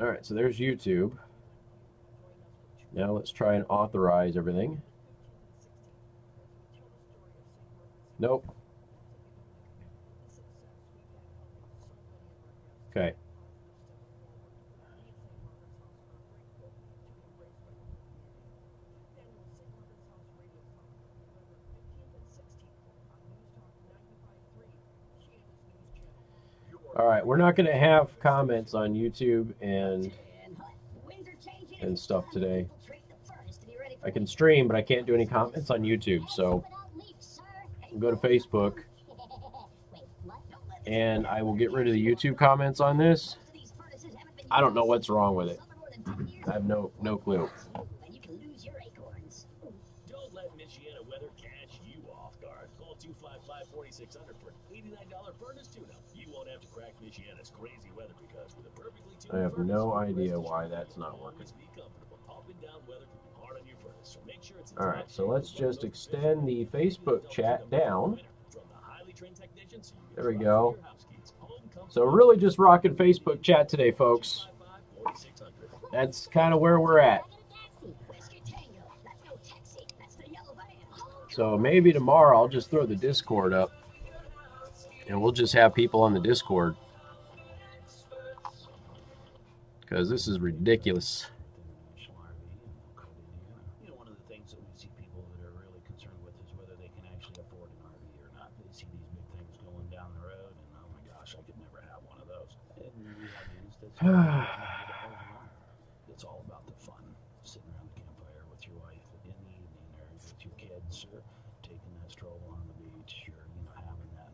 All right, so there's YouTube. Now let's try and authorize everything. Nope. Okay. All right, we're not going to have comments on YouTube and stuff today. I can stream, but I can't do any comments on YouTube, so go to Facebook, and I will get rid of the YouTube comments on this. I don't know what's wrong with it. I have no clue. Don't let Michiana weather catch you off guard. Call 255-4600 for an $89 furnace tune-up. You won't have to crack Michiana's crazy weather because with a perfectly tuned I have no idea why that's not working. All right, so let's just extend the Facebook chat down. There we go. So really just rocking Facebook chat today, folks. That's kind of where we're at. So maybe tomorrow I'll just throw the Discord up, and we'll just have people on the Discord, because this is ridiculous. It's all about the fun, sitting around the campfire with your wife in the evening, or with your kids, or taking that stroll on the beach, or having that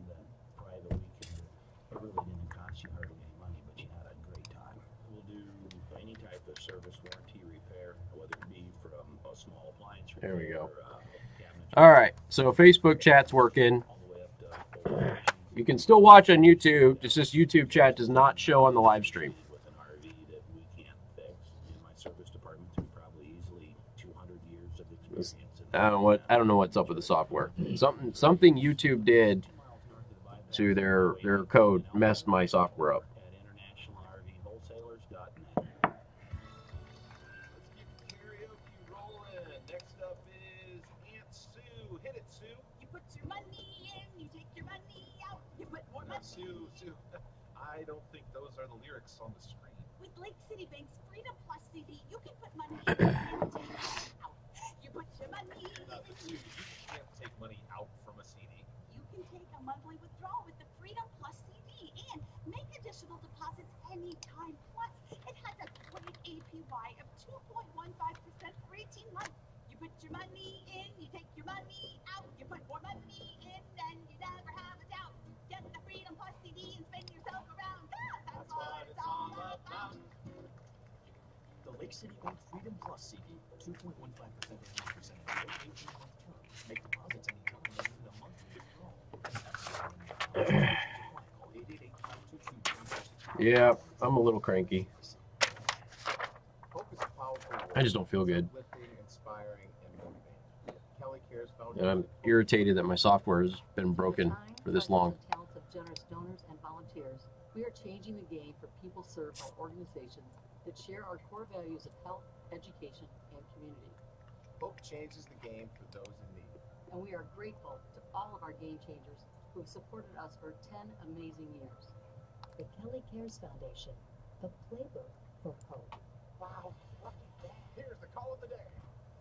private weekend. It really didn't cost you hardly any money, but you had a great time. We'll do any type of service warranty repair, whether it be from a small appliance repair. There we go. All right, so Facebook chat's working. You can still watch on YouTube. It's just YouTube chat does not show on the live stream. I don't know what's up with the software. Something YouTube did to their code messed my software up. Next up is Aunt Sue. Hit it, Sue. You put your money in, you take your money out, you put more money. Sue. I don't think those are the lyrics on the screen. With Lake City Bank's Freedom Plus CD, you can put money in and take it out. You put your money in. Sue, you can't take money out from a CD. You can take a monthly withdrawal with the Freedom Plus CD and make additional deposits anytime. Plus, it has a great APY of 2.15% for 18 months. You put your money in, you take your money out, you put more money in, and you never have a doubt. Get the Freedom Plus CD and spin yourself around. That's what it's all about. The Lake City Bank Freedom Plus CD, 2.15% annual percentage rate, 18-month term. Make deposits anytime and need a monthly withdrawal. Yeah, I'm a little cranky. I just don't feel good. And I'm irritated that my software has been broken for this long. Of generous donors and volunteers, we are changing the game for people served by organizations that share our core values of health, education, and community. Hope changes the game for those in need. And we are grateful to all of our game changers who have supported us for 10 amazing years. The Kelly Cares Foundation, the playbook for hope. Wow, look at that. Here's the call of the day.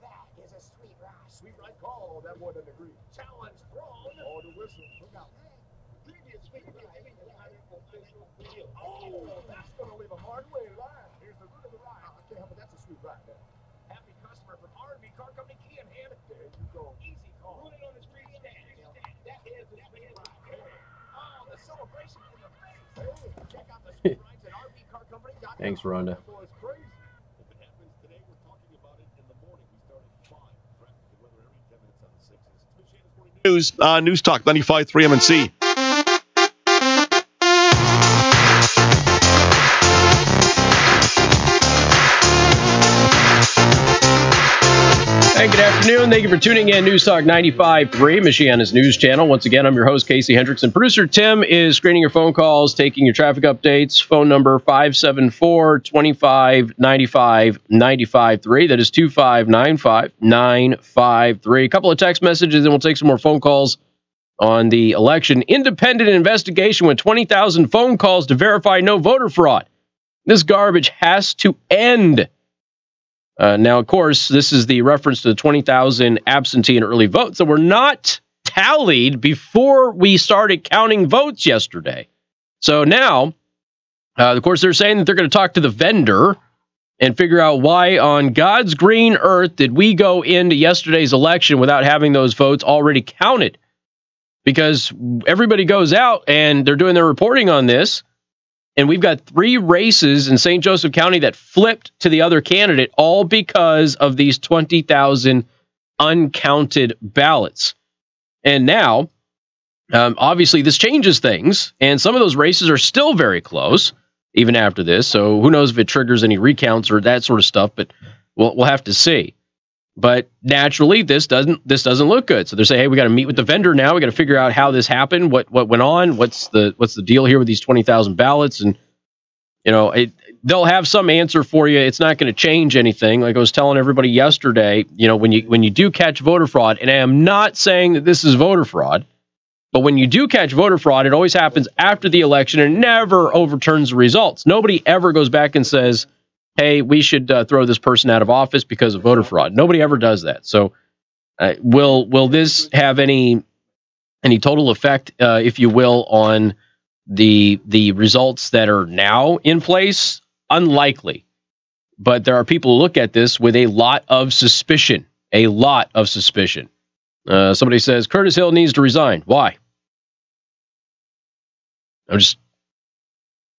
That is a sweet ride. Sweet ride call. That boy doesn't agree. Challenge thrown. Oh, the whistle. Look out. Previous sweet ride. Oh, that's going to leave a hard way line. Here's the root of the ride. I can't help it. That's a sweet ride. Happy customer from R&B Car Company Key in hand. There you go. Easy call. Put it on the street stand. That is the sweet ride. Oh, the celebration in the face. Hey, check out the sweet rides at RVCarCompany.com. Thanks, Rhonda. News Talk 95.3 MNC. Hey, good afternoon. Thank you for tuning in. News Talk 95.3, Michiana's news channel. Once again, I'm your host, Casey Hendrickson. Producer Tim is screening your phone calls, taking your traffic updates. Phone number 574-2595-95.3. That is 2595-953. A couple of text messages, and we'll take some more phone calls on the election. Independent investigation with 20,000 phone calls to verify no voter fraud. This garbage has to end. Now, of course, this is the reference to the 20,000 absentee and early votes that were not tallied before we started counting votes yesterday. So now, of course, they're saying that they're going to talk to the vendor and figure out why on God's green earth did we go into yesterday's election without having those votes already counted. Because everybody goes out and they're doing their reporting on this. And we've got 3 races in St. Joseph County that flipped to the other candidate, all because of these 20,000 uncounted ballots. And now, obviously, this changes things. And some of those races are still very close, even after this. So who knows if it triggers any recounts or that sort of stuff, but we'll have to see. But naturally, this doesn't look good. So they're saying, hey, we got to meet with the vendor now. We got to figure out how this happened, what went on, what's the deal here with these 20,000 ballots, and they'll have some answer for you. It's not going to change anything. Like I was telling everybody yesterday, when you do catch voter fraud, and I am not saying that this is voter fraud, but when you do catch voter fraud, it always happens after the election and never overturns the results. Nobody ever goes back and says, hey, we should throw this person out of office because of voter fraud. Nobody ever does that. So will this have any total effect, if you will, on the results that are now in place? Unlikely. But there are people who look at this with a lot of suspicion. A lot of suspicion. Somebody says, Curtis Hill needs to resign. Why?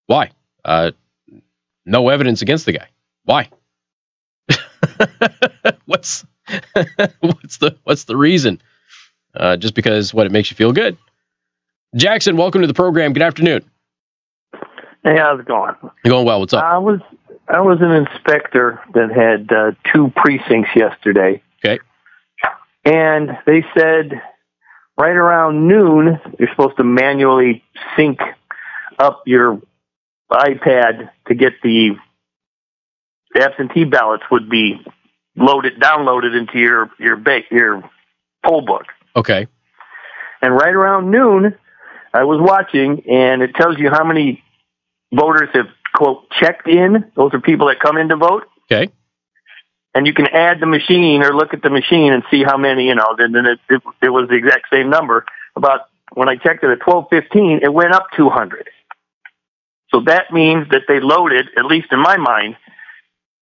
Why? No evidence against the guy. Why? What's the reason? Just because it makes you feel good. Jackson, welcome to the program. Good afternoon. Hey, how's it going? Going well. What's up? I was an inspector that had 2 precincts yesterday. Okay. And they said right around noon you're supposed to manually sync up your iPad to get the absentee ballots would be downloaded into your poll book. Okay. And right around noon, I was watching, and it tells you how many voters have, quote, checked in. Those are people that come in to vote. Okay. And you can add the machine or look at the machine and see how many, then it was the exact same number. About when I checked it at 12:15, it went up 200. So that means that they loaded, at least in my mind,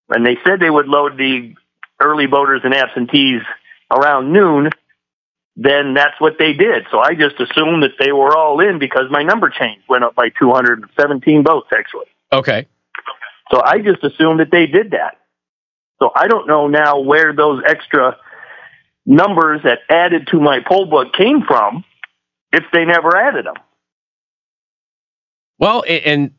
and they said they would load the early voters and absentees around noon, then that's what they did. So I just assumed that they were all in because my number changed, went up by 217 votes, actually. Okay. So I just assumed that they did that. So I don't know now where those extra numbers that added to my poll book came from if they never added them. Well, and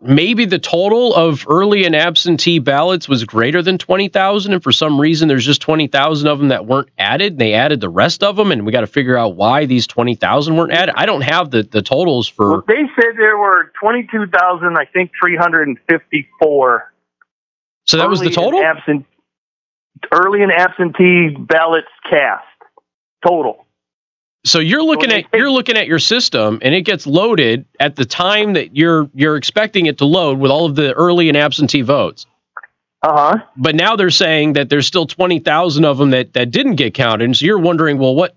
maybe the total of early and absentee ballots was greater than 20,000, and for some reason there's just 20,000 of them that weren't added, and they added the rest of them, and we got to figure out why these 20,000 weren't added. I don't have the totals for... Well, they said there were 22,000, I think 354. So that was the total? Early and absentee ballots cast total. So you're looking at your system, and it gets loaded at the time that you're expecting it to load with all of the early and absentee votes. Uh-huh. But now they're saying that there's still 20,000 of them that didn't get counted. And so you're wondering, well,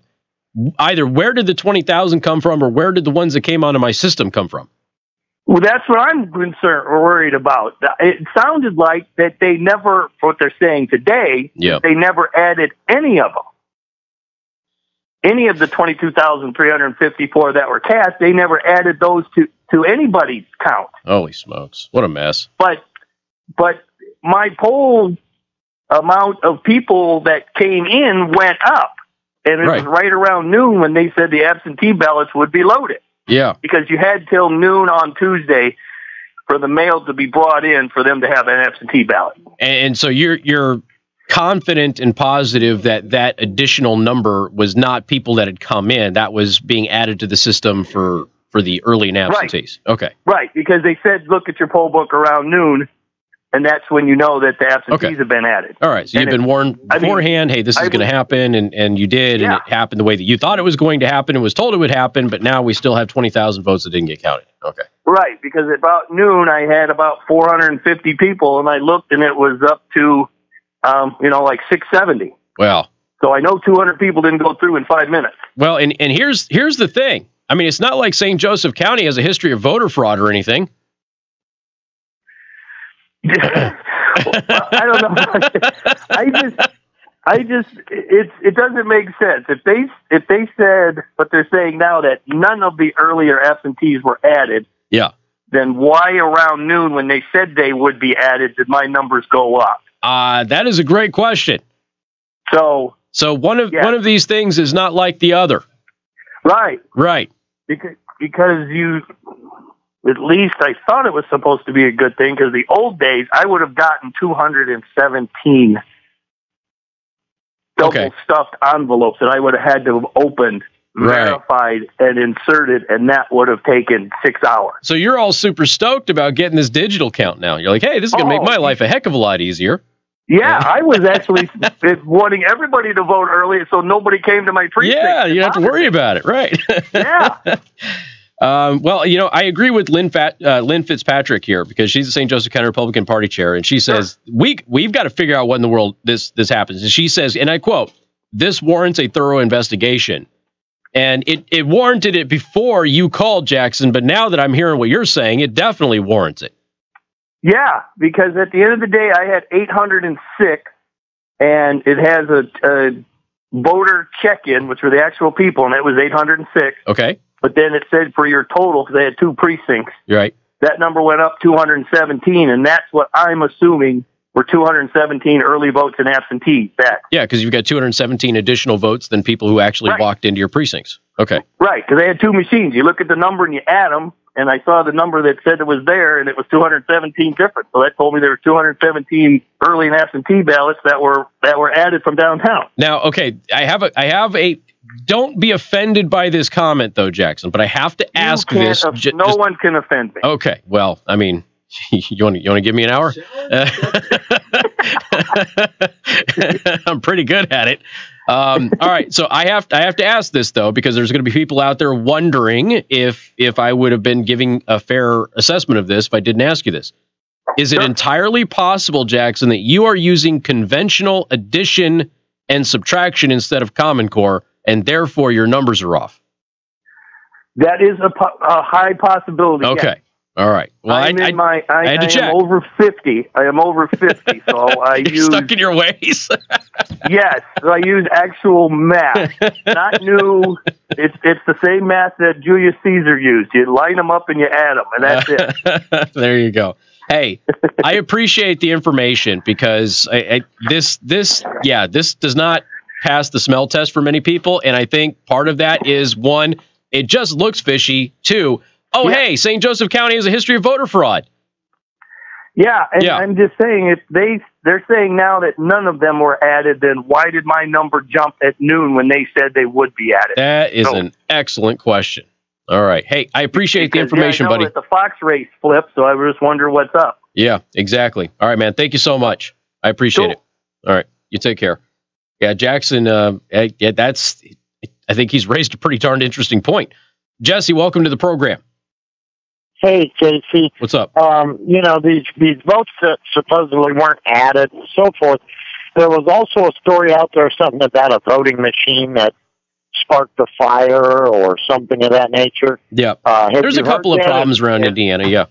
either where did the 20,000 come from, or where did the ones that came onto my system come from? Well, that's what I'm concerned or worried about. It sounded like that they never, what they're saying today, they never added any of them. Any of the 22,354 that were cast, they never added those to anybody's count. Holy smokes. What a mess. But my poll amount of people that came in went up. And it was right around noon when they said the absentee ballots would be loaded. Yeah. Because you had till noon on Tuesday for the mail to be brought in for them to have an absentee ballot. And so you're confident and positive that that additional number was not people that had come in. That was being added to the system for the early and absentees. Right. Okay. Right, because they said, look at your poll book around noon, and that's when you know that the absentees have been added. All right, so you've been warned beforehand, hey, this is going to happen, and you did, and it happened the way that you thought it was going to happen and was told it would happen, but now we still have 20,000 votes that didn't get counted. Okay. Right, because at about noon, I had about 450 people, and I looked, and it was up to, like 670. Well. So I know 200 people didn't go through in 5 minutes. Well, and here's the thing. I mean, it's not like St. Joseph County has a history of voter fraud or anything. I don't know. It doesn't make sense. If they said what they're saying now, that none of the earlier absentees were added, then why around noon when they said they would be added did my numbers go up? That is a great question. So one of these things is not like the other. Right. Because you, at least I thought it was supposed to be a good thing, because the old days I would have gotten 217 double stuffed envelopes that I would have had to have opened, verified, and inserted, and that would have taken 6 hours. So you're all super stoked about getting this digital count now. You're like, hey, this is going to make my life a heck of a lot easier. Yeah, I was actually wanting everybody to vote early so nobody came to my precinct. Yeah, you don't have to worry about it, right? Yeah. Well, I agree with Lynn Fitzpatrick here, because she's the St. Joseph County Republican Party chair, and she says, we've got to figure out what in the world this happens. And she says, and I quote, "This warrants a thorough investigation." And it warranted it before you called, Jackson, but now that I'm hearing what you're saying, it definitely warrants it. Yeah, because at the end of the day, I had 806, and it has a voter check-in, which were the actual people, and it was 806. Okay. But then it said for your total, because they had 2 precincts. Right. That number went up 217, and that's what I'm assuming were 217 early votes and absentees back. Yeah, because you've got 217 additional votes than people who actually walked into your precincts. Okay. Right, because they had 2 machines. You look at the number and you add them, and I saw the number that said it was there, and it was 217 different. So that told me there were 217 early and absentee ballots that were added from downtown. Now, okay, I have a. Don't be offended by this comment, though, Jackson. But I have to ask this. No one can offend me. Okay, well, I mean, you want to give me an hour? I'm pretty good at it. All right, so I have to ask this, though, because there's going to be people out there wondering if I would have been giving a fair assessment of this if I didn't ask you this. Is it entirely possible, Jackson, that you are using conventional addition and subtraction instead of Common Core, and therefore your numbers are off? That is a high possibility. Okay. Yes. All right. Well, I had to check. I am over 50. I am over 50, so I use stuck in your ways. Yes, so I use actual math, not new. It's the same math that Julius Caesar used. You line them up and you add them, and that's it. There you go. Hey, I appreciate the information, because this does not pass the smell test for many people, and I think part of that is, one, it just looks fishy. Two, hey, St. Joseph County has a history of voter fraud. Yeah, and I'm just saying, if they're saying now that none of them were added, then why did my number jump at noon when they said they would be added? That is an excellent question. All right. Hey, I appreciate the information, buddy. The Fox race flipped, so I just wonder what's up. Yeah, exactly. All right, man. Thank you so much. I appreciate it. All right. You take care. Yeah, Jackson, I think he's raised a pretty darn interesting point. Jesse, welcome to the program. Hey, Casey. What's up? These votes that supposedly weren't added and so forth. There was also a story out there, something about a voting machine that sparked the fire or something of that nature. Yeah. There's a couple of problems around Indiana, yeah.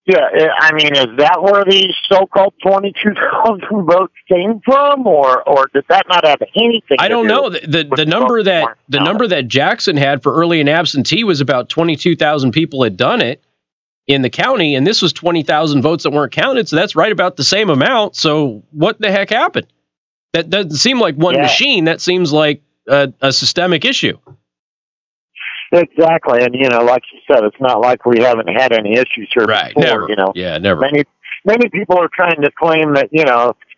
Yeah, I mean, is that where these so-called 22,000 votes came from, or did that not have anything? I don't know. The number that Jackson had for early and absentee was about 22,000 people had done it in the county, and this was 20,000 votes that weren't counted, so that's right about the same amount. So what the heck happened? That doesn't seem like one machine. That seems like a systemic issue. Exactly, and like you said, it's not like we haven't had any issues here before. Never. Yeah, never. Many people are trying to claim that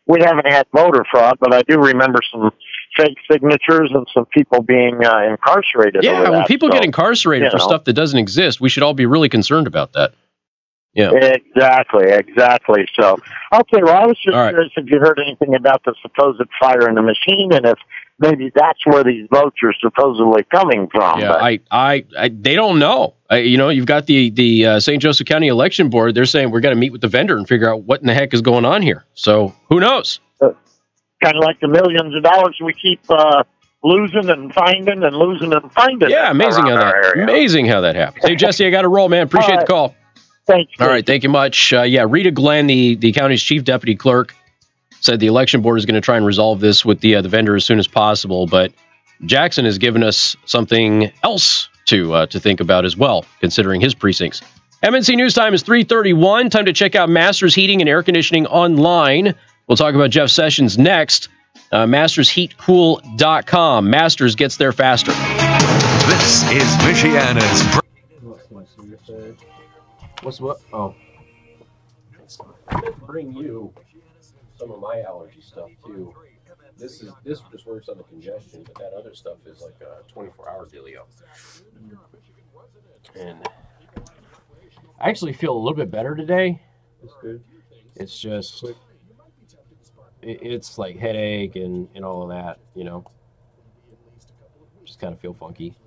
we haven't had voter fraud, but I do remember some fake signatures and some people being incarcerated. Yeah, over when that. people So, get incarcerated for stuff that doesn't exist, we should all be really concerned about that. Yeah. Exactly. So, okay, well, I was just curious if you heard anything about the supposed fire in the machine, and if maybe that's where these votes are supposedly coming from. Yeah, but they don't know. You've got the St. Joseph County Election Board. They're saying we're going to meet with the vendor and figure out what in the heck is going on here. So who knows? Kind of like the millions of dollars we keep losing and finding and losing and finding. Yeah, amazing how that happens. Hey, Jesse, I got to roll, man. Appreciate the call. Thanks. All right, thank you much. Rita Glenn, the county's chief deputy clerk, said the election board is going to try and resolve this with the vendor as soon as possible. But Jackson has given us something else to think about as well, considering his precincts. MNC News Time is 3:31. Time to check out Masters Heating and Air Conditioning online. We'll talk about Jeff Sessions next. MastersHeatCool.com. Masters gets there faster. This is Michiana's. What's what? Oh. I meant to bring you some of my allergy stuff too. This just works on the congestion, but that other stuff is like a 24-hour dealio. And I actually feel a little bit better today. That's good. It's just it's like headache and all of that, Just kind of feel funky.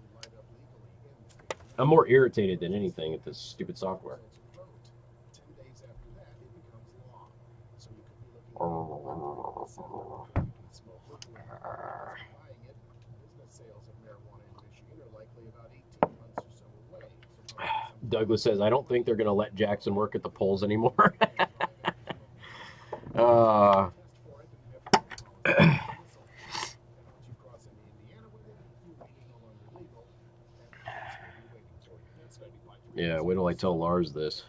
I'm more irritated than anything at this stupid software. Douglas says, I don't think they're going to let Jackson work at the polls anymore. Yeah, wait till I tell Lars this.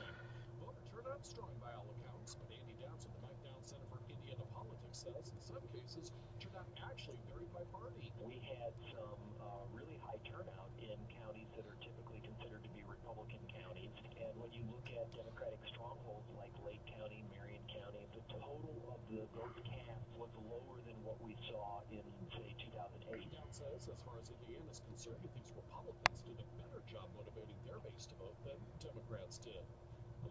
We had some really high turnout in counties that are typically considered to be Republican counties. And when you look at Democratic strongholds like Lake County, Marion County, the total of the votes cast was lower than what we saw in, say, 2008. Says, as far as Indiana is concerned, he thinks Republicans did a better job motivating their base to vote than Democrats did.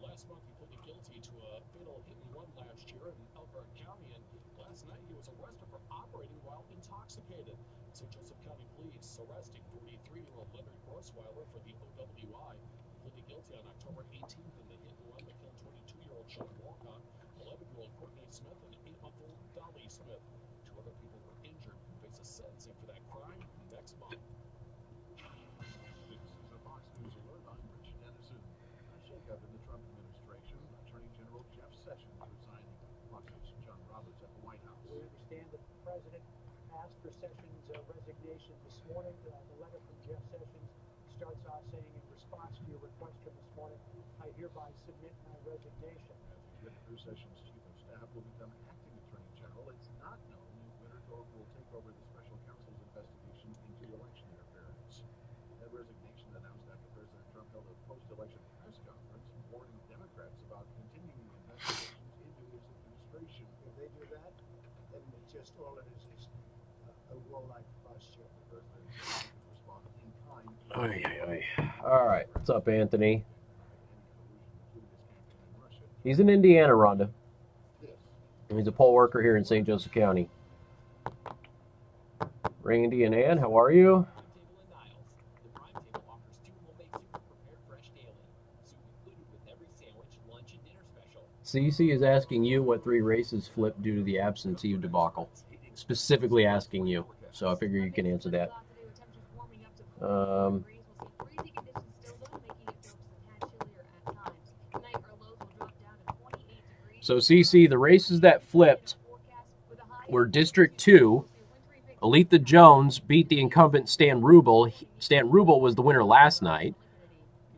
Last month, he pleaded guilty to a fatal hit-and-run last year in Elkhart County, and last night he was arrested for operating while intoxicated. St. Joseph County Police arresting 43-year-old Leonard Grossweiler for the OWI. He pleaded guilty on October 18th in the hit-and-run that killed 22-year-old Sean Walcott, 11-year-old Courtney Smith, and 8-month-old Dolly Smith. 2 other people were injured and face a sentencing for that crime next month. This is a Fox News alert. I'm Rich Dennison. A shakeup in the Trump administration. Attorney General Jeff Sessions resigning. Fox's John Roberts at the White House. We understand that the president asked for Sessions' resignation this morning. The letter from Jeff Sessions starts off saying, in response to your request from this morning, I hereby submit my resignation. Sessions' chief of staff will become acting attorney general. It's not known if Whitaker will take over the special counsel's investigation into election interference. That resignation announced after President Trump held a post-election press conference warning Democrats about continuing investigations into his administration. If they do that, then it's just all it is a warlike posture. The president responded in kind. All right. What's up, Anthony? He's in Indiana, Rhonda. He's a poll worker here in St. Joseph County. Randy and Ann, how are you? CC is asking you what 3 races flipped due to the absentee debacle. Specifically asking you. So I figure you can answer that. So, CC, the races that flipped were District 2. Aletha Jones beat the incumbent Stan Rubel. Stan Rubel was the winner last night.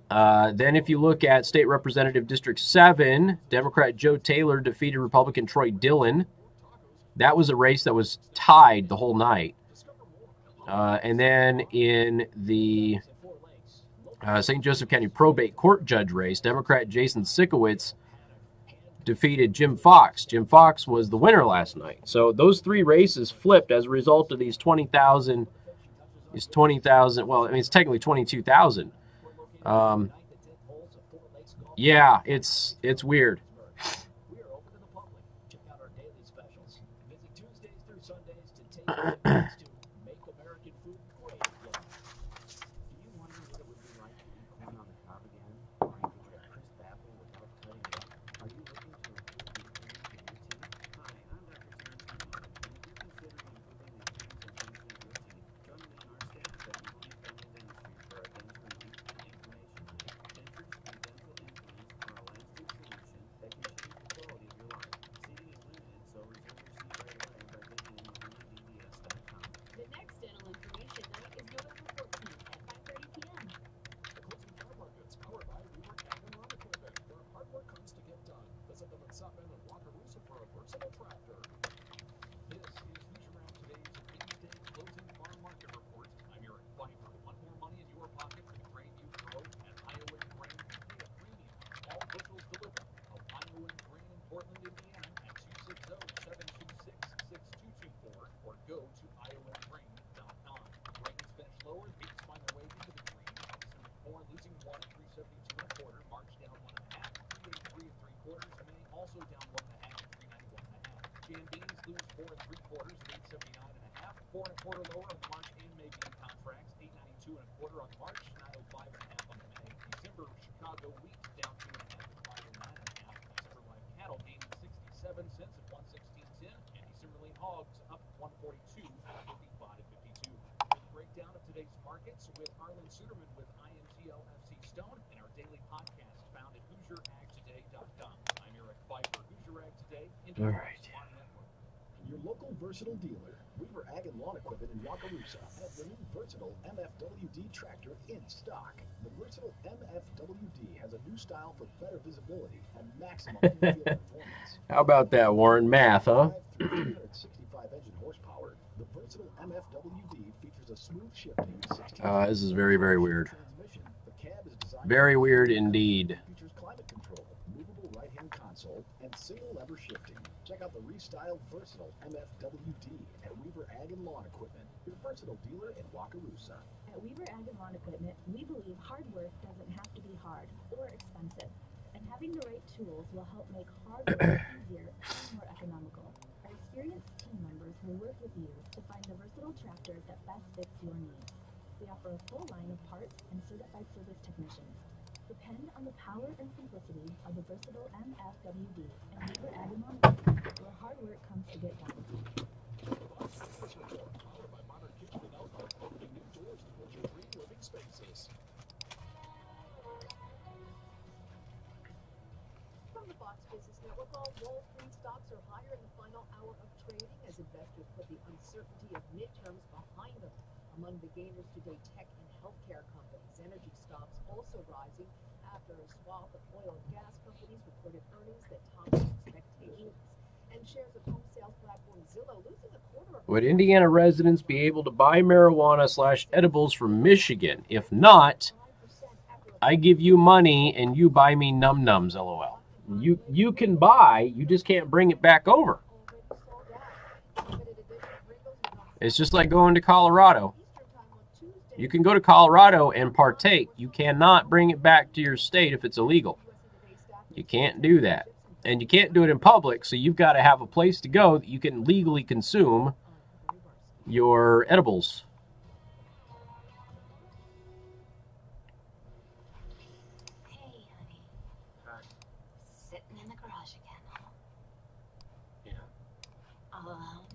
Then if you look at State Representative District 7, Democrat Joe Taylor defeated Republican Troy Dillon. That was a race that was tied the whole night. And then in the St. Joseph County probate court judge race, Democrat Jason Sikowitz defeated Jim Fox. Jim Fox was the winner last night. So those 3 races flipped as a result of these 20,000. It's 20,000. Well, I mean, it's technically 22,000. Yeah, it's weird. All right. Your local versatile dealer, Weaver Ag and Lawn Equipment in Wakarusa, has the new versatile MFWD tractor in stock. The versatile MFWD has a new style for better visibility and maximum in-field performance. How about that, Warren? Math, huh? 365 engine horsepower. The versatile MFWD features a smooth shifting 16. This is very, very weird. Transmission. The cab is designed Very weird indeed. features climate control, movable right-hand console, and single lever shifting. Check out the restyled versatile MFWD at Weaver Ag and Lawn Equipment, your versatile dealer in Wakarusa. At Weaver Ag and Lawn Equipment, we believe hard work doesn't have to be hard or expensive, and having the right tools will help make hard work easier and more economical. Our experienced team members will work with you to find the versatile tractor that best fits your needs. We offer a full line of parts and certified service technicians. Depend on the power and simplicity of the versatile MFWD and Weaver Ag and Lawn Equipment, where hard work comes to get done. From the Fox Business Network, all Wall Street stocks are higher in the final hour of trading as investors put the uncertainty of midterms behind them. Among the gainers today, tech and healthcare companies. Energy stocks also rising after a swath of oil and gas companies reported earnings that topped expectations. And shares of home sales platform Zillow losing a quarter of... Would Indiana residents be able to buy marijuana/edibles from Michigan? If not, I give you money and you buy me num-nums, LOL. You can buy, you just can't bring it back over. It's just like going to Colorado. You can go to Colorado and partake. You cannot bring it back to your state if it's illegal. You can't do that. And you can't do it in public, so you've got to have a place to go that you can legally consume your edibles. Hey, honey. Sitting in the garage again, huh? Yeah. All alone?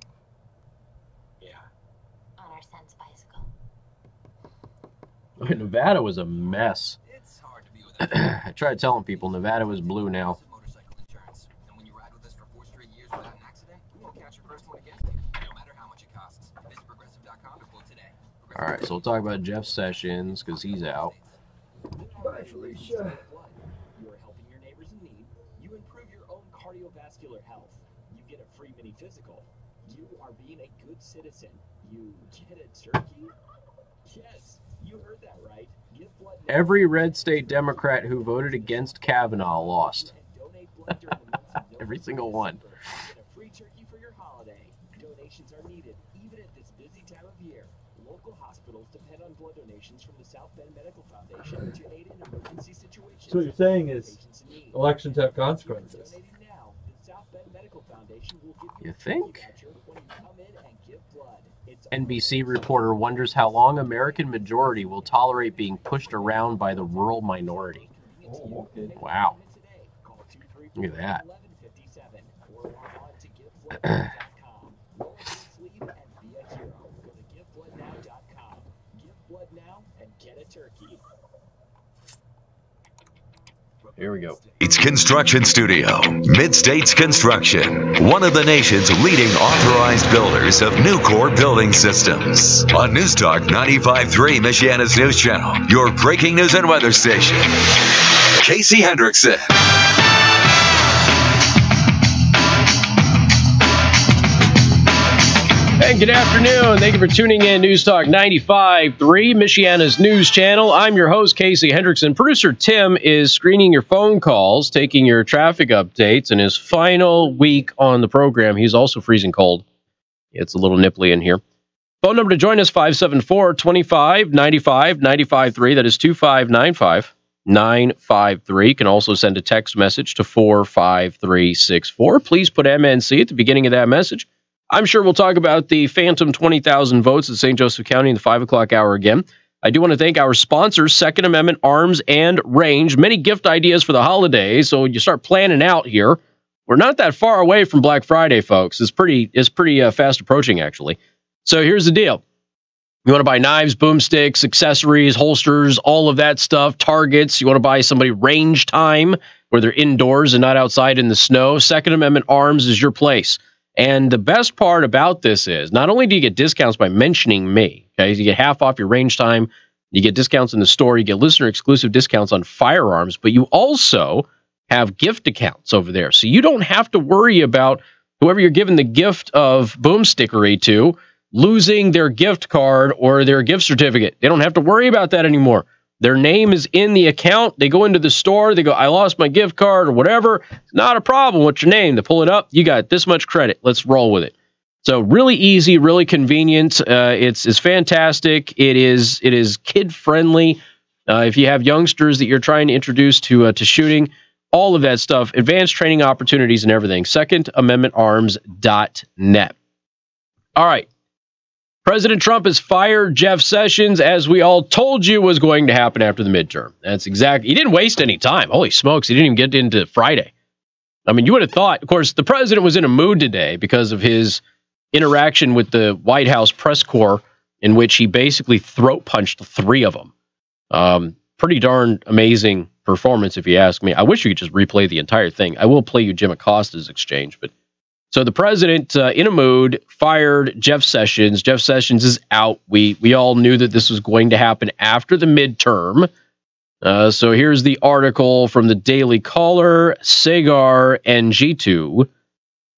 Yeah. On our son's bicycle. Nevada was a mess. I tried telling people Nevada was blue now. Alright, so we'll talk about Jeff Sessions because he's out. Bye, Felicia. You are helping your neighbors in need. You improve your own cardiovascular health. You get a free mini physical. You are being a good citizen. You get a turkey? Yes, you heard that right. Give blood now. Every red state Democrat who voted against Kavanaugh lost. Every single one. And a free turkey for your holiday. Donations are needed, even at this busy time of year. Local hospitals depend on blood donations from the South Bend Medical Foundation to aid in emergency situations. So what you're saying is elections have consequences. Now, the South Bend Medical Foundation will give You think? when you come in and give blood. It's NBC reporter wonders how long American majority will tolerate being pushed around by the rural minority. Oh, okay. Wow. Look at that. Here we go. It's Construction Studio, Mid-States Construction, one of the nation's leading authorized builders of new core building systems. On News Talk 95.3, Michiana's news channel, your breaking news and weather station. Casey Hendrickson. And good afternoon. Thank you for tuning in. News Talk 95.3, Michiana's news channel. I'm your host, Casey Hendrickson. Producer Tim is screening your phone calls, taking your traffic updates, in his final week on the program. He's also freezing cold. It's a little nipply in here. Phone number to join us, 574-25-95-95.3. That is 2595-953. You can also send a text message to 45364. Please put MNC at the beginning of that message. I'm sure we'll talk about the phantom 20,000 votes in St. Joseph County in the 5 o'clock hour again. I do want to thank our sponsors, Second Amendment Arms and Range. Many gift ideas for the holidays, so you start planning out here. We're not that far away from Black Friday, folks. It's pretty fast approaching, actually. So here's the deal. You want to buy knives, boomsticks, accessories, holsters, all of that stuff, targets. You want to buy somebody range time where they're indoors and not outside in the snow. Second Amendment Arms is your place. And the best part about this is not only do you get discounts by mentioning me, okay, you get half off your range time, you get discounts in the store, you get listener exclusive discounts on firearms, but you also have gift accounts over there. So you don't have to worry about whoever you're giving the gift of boomstickery to losing their gift card or their gift certificate. They don't have to worry about that anymore. Their name is in the account. They go into the store. They go, I lost my gift card or whatever. It's not a problem. What's your name? They pull it up. You got this much credit. Let's roll with it. So really easy, really convenient. It's fantastic. It is kid friendly. If you have youngsters that you're trying to introduce to shooting, all of that stuff, advanced training opportunities and everything. SecondAmendmentArms.net. All right. President Trump has fired Jeff Sessions, as we all told you was going to happen after the midterm. That's exactly. He didn't waste any time. Holy smokes, he didn't even get into Friday. I mean, you would have thought, of course, the president was in a mood today because of his interaction with the White House press corps, in which he basically throat punched 3 of them. Pretty darn amazing performance, if you ask me. I wish you could just replay the entire thing. I will play you Jim Acosta's exchange, but so the president, in a mood, fired Jeff Sessions. Jeff Sessions is out. We all knew that this was going to happen after the midterm. So here's the article from the Daily Caller, Sagar, and G2.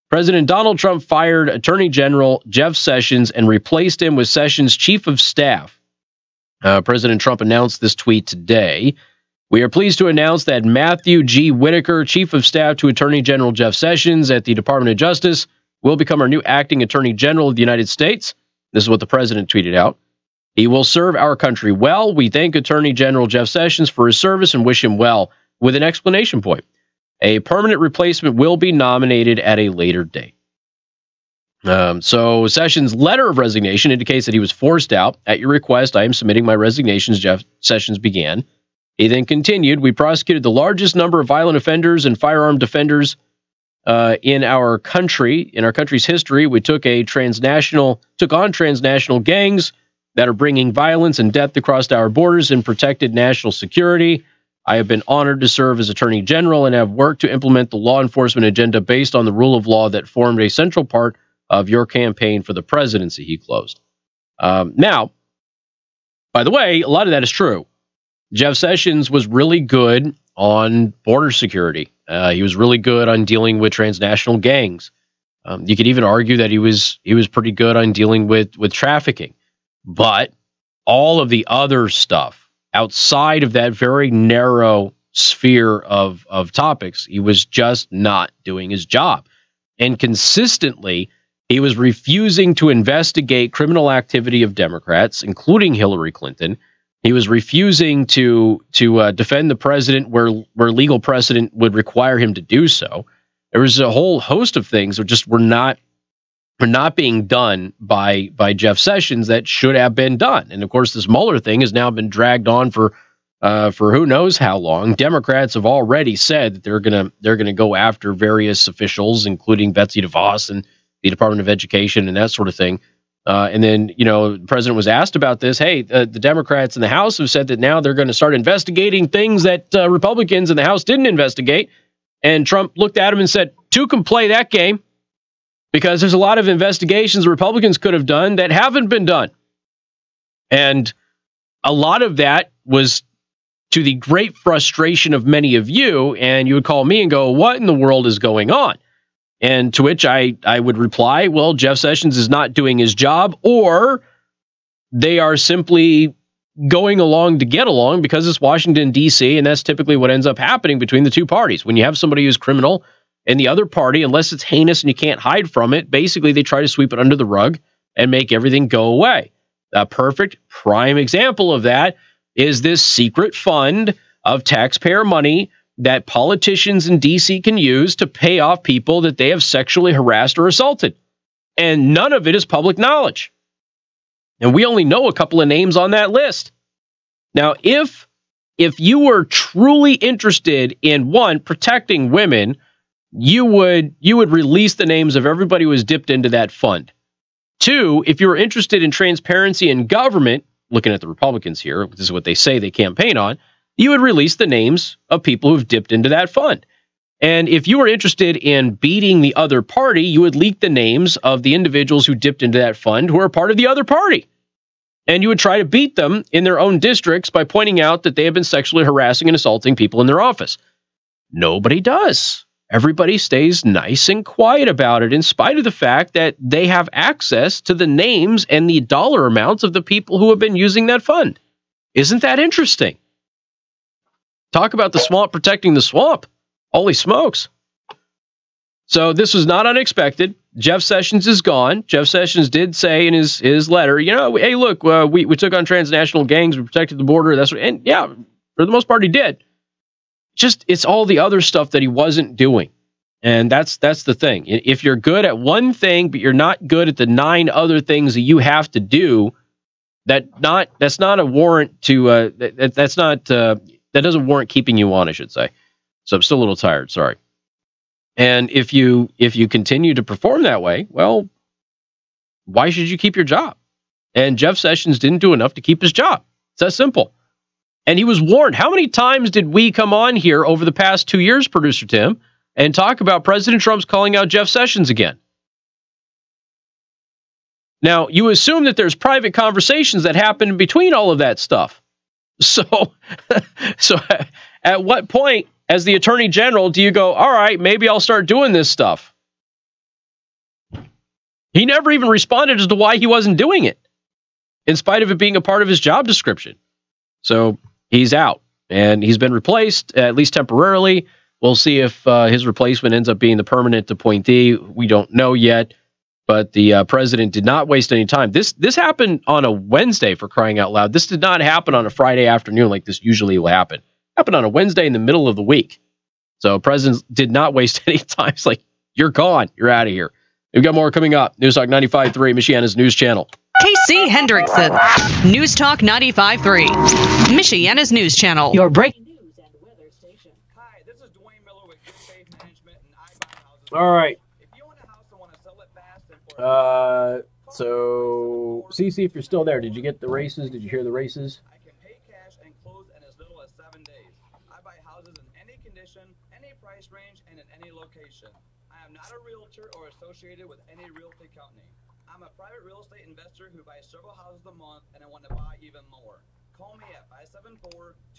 President Donald Trump fired Attorney General Jeff Sessions and replaced him with Sessions' chief of staff. President Trump announced this tweet today. We are pleased to announce that Matthew G. Whitaker, Chief of Staff to Attorney General Jeff Sessions at the Department of Justice, will become our new acting Attorney General of the United States. This is what the president tweeted out. He will serve our country well. We thank Attorney General Jeff Sessions for his service and wish him well, with an explanation point. A permanent replacement will be nominated at a later date. So Sessions' letter of resignation indicates that he was forced out. At your request, I am submitting my resignations, Jeff Sessions began. He then continued, we prosecuted the largest number of violent offenders and firearm defenders in our country's history. We took on transnational gangs that are bringing violence and death across our borders and protected national security. I have been honored to serve as Attorney General and have worked to implement the law enforcement agenda based on the rule of law that formed a central part of your campaign for the presidency, he closed. Now, by the way, a lot of that is true. Jeff Sessions was really good on border security. He was really good on dealing with transnational gangs. You could even argue that he was pretty good on dealing with trafficking. But all of the other stuff outside of that very narrow sphere of topics. He was just not doing his job. And consistently, he was refusing to investigate criminal activity of Democrats, including Hillary Clinton. He was refusing to defend the president where legal precedent would require him to do so. There was a whole host of things that just were not being done by Jeff Sessions that should have been done. And of course, this Mueller thing has now been dragged on for who knows how long. Democrats have already said that they're gonna go after various officials, including Betsy DeVos and the Department of Education and that sort of thing. And then, the president was asked about this. Hey, the Democrats in the House have said that now they're going to start investigating things that Republicans in the House didn't investigate. And Trump looked at him and said, two can play that game, because there's a lot of investigations Republicans could have done that haven't been done. And a lot of that was to the great frustration of many of you. And you would call me and go, what in the world is going on? And to which I would reply, well, Jeff Sessions is not doing his job, or they are simply going along to get along because it's Washington, D.C., and that's typically what ends up happening between the two parties. When you have somebody who's criminal and the other party, unless it's heinous and you can't hide from it, basically they try to sweep it under the rug and make everything go away. A perfect prime example of that is this secret fund of taxpayer money that politicians in D.C. can use to pay off people that they have sexually harassed or assaulted. And none of it is public knowledge. And we only know a couple of names on that list. Now, if you were truly interested in, one, protecting women, you would release the names of everybody who was dipped into that fund. Two, if you were interested in transparency in government, looking at the Republicans here, this is what they say they campaign on, you would release the names of people who've dipped into that fund. And if you were interested in beating the other party, you would leak the names of the individuals who dipped into that fund who are part of the other party. And you would try to beat them in their own districts by pointing out that they have been sexually harassing and assaulting people in their office. Nobody does. Everybody stays nice and quiet about it, in spite of the fact that they have access to the names and the dollar amounts of the people who have been using that fund. Isn't that interesting? Talk about the swamp protecting the swamp. Holy smokes. So this was not unexpected. Jeff Sessions is gone. Jeff Sessions did say in his letter, hey, look, we took on transnational gangs. We protected the border. And yeah, for the most part, he did. Just, it's all the other stuff that he wasn't doing. And that's the thing. If you're good at one thing, but you're not good at the 9 other things that you have to do, that's not a warrant to, that doesn't warrant keeping you on, I should say. So I'm still a little tired. Sorry. And if you continue to perform that way, well, why should you keep your job? And Jeff Sessions didn't do enough to keep his job. It's that simple. And he was warned. How many times did we come on here over the past 2 years, Producer Tim, and talk about President Trump's calling out Jeff Sessions again? Now, you assume that there's private conversations that happen in between all of that stuff. So at what point, as the Attorney General, do you go, all right, maybe I'll start doing this stuff? He never even responded as to why he wasn't doing it, in spite of it being a part of his job description. So he's out, and he's been replaced, at least temporarily. We'll see if his replacement ends up being the permanent appointee. We don't know yet, but the president did not waste any time. This happened on a Wednesday, for crying out loud. This did not happen on a Friday afternoon like this usually will happen. It happened on a Wednesday in the middle of the week. So president did not waste any time. It's like, you're gone. You're out of here. We've got more coming up. News Talk 95.3, Michiana's news channel. KC Hendrickson, News Talk 95.3, Michiana's news channel. Your breaking news and weather station. Hi, this is Dwayne Miller with Good Faith Management and I Buy Houses. All right. If you own a house and want to sell it fast and So, Cece, if you're still there, did you get the races? Did you hear the races? I can pay cash and close in as little as 7 days. I buy houses in any condition, any price range, and in any location. I am not a realtor or associated with any realty company. I'm a private real estate investor who buys several houses a month, and I want to buy even more. Call me at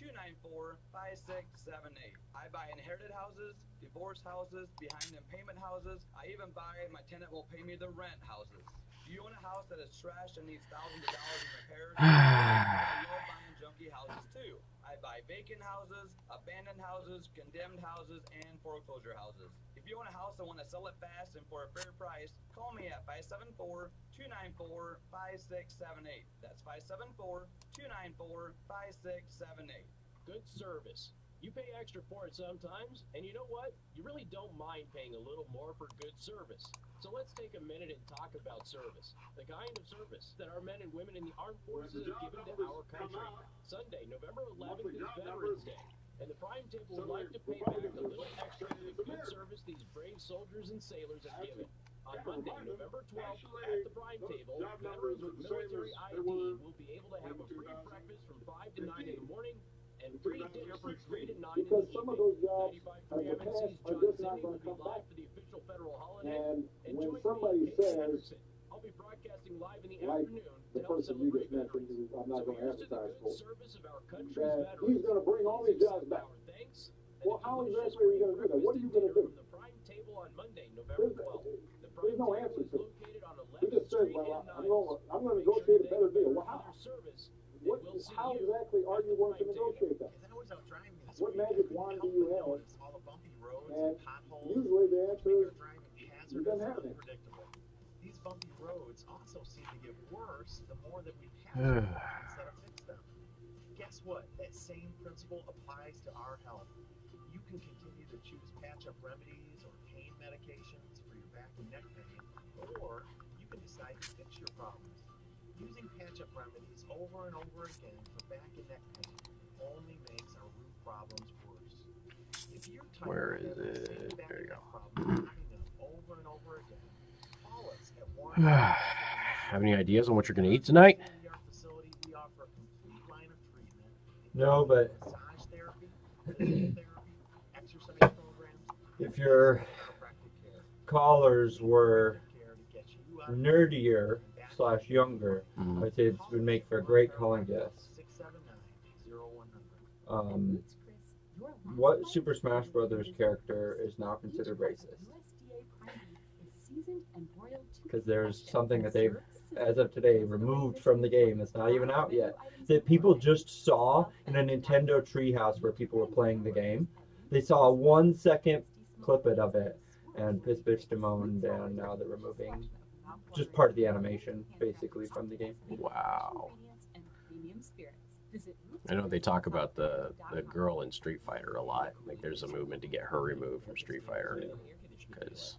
574-294-5678. I buy inherited houses, divorce houses, behind-in-payment houses. I even buy my tenant will pay me the rent houses. Do you own a house that is trashed and needs thousands of dollars in repairs, I love buying junky houses too. I buy vacant houses, abandoned houses, condemned houses, and foreclosure houses. If you own a house and want to sell it fast and for a fair price, call me at 574-294-5678. That's 574-294-5678. Good service. You pay extra for it sometimes, and you know what? You really don't mind paying a little more for good service. So let's take a minute and talk about service. The kind of service that our men and women in the armed forces have given to our country. Sunday, November 11th is Veterans Day, and the Prime Table would like to pay back a little extra for the good service these brave soldiers and sailors have given. On Monday, November 12th, at the Prime Table, veterans with military ID will be able to have a free breakfast from 5 to 9 in the morning and free dinner from 3 to 9 in the evening. 95.3 MNC's John Sidney will be live for the official federal holiday, and join me, Hendrickson. I'll be broadcasting live in the afternoon to help celebrate veterans. So here's to the good service of our country's veterans. He's going to bring all these jobs back. Thanks. Well, how exactly are you going to do that? What are you going to do? From the Prime Table on Monday, November 12th. The Prime There's no Table answer is to it. located on He 11th just says, Street well, in I'm going to negotiate a better deal. Well, how? Service. How exactly are you going to negotiate that? What magic wand do you have? And usually the answer is you don't have it. These bumpy roads also seem to get worse the more that we patch them instead of fix them. Guess what? That same principle applies to our health. You can continue to choose patch-up remedies or pain medications for your back and neck pain, or you can decide to fix your problems. Using patch-up remedies over and over again for back and neck pain only makes our root problems worse. If you're tired of the same back and neck problem popping up over and over again, call us at Warren. Have any ideas on what you're going to eat tonight? We offer a complete line of treatment. No, but Massage therapy, physical therapy, exercise programs. if your callers were nerdier / younger, I'd say it would make for a great calling guest. What Super Smash Brothers character is now considered racist? Because there's something that they've, as of today, removed from the game. It's not even out yet. That people just saw in a Nintendo treehouse where people were playing the game. They saw a 1-second clip of it and bitched and moaned, and now they're removing just part of the animation, basically, from the game. Wow. I know they talk about the girl in Street Fighter a lot. Like, there's a movement to get her removed from Street Fighter because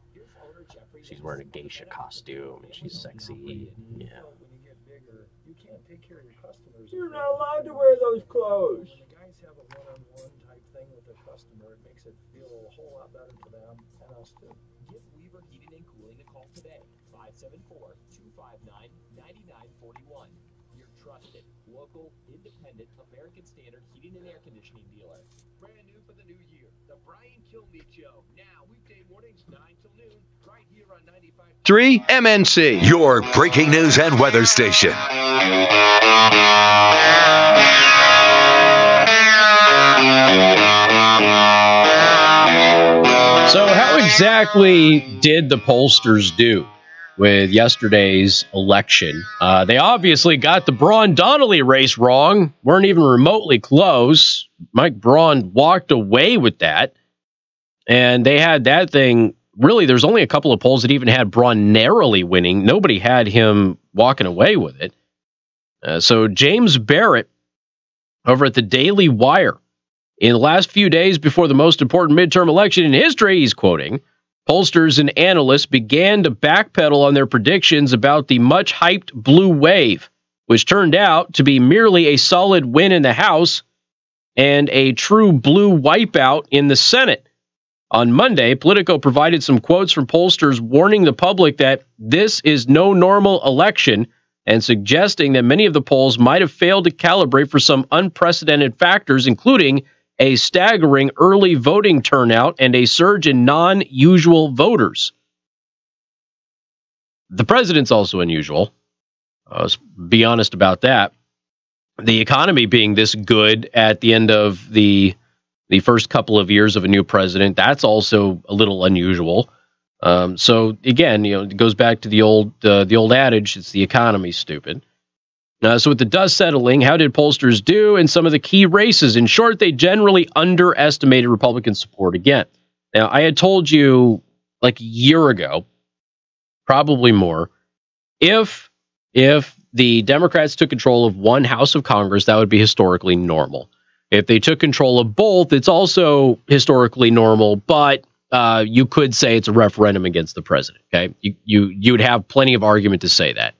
she's wearing a geisha costume and she's sexy. Yeah. You can't take care of your customers. You're not allowed to wear those clothes. When the guys have a one-on-one type thing with the customer, it makes it feel a whole lot better for them and us too. Give Weaver Heating and Cooling a call today. 574-259-9941. Your trusted, local, independent, American Standard heating and air conditioning dealer. Brand new for the new year. The Brian Kilmeade Show. Now, weekday mornings 9 till noon, right here on 95.3 MNC, your breaking news and weather station. So how exactly did the pollsters do with yesterday's election? They obviously got the Braun Donnelly race wrong, weren't even remotely close. Mike Braun walked away with that. And they had that thing, really, there's only a couple of polls that even had Braun narrowly winning. Nobody had him walking away with it. So James Barrett, over at the Daily Wire, in the last few days before the most important midterm election in history, he's quoting, pollsters and analysts began to backpedal on their predictions about the much-hyped blue wave, which turned out to be merely a solid win in the House and a true blue wipeout in the Senate. On Monday, Politico provided some quotes from pollsters warning the public that this is no normal election and suggesting that many of the polls might have failed to calibrate for some unprecedented factors, including a staggering early voting turnout and a surge in non-usual voters. The president's also unusual. Let's be honest about that. The economy being this good at the end of the first couple of years of a new president, that's also a little unusual. So again, it goes back to the old adage: it's the economy, stupid. So with the dust settling, how did pollsters do in some of the key races? In short, they generally underestimated Republican support again. Now, I had told you like a year ago, probably more, if the Democrats took control of one house of Congress, that would be historically normal. If they took control of both, it's also historically normal, but you could say it's a referendum against the president. Okay, you would have plenty of argument to say that.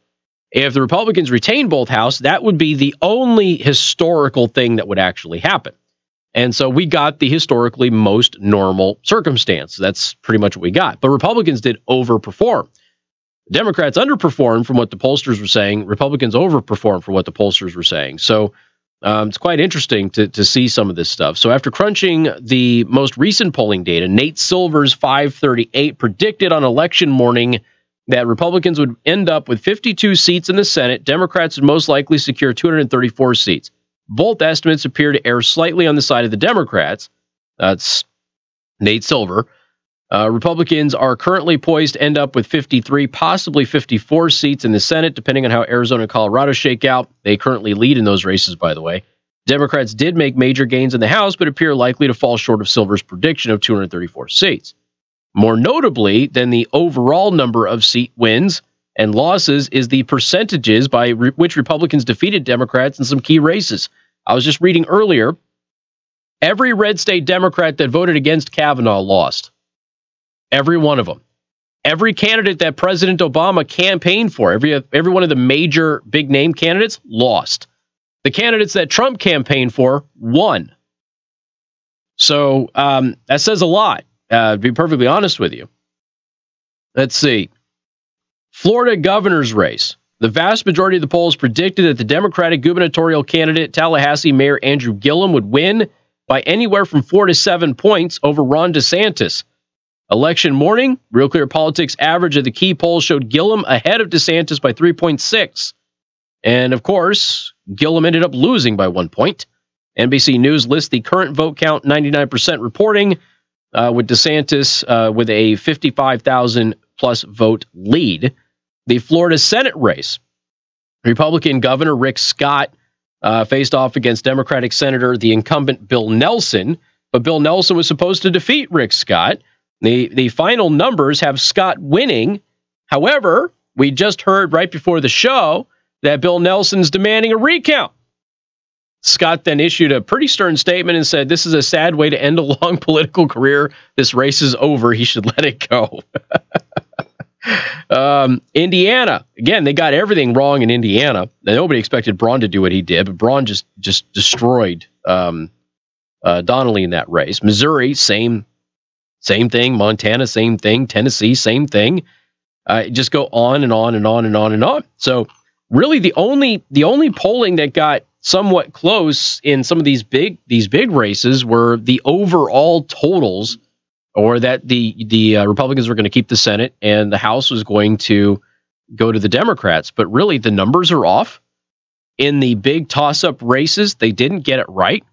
If the Republicans retain both houses, that would be the only historical thing that would actually happen. And so we got the historically most normal circumstance. That's pretty much what we got. But Republicans did overperform. Democrats underperformed from what the pollsters were saying. Republicans overperformed from what the pollsters were saying. So it's quite interesting to see some of this stuff. So after crunching the most recent polling data, Nate Silver's 538 predicted on election morning that Republicans would end up with 52 seats in the Senate. Democrats would most likely secure 234 seats. Both estimates appear to err slightly on the side of the Democrats. That's Nate Silver. Republicans are currently poised to end up with 53, possibly 54 seats in the Senate, depending on how Arizona and Colorado shake out. They currently lead in those races, by the way. Democrats did make major gains in the House, but appear likely to fall short of Silver's prediction of 234 seats. More notably than the overall number of seat wins and losses is the percentages by which Republicans defeated Democrats in some key races. I was just reading earlier, every red state Democrat that voted against Kavanaugh lost. Every one of them. Every candidate that President Obama campaigned for, every one of the major big name candidates lost. The candidates that Trump campaigned for won. So that says a lot. To be perfectly honest with you. Let's see. Florida governor's race. The vast majority of the polls predicted that the Democratic gubernatorial candidate, Tallahassee Mayor Andrew Gillum, would win by anywhere from 4 to 7 points over Ron DeSantis. Election morning, Real Clear Politics average of the key polls showed Gillum ahead of DeSantis by 3.6. And of course, Gillum ended up losing by 1 point. NBC News lists the current vote count, 99% reporting, with DeSantis with a 55,000 plus vote lead. The Florida Senate race, Republican Governor Rick Scott faced off against Democratic Senator, the incumbent Bill Nelson, but Bill Nelson was supposed to defeat Rick Scott. The final numbers have Scott winning. However, we just heard right before the show that Bill Nelson's demanding a recount. Scott then issued a pretty stern statement and said, "This is a sad way to end a long political career. This race is over. He should let it go." Indiana. Again, they got everything wrong in Indiana. Now, nobody expected Braun to do what he did, but Braun just destroyed Donnelly in that race. Missouri, same thing. Montana, same thing. Tennessee, same thing. Just go on and on and on and on and on. So really the only polling that got somewhat close in some of these big races were the overall totals, or that the Republicans were going to keep the Senate and the House was going to go to the Democrats. But really, the numbers are off. In the big toss-up races, they didn't get it right.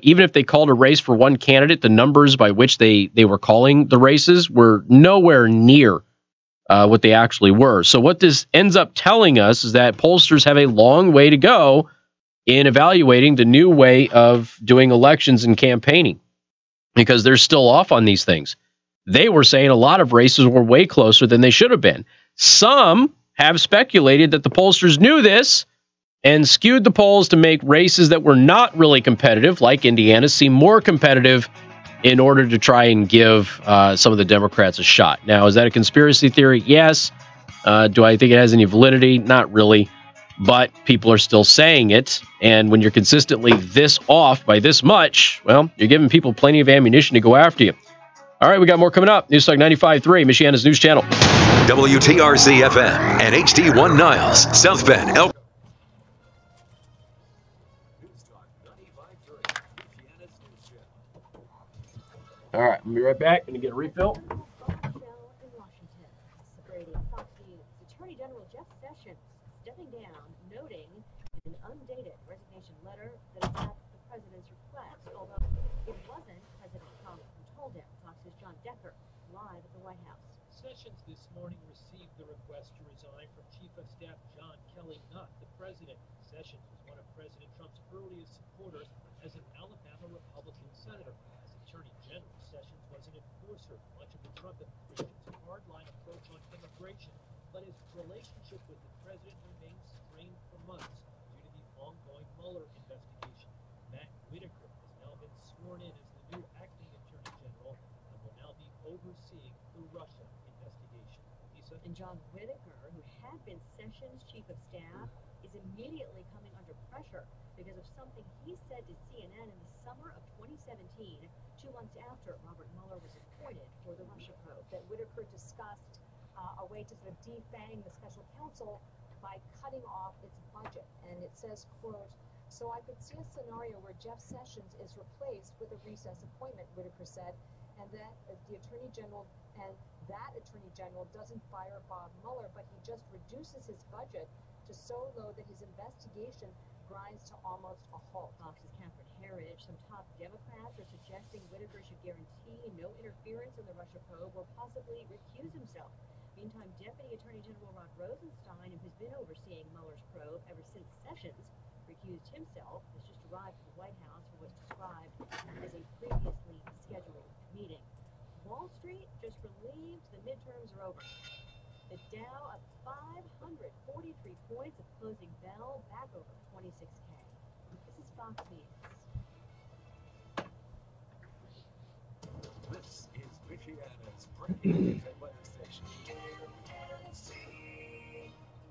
Even if they called a race for one candidate, the numbers by which they were calling the races were nowhere near what they actually were. So what this ends up telling us is that pollsters have a long way to go in evaluating the new way of doing elections and campaigning, because they're still off on these things. They were saying a lot of races were way closer than they should have been. Some have speculated that the pollsters knew this and skewed the polls to make races that were not really competitive, like Indiana, seem more competitive in order to try and give some of the Democrats a shot. Now, is that a conspiracy theory? Yes. Do I think it has any validity? Not really. But people are still saying it. And when you're consistently this off by this much, well, you're giving people plenty of ammunition to go after you. All right, we got more coming up. News Talk 95.3, Michiana's news channel. WTRC-FM and HD1 Niles, South Bend, El... All right, we'll be right back. Going to get a refill. Attorney General Jeff Sessions stepping down, noting an undated resignation letter that is at the president's request, although it wasn't President Trump's control down. Fox's John Decker live at the White House. Sessions this morning received the request to resign from Chief of Staff John Kelly, not the president. Sessions was one of President Trump's earliest supporters as an Alabama Republican senator. As Attorney General, Sessions was an enforcer of much of the Trump administration's hardline approach on immigration, but his relationship with the president remains strained for months due to the ongoing Mueller investigation. Matt Whitaker has now been sworn in as the new acting Attorney General and will now be overseeing the Russia investigation. Lisa? And John Whitaker, who had been Sessions' chief of staff, is immediately coming under pressure because of something he said to CNN in the summer of 2017, 2 months after Robert Mueller was appointed for the Russia probe. That Whitaker discussed a way to sort of defang the special counsel by cutting off its budget. And it says, quote, "So I could see a scenario where Jeff Sessions is replaced with a recess appointment," Whitaker said, "and that the Attorney General doesn't fire Bob Mueller, but he just reduces his budget to so low that his investigation grinds to almost a halt." Fox's Catherine Herridge, some top Democrats are suggesting Whitaker should guarantee no interference in the Russia probe or possibly recuse himself. Meantime, Deputy Attorney General Rod Rosenstein, who has been overseeing Mueller's probe ever since Sessions recused himself, has just arrived at the White House for what's described as a previously scheduled meeting. Wall Street just relieved the midterms are over. The Dow up 543 points, a closing bell back over 26K. This is Fox News. This is Michiana's breaking news and weather station.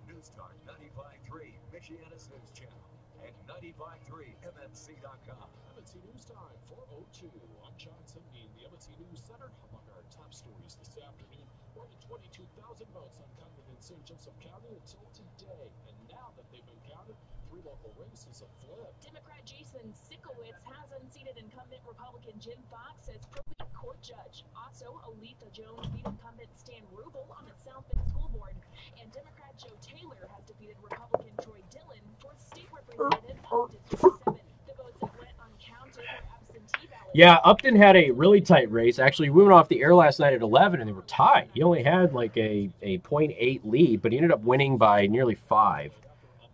News Talk 95.3, Michiana's news channel, and 95.3 MNC.com. MNC News Time, 4:02. I'm John Simney in the MNC News Center. Among our top stories this afternoon, more than 22,000 votes uncounted in St. Joseph County until today. And now that they've been counted, 3 local races have flipped. Democrat Jason Sikowitz has unseated incumbent Republican Jim Fox as probate court judge. Also, Aletha Jones beat incumbent Stan Rubel on the South Bend School Board. And Democrat Joe Taylor has defeated Republican Troy Dillon for state representative of District 7. The votes that went uncounted were absentee ballots. Yeah, Upton had a really tight race. Actually, we went off the air last night at 11, and they were tied. He only had like a 0.8 lead, but he ended up winning by nearly 5.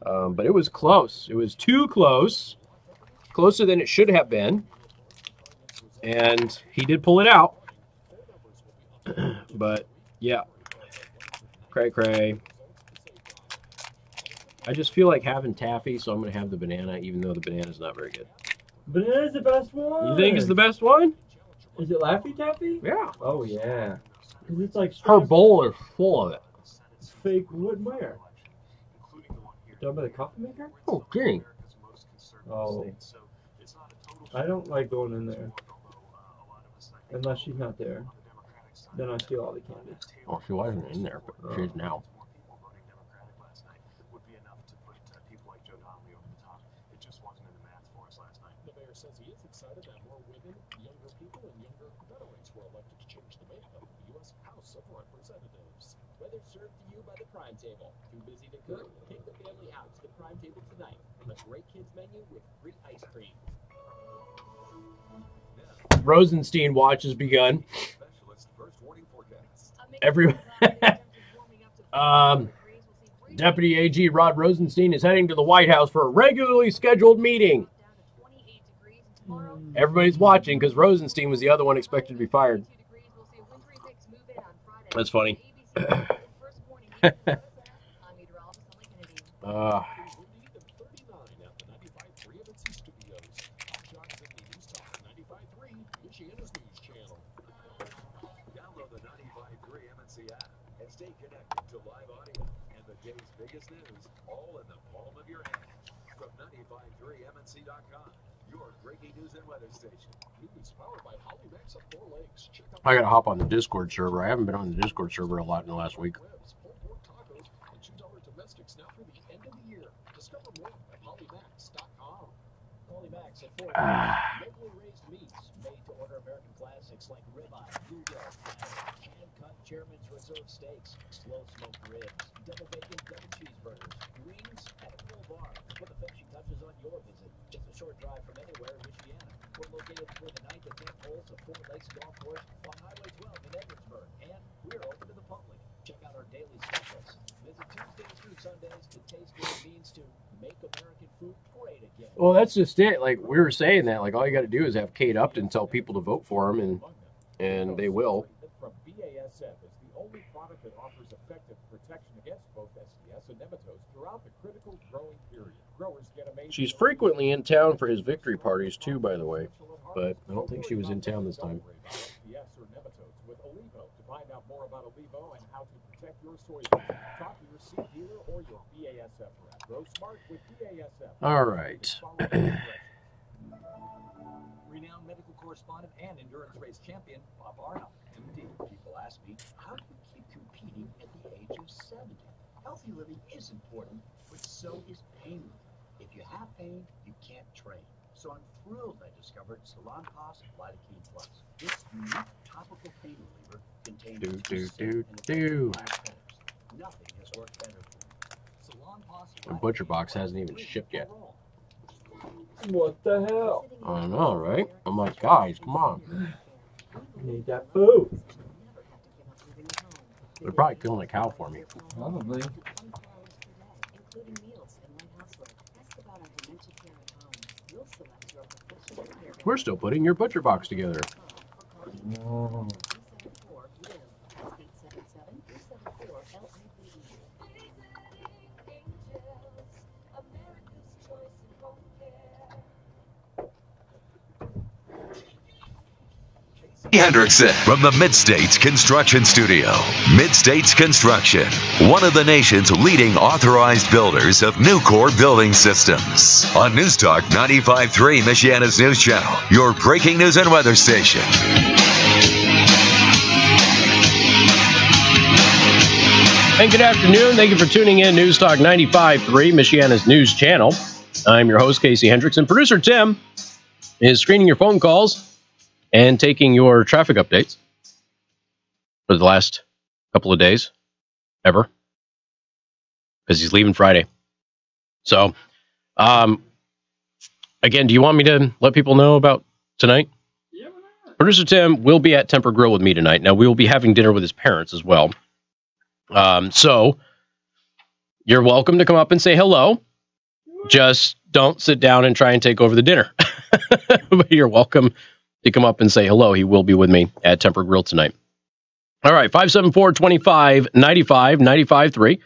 But it was close. It was too close. Closer than it should have been. And he did pull it out. But, yeah. Cray. I just feel like having taffy, so I'm going to have the banana, even though the banana's not very good. Banana's the best one. You think it's the best one? Is it Laffy Taffy? Yeah. Oh, yeah. Because it's like... Her bowl is full of it. It's fake wood where? Done by the coffee maker? Oh, kidding. Oh. I don't like going in there. Unless she's not there. Then I steal all the candy. Oh, she wasn't in there, but she is now. The mayor says he is excited that more women, younger people, and younger veterans were elected to change the makeup of the U.S. House of Representatives. Weather served to you by the Prime Table. Too busy to cook? Take the family out to the Prime Table tonight. A great kids menu with free ice cream. Rosenstein watch has begun. Deputy AG Rod Rosenstein is heading to the White House for a regularly scheduled meeting. Everybody's watching because Rosenstein was the other one expected to be fired. That's funny. Download the 95.3 MNC app and stay connected to live audio and the day's biggest news, all in the palm of your hand. From 95.3MNC.com, your breaking news and weather station. News powered by Holly Max of 4 Lakes. Check out I gotta hop on the Discord server. I haven't been on the Discord server a lot in the last week. tacos and $2 domestics now through the end of the year. Discover more at HollyMax.com. Holy Max at 4. Locally raised meats made to order American classics. products like ribeye, bluegill, hand-cut Chairman's Reserve steaks, slow-smoked ribs, double bacon, double cheeseburgers, wings, and a full bar. Put the finishing touches on your visit. Just a short drive from anywhere in Michiana. We're located between the 9th and 10th holes of Four Lakes Golf Course on Highway 12 in Edwardsburg, and we're open to the public. Check out our daily specials. Visit Tuesdays through Sundays to taste what it means to make American food great again. Well, that's just it. Like, we were saying that, like, all you got to do is have Kate Upton tell people to vote for him, and they will. From BASF is the only product that offers effective protection against both SDS and nematodes throughout the critical growing period. Growers get amazing. She's frequently in town for his victory parties, too, by the way. But I don't think she was in town this time. SDS or nematodes with Olivo. To find out more about Olivo and how to protect your soybeans, talk to your seed dealer or your BASF rep. Grow smart with BASF. All right. Renowned medical correspondent and endurance race champion, Bob Arnold, MD. People ask me, how do you keep competing at the age of 70? Healthy living is important, but so is pain relief. If you have pain, you can't train. So I'm thrilled I discovered Salon Pass Lidocaine Plus. This unique topical pain reliever contains Nothing has worked better for me. Salon Pass The Butcher Box hasn't even shipped yet. What the hell? I know, right? I'm like, guys, come on. I need that food. They're probably killing a cow for me. Probably. We're still putting your Butcher Box together. No. Hendrickson from the Mid-States Construction Studio. Mid-States Construction, one of the nation's leading authorized builders of new core building systems. On News Talk 95.3, Michiana's news channel, your breaking news and weather station. And good afternoon. Thank you for tuning in. News Talk 95.3, Michiana's news channel. I'm your host, Casey Hendrickson. Producer Tim is screening your phone calls and taking your traffic updates for the last couple of days, ever, because he's leaving Friday. So, again, do you want me to let people know about tonight? Yeah, why not? Producer Tim will be at Temper Grill with me tonight. Now, we will be having dinner with his parents as well. So, you're welcome to come up and say hello. Just don't sit down and try and take over the dinner. But you're welcome to come up and say hello. He will be with me at Temper Grill tonight. All right, 574-25-95-95-3.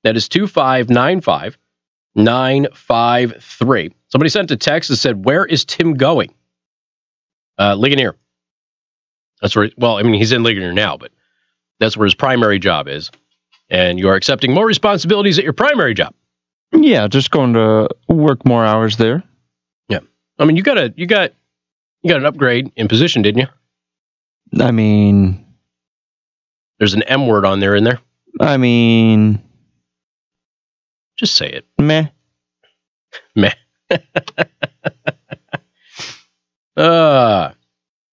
That is 2595-953. Somebody sent a text that said, where is Tim going? Ligonier. That's where, well, I mean, he's in Ligonier now, but that's where his primary job is. And you are accepting more responsibilities at your primary job. Yeah, just going to work more hours there. Yeah. I mean, you got an upgrade in position, didn't you? I mean, there's an M word on there, in there. I mean, just say it. Meh. Meh.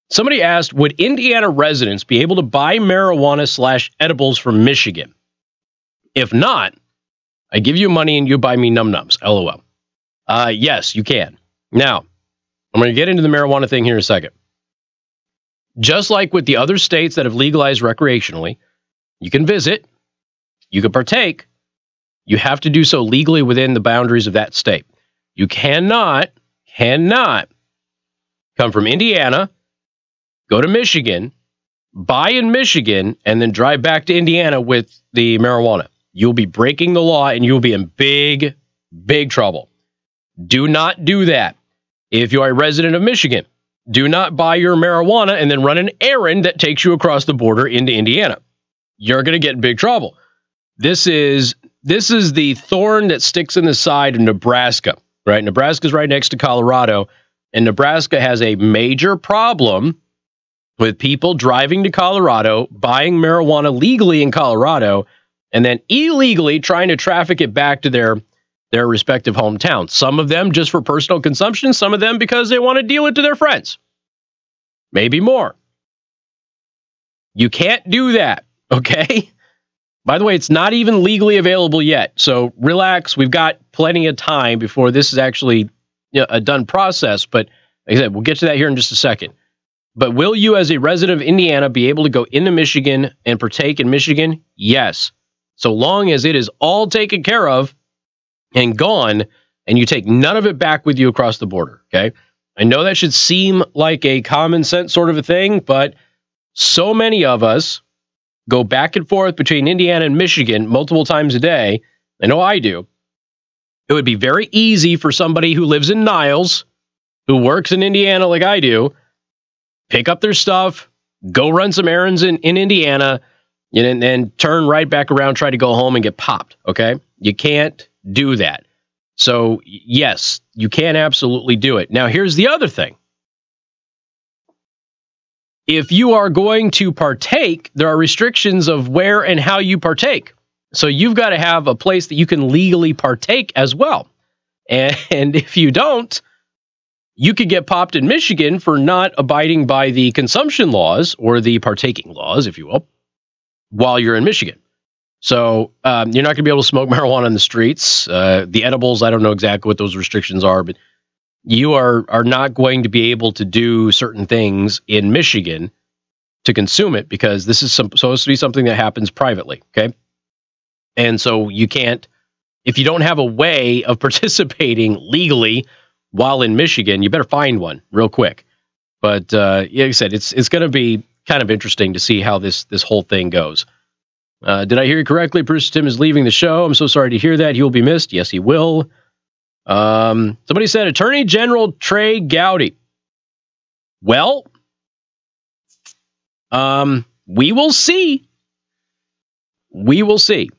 Somebody asked, would Indiana residents be able to buy marijuana/edibles from Michigan? If not, I give you money and you buy me num-nums. LOL. Yes, you can. Now, I'm going to get into the marijuana thing here in a second. Just like with the other states that have legalized recreationally, you can visit, you can partake, you have to do so legally within the boundaries of that state. You cannot come from Indiana, go to Michigan, buy in Michigan, and then drive back to Indiana with the marijuana. You'll be breaking the law and you'll be in big, big trouble. Do not do that. If you are a resident of Michigan, do not buy your marijuana and then run an errand that takes you across the border into Indiana. You're going to get in big trouble. This is the thorn that sticks in the side of Nebraska, right? Nebraska's right next to Colorado, and Nebraska has a major problem with people driving to Colorado, buying marijuana legally in Colorado, and then illegally trying to traffic it back to their respective hometowns. Some of them just for personal consumption, some of them because they want to deal it to their friends. Maybe more. You can't do that, okay? By the way, it's not even legally available yet, so relax. We've got plenty of time before this is actually a done process, but like I said, we'll get to that here in just a second. But will you, as a resident of Indiana, be able to go into Michigan and partake in Michigan? Yes. So long as it is all taken care of and gone, and you take none of it back with you across the border, okay? I know that should seem like a common sense sort of a thing, but so many of us go back and forth between Indiana and Michigan multiple times a day. I know I do. It would be very easy for somebody who lives in Niles, who works in Indiana like I do, pick up their stuff, go run some errands in Indiana, and then turn right back around, try to go home and get popped, okay? You can't do that. So, yes, you can absolutely do it. Now, here's the other thing. If you are going to partake, there are restrictions of where and how you partake. So you've got to have a place that you can legally partake as well. And if you don't, you could get popped in Michigan for not abiding by the consumption laws, or the partaking laws, if you will, while you're in Michigan. So you're not going to be able to smoke marijuana in the streets. The edibles, I don't know exactly what those restrictions are, but you are not going to be able to do certain things in Michigan to consume it, because this is supposed to be something that happens privately, okay? And so you can't, if you don't have a way of participating legally while in Michigan, you better find one real quick. But like I said, it's going to be kind of interesting to see how this whole thing goes. Did I hear you correctly? Bruce Tim is leaving the show. I'm so sorry to hear that. He will be missed. Yes, he will. Somebody said Attorney General Trey Gowdy. Well, we will see. We will see.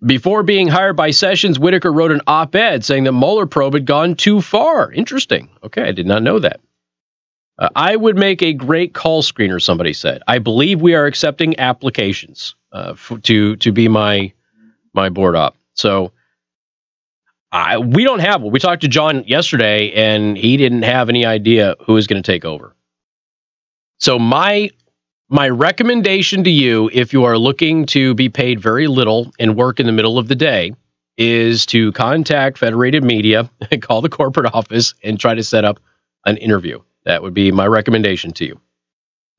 Before being hired by Sessions, Whitaker wrote an op-ed saying that Mueller probe had gone too far. Interesting. Okay, I did not know that. I would make a great call screener, somebody said. I believe we are accepting applications to be my board op. So we don't have one. We talked to John yesterday, and he didn't have any idea who was going to take over. So my recommendation to you, if you are looking to be paid very little and work in the middle of the day, is to contact Federated Media and call the corporate office and try to set up an interview. That would be my recommendation to you.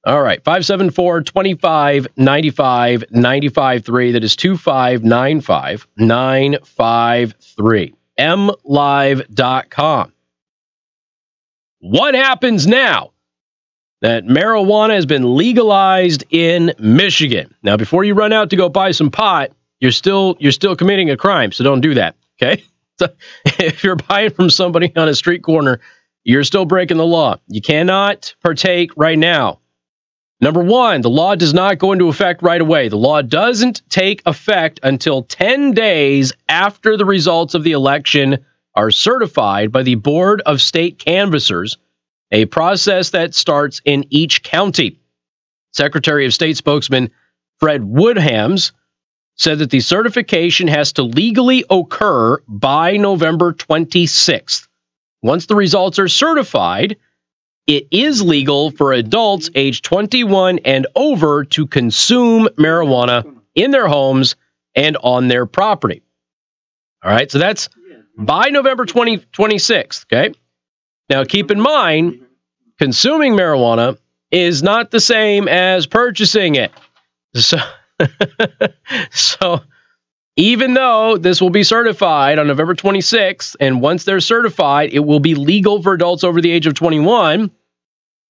All right, 574-25-95-95-3. That is 2595-953. mlive.com. What happens now that marijuana has been legalized in Michigan? Now, before you run out to go buy some pot, you're still committing a crime, so don't do that, okay? So if you're buying from somebody on a street corner, you're still breaking the law. You cannot partake right now. Number one, the law does not go into effect right away. The law doesn't take effect until 10 days after the results of the election are certified by the Board of State Canvassers, a process that starts in each county. Secretary of State spokesman Fred Woodhams said that the certification has to legally occur by November 26th. Once the results are certified, it is legal for adults age 21 and over to consume marijuana in their homes and on their property. All right, so that's by November 26th, okay? Now, keep in mind, consuming marijuana is not the same as purchasing it. So even though this will be certified on November 26th, and once they're certified, it will be legal for adults over the age of 21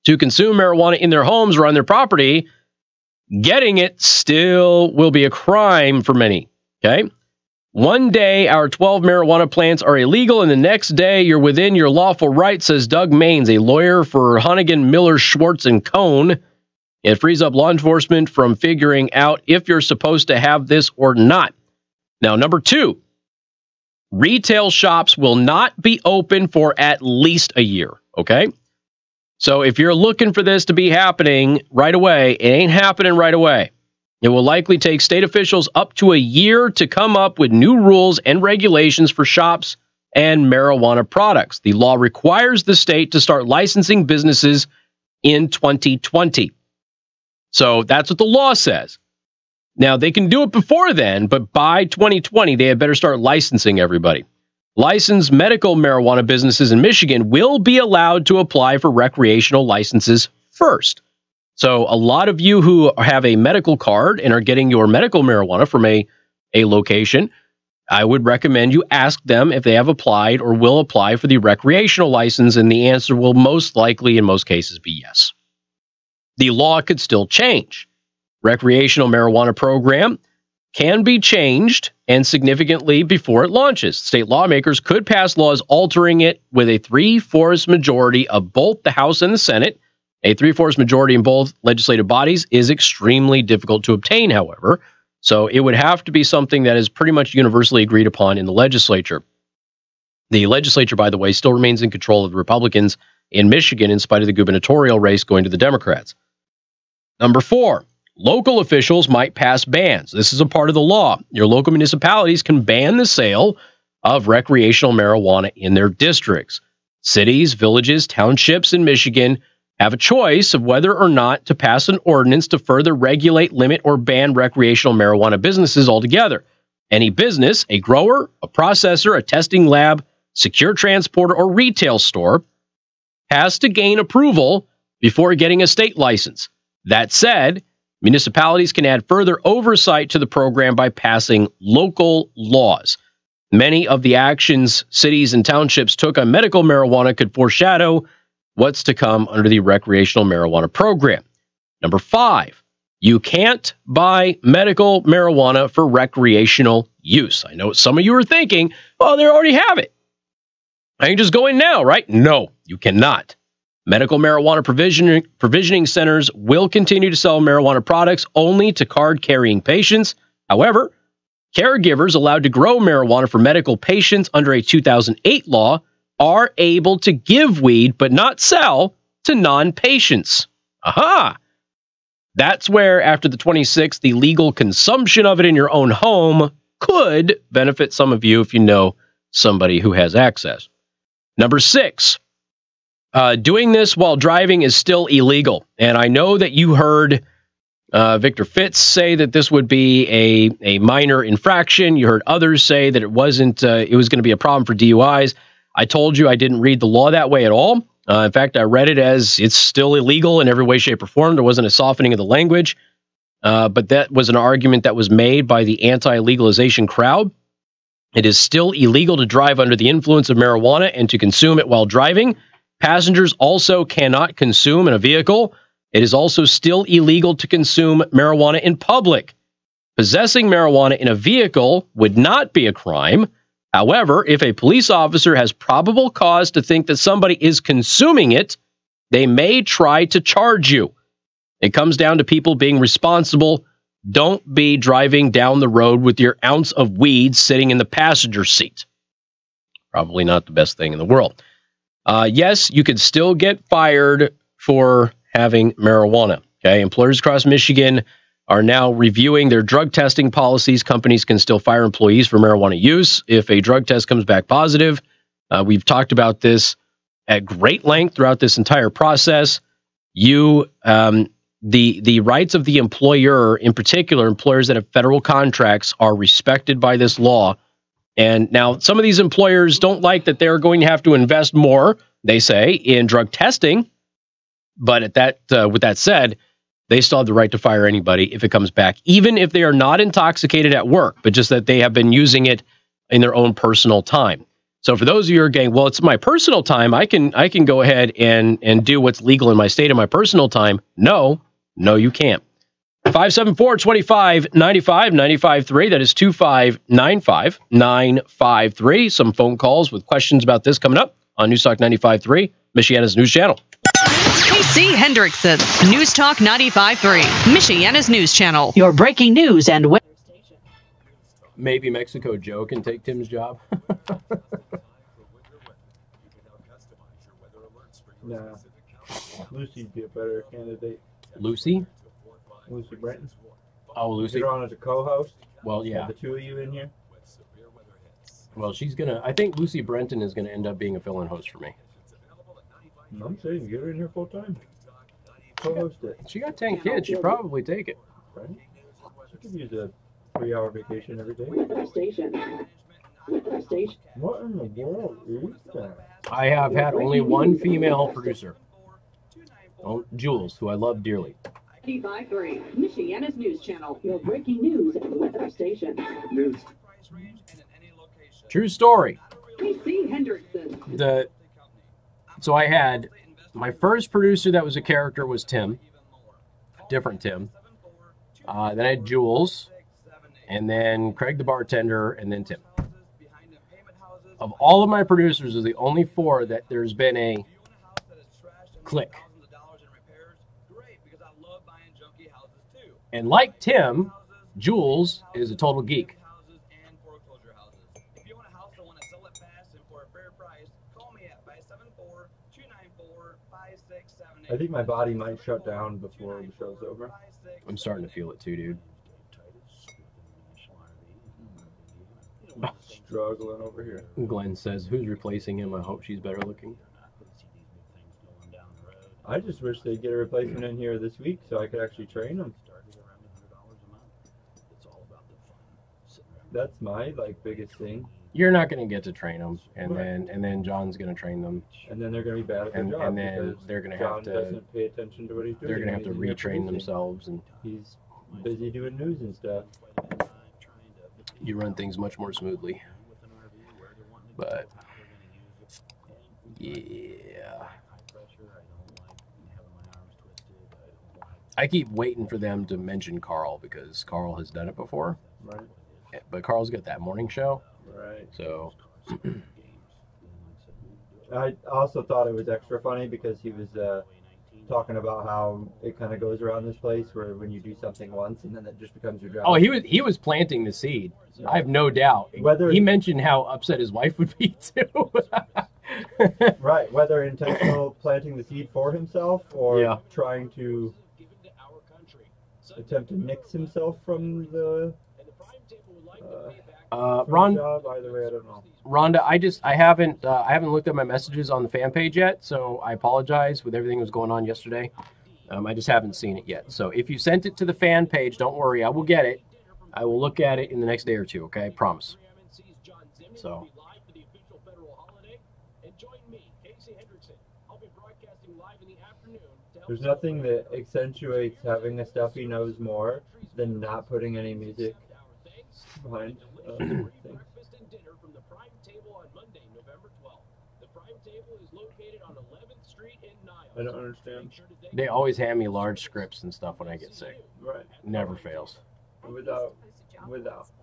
to consume marijuana in their homes or on their property, getting it still will be a crime for many, okay? One day, our 12 marijuana plants are illegal, and the next day, you're within your lawful rights, says Doug Maines, a lawyer for Honnigan, Miller, Schwartz, and Cohn. It frees up law enforcement from figuring out if you're supposed to have this or not. Now, number two, retail shops will not be open for at least a year, okay? So if you're looking for this to be happening right away, it ain't happening right away. It will likely take state officials up to a year to come up with new rules and regulations for shops and marijuana products. The law requires the state to start licensing businesses in 2020. So that's what the law says. Now, they can do it before then, but by 2020, they had better start licensing everybody. Licensed medical marijuana businesses in Michigan will be allowed to apply for recreational licenses first. So a lot of you who have a medical card and are getting your medical marijuana from a location, I would recommend you ask them if they have applied or will apply for the recreational license, and the answer will most likely, in most cases, be yes. The law could still change. Recreational marijuana program can be changed and significantly before it launches. State lawmakers could pass laws altering it with a 3/4 majority of both the House and the Senate. A 3/4 majority in both legislative bodies is extremely difficult to obtain, however, so it would have to be something that is pretty much universally agreed upon in the legislature. The legislature, by the way, still remains in control of the Republicans in Michigan in spite of the gubernatorial race going to the Democrats. Number 4, local officials might pass bans. This is a part of the law. Your local municipalities can ban the sale of recreational marijuana in their districts. Cities, villages, townships in Michigan have a choice of whether or not to pass an ordinance to further regulate, limit, or ban recreational marijuana businesses altogether. Any business, a grower, a processor, a testing lab, secure transporter, or retail store has to gain approval before getting a state license. That said, municipalities can add further oversight to the program by passing local laws. Many of the actions cities and townships took on medical marijuana could foreshadow what's to come under the recreational marijuana program. Number 5, you can't buy medical marijuana for recreational use. I know what some of you are thinking, well, they already have it. I can just go in now, right? No, you cannot. Medical marijuana provisioning centers will continue to sell marijuana products only to card-carrying patients. However, caregivers allowed to grow marijuana for medical patients under a 2008 law are able to give weed but not sell to non-patients. Aha! That's where, after the 26th, the legal consumption of it in your own home could benefit some of you if you know somebody who has access. Number 6. Doing this while driving is still illegal. And I know that you heard Victor Fitz say that this would be a minor infraction. You heard others say that it wasn't. It was going to be a problem for DUIs. I told you I didn't read the law that way at all. In fact, I read it as it's still illegal in every way, shape, or form. There wasn't a softening of the language. But that was an argument that was made by the anti-legalization crowd. It is still illegal to drive under the influence of marijuana and to consume it while driving. Passengers also cannot consume in a vehicle. It is also still illegal to consume marijuana in public. Possessing marijuana in a vehicle would not be a crime. However, if a police officer has probable cause to think that somebody is consuming it, they may try to charge you. It comes down to people being responsible. Don't be driving down the road with your ounce of weed sitting in the passenger seat. Probably not the best thing in the world. Yes, you could still get fired for having marijuana. Okay, employers across Michigan are now reviewing their drug testing policies. Companies can still fire employees for marijuana use if a drug test comes back positive. We've talked about this at great length throughout this entire process. The rights of the employer, in particular, employers that have federal contracts, are respected by this law. And now some of these employers don't like that they're going to have to invest more, they say, in drug testing. But with that said, they still have the right to fire anybody if it comes back, even if they are not intoxicated at work, but just that they have been using it in their own personal time. So for those of you who are going, well, it's my personal time, I can go ahead and do what's legal in my state in my personal time. No, you can't. 574-25-95-95-3. That is 2595-953. Some phone calls with questions about this coming up on News Talk 95.3, Michiana's news channel. KC Hendrickson, News Talk 95.3, Michiana's news channel. Your breaking news and weather station. Maybe Mexico Joe can take Tim's job. Nah, Lucy'd be a better candidate. Lucy Brenton. Oh, Lucy. Get her on as a co-host. Well, yeah. Have the two of you in here. Well, I think Lucy Brenton is gonna end up being a fill-in host for me. I'm saying get her in here full time. co-host it. She got 10 kids. She'd probably take it. Right? She could use a 3-hour vacation every day. What in the world is that? I have had only one female producer. Oh, Jules, who I love dearly. 95.3, Michiana's news channel. Your breaking news and weather station. News. True story. PC Hendrickson. So I had my first producer that was a character was Tim, different Tim. Then I had Jules, and then Craig the bartender, and then Tim. Of all of my producers, are the only 4 that there's been a click. And like Tim, Jules is a total geek. I think my body might shut down before the show's over. I'm starting to feel it too, dude. Struggling over here. Glenn says, who's replacing him? I hope she's better looking. I just wish they'd get a replacement in here this week so I could actually train them. That's my biggest thing. You're not going to get to train them, and then John's going to train them, and then they're going to be bad at their job. And then they're going to have to doesn't pay attention to what he's doing. They're going to have to retrain themselves, and he's busy doing news and stuff. You run things much more smoothly. But yeah, I keep waiting for them to mention Carl because Carl has done it before. Right. But Carl's got that morning show. Right. So I also thought it was extra funny because he was talking about how it kind of goes around this place where when you do something once and then it just becomes your job. Oh, he was planting the seed. Yeah. I have no doubt. He mentioned how upset his wife would be too. Right. Whether intentional planting the seed for himself or trying to attempt to nix himself from the job. Either way, I don't know. Rhonda, I haven't looked at my messages on the fan page yet, so I apologize with everything that was going on yesterday. I just haven't seen it yet. So if you sent it to the fan page, don't worry, I will get it. I will look at it in the next day or two, okay? I promise. So. There's nothing that accentuates having a stuff he knows more than not putting any music behind things. I don't understand. They always hand me large scripts and stuff when I get sick. Right. Never fails. Without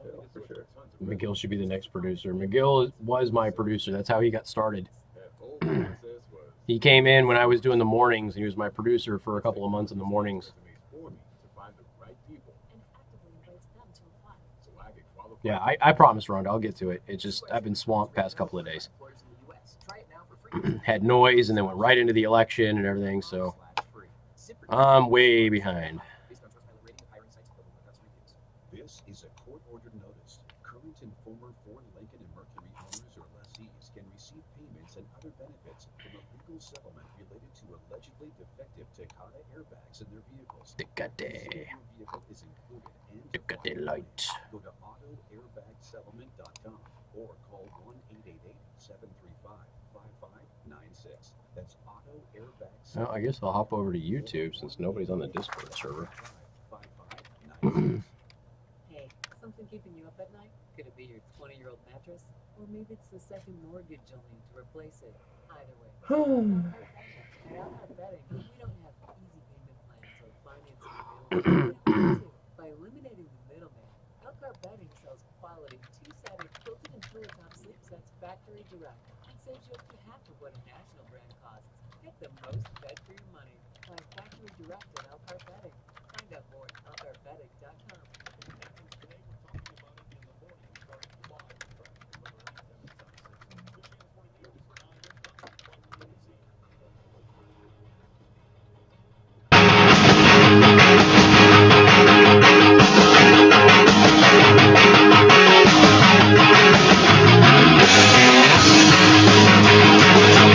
fail, for sure. McGill should be the next producer. McGill was my producer. That's how he got started. He came in when I was doing the mornings, and he was my producer for a couple of months in the mornings. Yeah, I promise, Rhonda, I'll get to it. It's just, I've been swamped past couple of days. Had noise, and then went right into the election and everything, so I'm way behind. This is a court-ordered notice. Current and former Ford, Lincoln, and Mercury owners or lessees can receive payments and other benefits from a legal settlement related to allegedly defective Takata airbags in their vehicles. Takata. Vehicle is included and Takata light. Go to autoairbagsettlement.com or call 1-888-735-5596. That's Auto Airbag Settlement. Well, I guess I'll hop over to YouTube since nobody's on the Discord server. Hey, something keeping you up at night? Could it be your 20-year-old mattress? Or maybe it's the second mortgage you'll need to replace it. Either way. At Alpha Betting, we don't have easy payment plans or financing available. By eliminating the middleman, Elkhart Bedding sells quality two-sided quilted and pillow top sleep sets factory direct and saves you up to half of what a national brand costs. Get the most bed for your money. Buy factory direct at Elkhart Bedding. Find out more at elkhartbedding.com.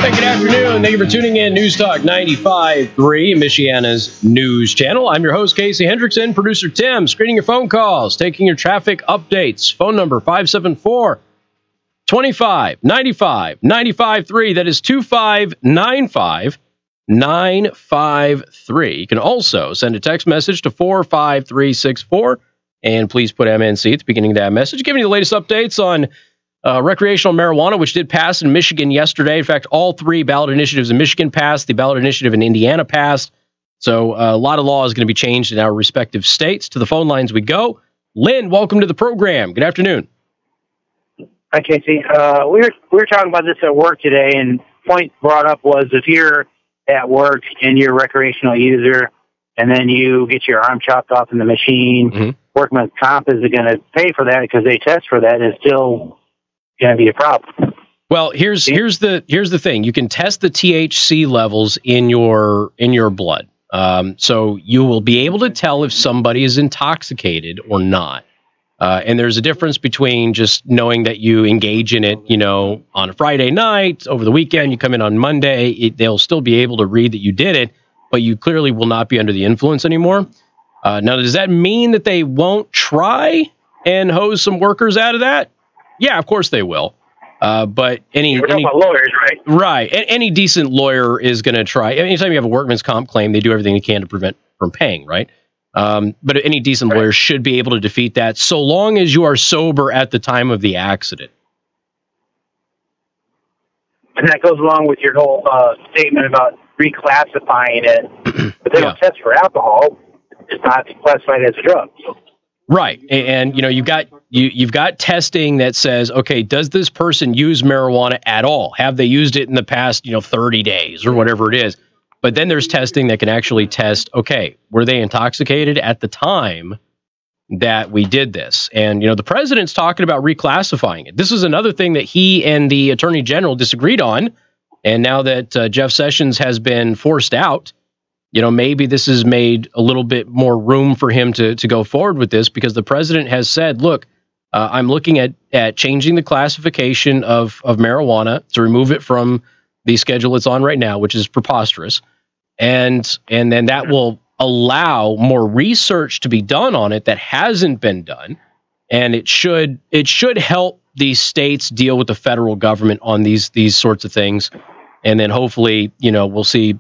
Good afternoon. They you for tuning in. News Talk 95.3, Michiana's news channel. I'm your host, Casey Hendrickson. Producer Tim, screening your phone calls, taking your traffic updates. Phone number 574-25-95-95.3. That is 2595-953. You can also send a text message to 45364. And please put MNC at the beginning of that message. Giving you the latest updates on recreational marijuana, which did pass in Michigan yesterday. In fact, all three ballot initiatives in Michigan passed. The ballot initiative in Indiana passed. So a lot of law is going to be changed in our respective states. To the phone lines we go. Lynn, welcome to the program. Good afternoon. Hi, Casey. We were talking about this at work today, and point brought up was if you're at work and you're a recreational user, and then you get your arm chopped off in the machine, workman's comp is going to pay for that because they test for that, and it's still going to be a problem. Well, here's the thing. You can test the THC levels in your blood, so you will be able to tell if somebody is intoxicated or not. And there's a difference between just knowing that you engage in it, on a Friday night, over the weekend, you come in on Monday, they'll still be able to read that you did it, but you clearly will not be under the influence anymore. Now, does that mean that they won't try and hose some workers out of that? Yeah, of course they will. But we're talking about lawyers, right? Right. Any decent lawyer is going to try. Anytime you have a workman's comp claim, they do everything they can to prevent from paying, right? But any decent lawyer should be able to defeat that so long as you are sober at the time of the accident. And that goes along with your whole statement about reclassifying it. But they don't test for alcohol. It's not classified as a drug. Right. And you've got testing that says, okay, does this person use marijuana at all? Have they used it in the past, 30 days or whatever it is? But then there's testing that can actually test, okay, were they intoxicated at the time that we did this? And, the president's talking about reclassifying it. This is another thing that he and the attorney general disagreed on. And now that Jeff Sessions has been forced out, maybe this has made a little bit more room for him to go forward with this, because the president has said, look, I'm looking at changing the classification of marijuana to remove it from the schedule it's on right now, which is preposterous. And then that will allow more research to be done on it that hasn't been done. And it should help these states deal with the federal government on these sorts of things. And then hopefully, we'll see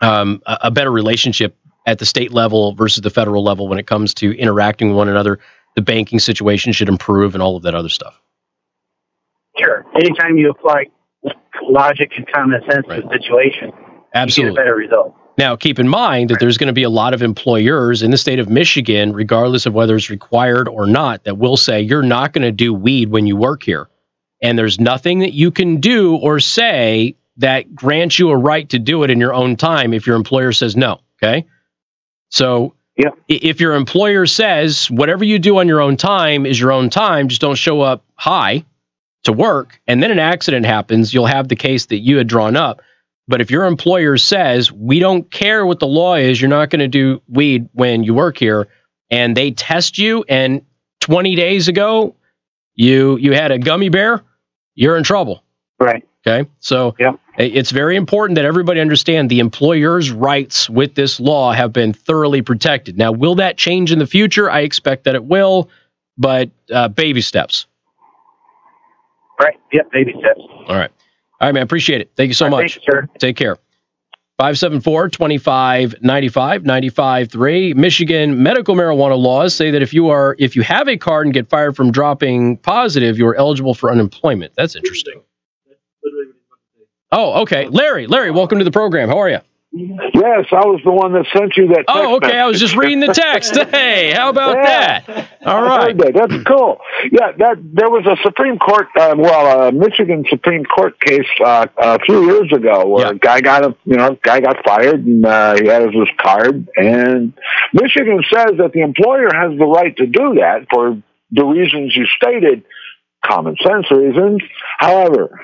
a better relationship at the state level versus the federal level when it comes to interacting with one another. The banking situation should improve and all of that other stuff. Sure. Anytime you apply logic and common sense to the situation, absolutely, you get a better result. Now, keep in mind that there's going to be a lot of employers in the state of Michigan, regardless of whether it's required or not, that will say you're not going to do weed when you work here. And there's nothing that you can do or say that grants you a right to do it in your own time if your employer says no. Okay. So if your employer says whatever you do on your own time is your own time, just don't show up high to work, and then an accident happens, you'll have the case that you had drawn up. But if your employer says, we don't care what the law is, you're not going to do weed when you work here, and they test you, and 20 days ago you had a gummy bear, you're in trouble. Right. Okay. So it's very important that everybody understand the employer's rights with this law have been thoroughly protected. Now, will that change in the future? I expect that it will, but baby steps. Right. Yep. Baby steps. All right. All right, man. Appreciate it. Thank you so much. Thank you, sir. Take care. 574-2595-95.3. Michigan medical marijuana laws say that if you have a card and get fired from dropping positive, you're eligible for unemployment. That's interesting. Oh, okay. Larry, welcome to the program. How are you? Yes, I was the one that sent you that text message. I was just reading the text. Hey, how about that? All right. That's cool. Yeah, there was a Supreme Court, a Michigan Supreme Court case a few years ago where a guy got fired and he had his card, and Michigan says that the employer has the right to do that for the reasons you stated, common sense reasons. However,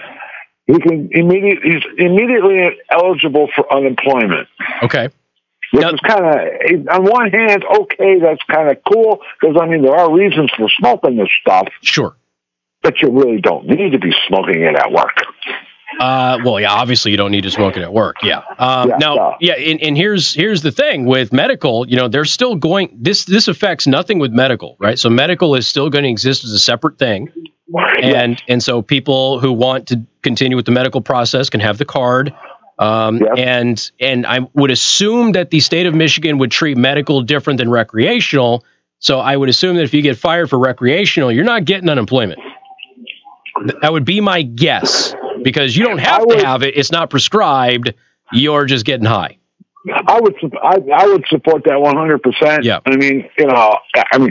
he's immediately eligible for unemployment. Okay. Which is kind of, on one hand, okay, that's kind of cool, because, there are reasons for smoking this stuff. Sure. But you really don't need to be smoking it at work. Well, yeah, obviously you don't need to smoke it at work. Yeah. And here's the thing with medical, they're still going, this affects nothing with medical, right? So medical is still going to exist as a separate thing. And so people who want to continue with the medical process can have the card. And I would assume that the state of Michigan would treat medical different than recreational. So I would assume that if you get fired for recreational, you're not getting unemployment. That would be my guess, because you don't have to have it. It's not prescribed. You're just getting high. I would support that 100%. Yeah. I mean,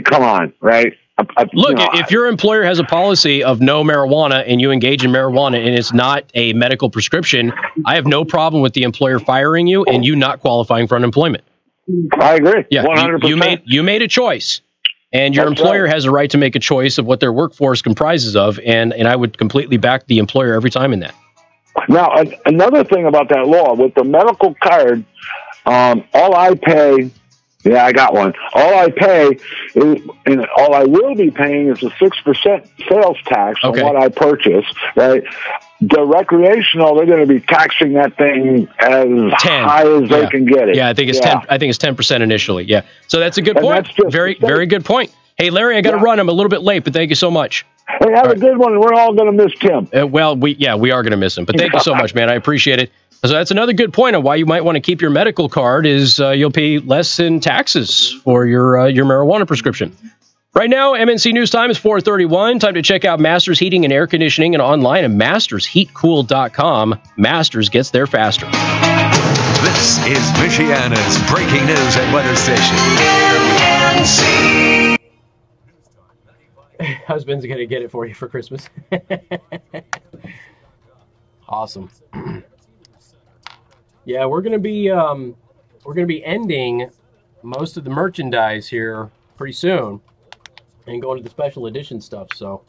come on, right? Look, if your employer has a policy of no marijuana and you engage in marijuana and it's not a medical prescription, I have no problem with the employer firing you and you not qualifying for unemployment. I agree. Yeah, 100%. You made a choice, and your employer has a right to make a choice of what their workforce comprises of, and I would completely back the employer every time in that. Now, another thing about that law, with the medical card, all I pay, I got one. All I pay is, and all I will be paying is a 6% sales tax on what I purchase, right? The recreational, they're going to be taxing that thing as high as they can get it. Yeah, I think it's 10. I think it's 10% initially. Yeah, so that's a good point. Very good point. Hey, Larry, I got to run. I'm a little bit late, but thank you so much. Hey, have a good one. We're all going to miss Tim. We are going to miss him, but thank you so much, man. I appreciate it. So that's another good point of why you might want to keep your medical card is you'll pay less in taxes for your marijuana prescription. Right now, MNC News Time is 4:31. Time to check out Masters Heating and Air Conditioning and online at mastersheatcool.com. Masters gets there faster. This is Michiana's breaking news and weather station. MNC. Husband's going to get it for you for Christmas. Awesome. Yeah, we're going to be ending most of the merchandise here pretty soon and going to the special edition stuff. So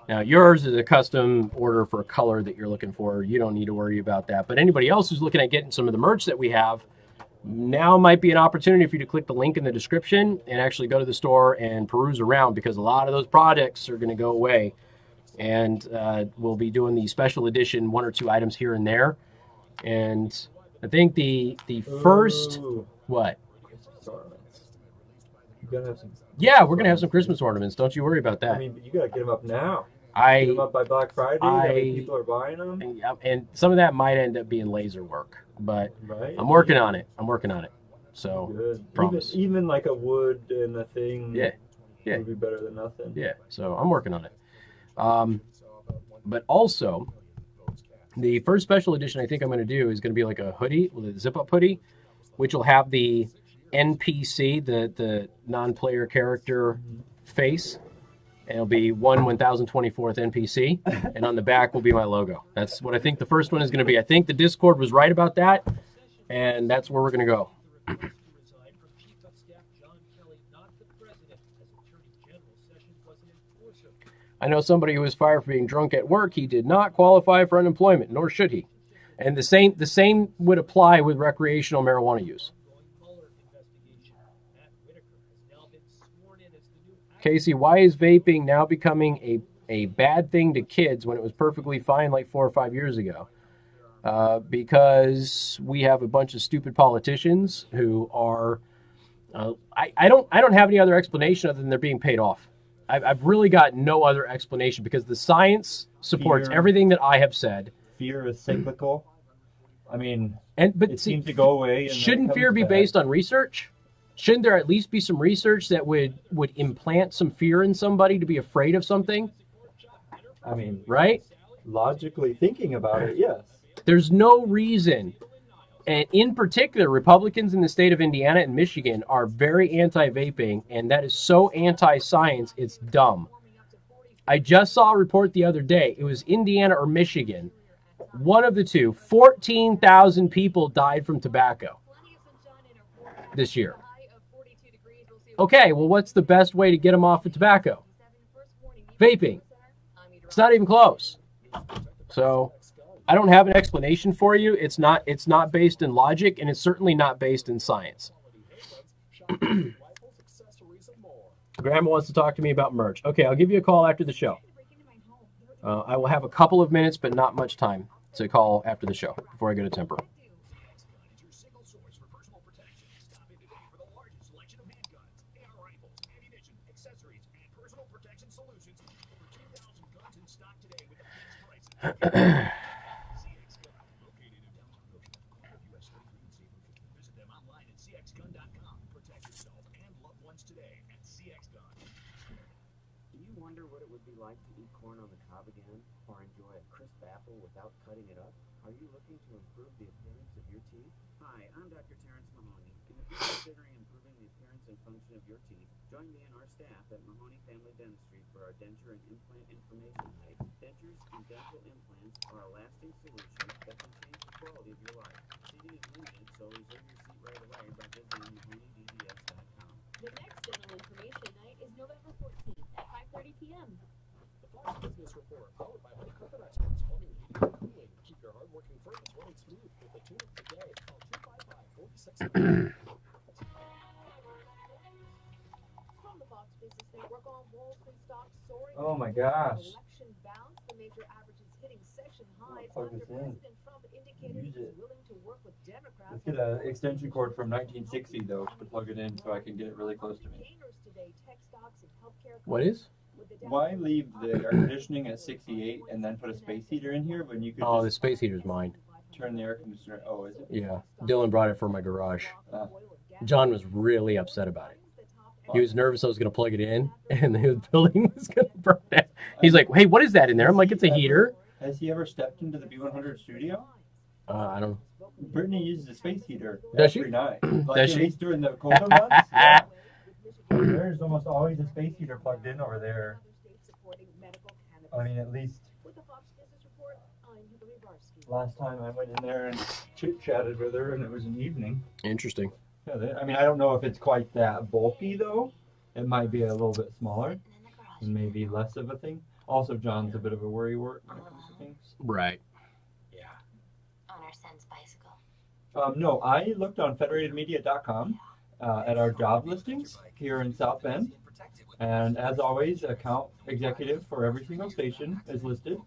now yours is a custom order for a color that you're looking for. You don't need to worry about that. But anybody else who's looking at getting some of the merch that we have, now might be an opportunity for you to click the link in the description and actually go to the store and peruse around, because a lot of those products are going to go away. And we'll be doing the special edition 1 or 2 items here and there. And I think the first what? You're gonna have some. Yeah, we're gonna have some Christmas ornaments. Don't you worry about that. I mean, you gotta get them up now. Get them up by Black Friday. People are buying them. And some of that might end up being laser work, but I'm working on it. So good. Promise. Even like a wood and a thing. Yeah. Would be better than nothing. Yeah. So I'm working on it. But also, the first special edition I think I'm going to do is going to be like a hoodie, with a zip-up hoodie, which will have the NPC, the non-player character face. And it'll be 1024th NPC, and on the back will be my logo. That's what I think the first one is going to be. I think the Discord was right about that, and that's where we're going to go. I know somebody who was fired for being drunk at work. He did not qualify for unemployment, nor should he. And the same would apply with recreational marijuana use. Casey, why is vaping now becoming a bad thing to kids when it was perfectly fine like 4 or 5 years ago? Because we have a bunch of stupid politicians who are... I don't have any other explanation other than they're being paid off. I've really got no other explanation, because the science supports everything that I have said. Fear is cyclical. I mean, but it seems to go away. And shouldn't fear be based on research? Shouldn't there at least be some research that would implant some fear in somebody to be afraid of something? I mean, right? Logically thinking about it, yes. There's no reason. And in particular, Republicans in the state of Indiana and Michigan are very anti-vaping, and that is so anti-science, it's dumb. I just saw a report the other day. It was Indiana or Michigan. One of the two. 14,000 people died from tobacco this year. Okay, well, what's the best way to get them off of tobacco? Vaping. It's not even close. So... I don't have an explanation for you. It's not based in logic, and it's certainly not based in science. Grandma wants to talk to me about merch. Okay, I'll give you a call after the show. I will have a couple of minutes, but not much time to call after the show before I go to Temper. Do you wonder what it would be like to eat corn on the cob again, or enjoy a crisp apple without cutting it up? Are you looking to improve the appearance of your teeth? Hi, I'm Dr. Terrence Mahoney, and if you're considering improving the appearance and function of your teeth, join me and our staff at Mahoney Family Dentistry for our denture and implant information night. Dentures and dental implants are a lasting solution that can change the quality of your life. Seating is limited, so reserve your seat right away by visiting MahoneyDDS.com. The next dental information night is November 14th at 5:30 p.m. The Fox Business Report, followed by home carpet experts, plumbing, heating, and cooling. Keep your hard-working furnace running smooth with the tune-up today. Call 255-4600. From the Fox Business Network on Wall Street stocks soaring. Oh my gosh. Election bounce, the major averages hitting session highs Plug after this in. President Trump indicated Use he's it. willing to work with Democrats. Let's get an extension cord from 1960 though to plug it in so I can get it really close to me. Today, tech stocks and healthcare What is? Why leave the air conditioning at 68 and then put a space heater in here when you could Oh, the just space heater's mine. turn the air conditioner? Oh, is it? Yeah, Dylan brought it for my garage. Uh, John was really upset about it. He was nervous I was going to plug it in, and the building was going to burn down. He's like, "Hey, what is that in there?" I'm like, "It's a heater." Has he ever stepped into the B100 studio? I don't. Brittany uses a space heater Does she? every night. Like Does at she? least during the colder months. Yeah. There's almost always a space heater plugged in over there. I mean, at least last time I went in there and chit-chatted with her, and it was an evening. Interesting. Yeah, I mean, I don't know if it's quite that bulky, though. It might be a little bit smaller and maybe less of a thing. Also, John's a bit of a worrywart when it comes to things. Right. On our son's bicycle. No, I looked on federatedmedia.com at our job listings here in South Bend. And as always, account executive for every single station is listed,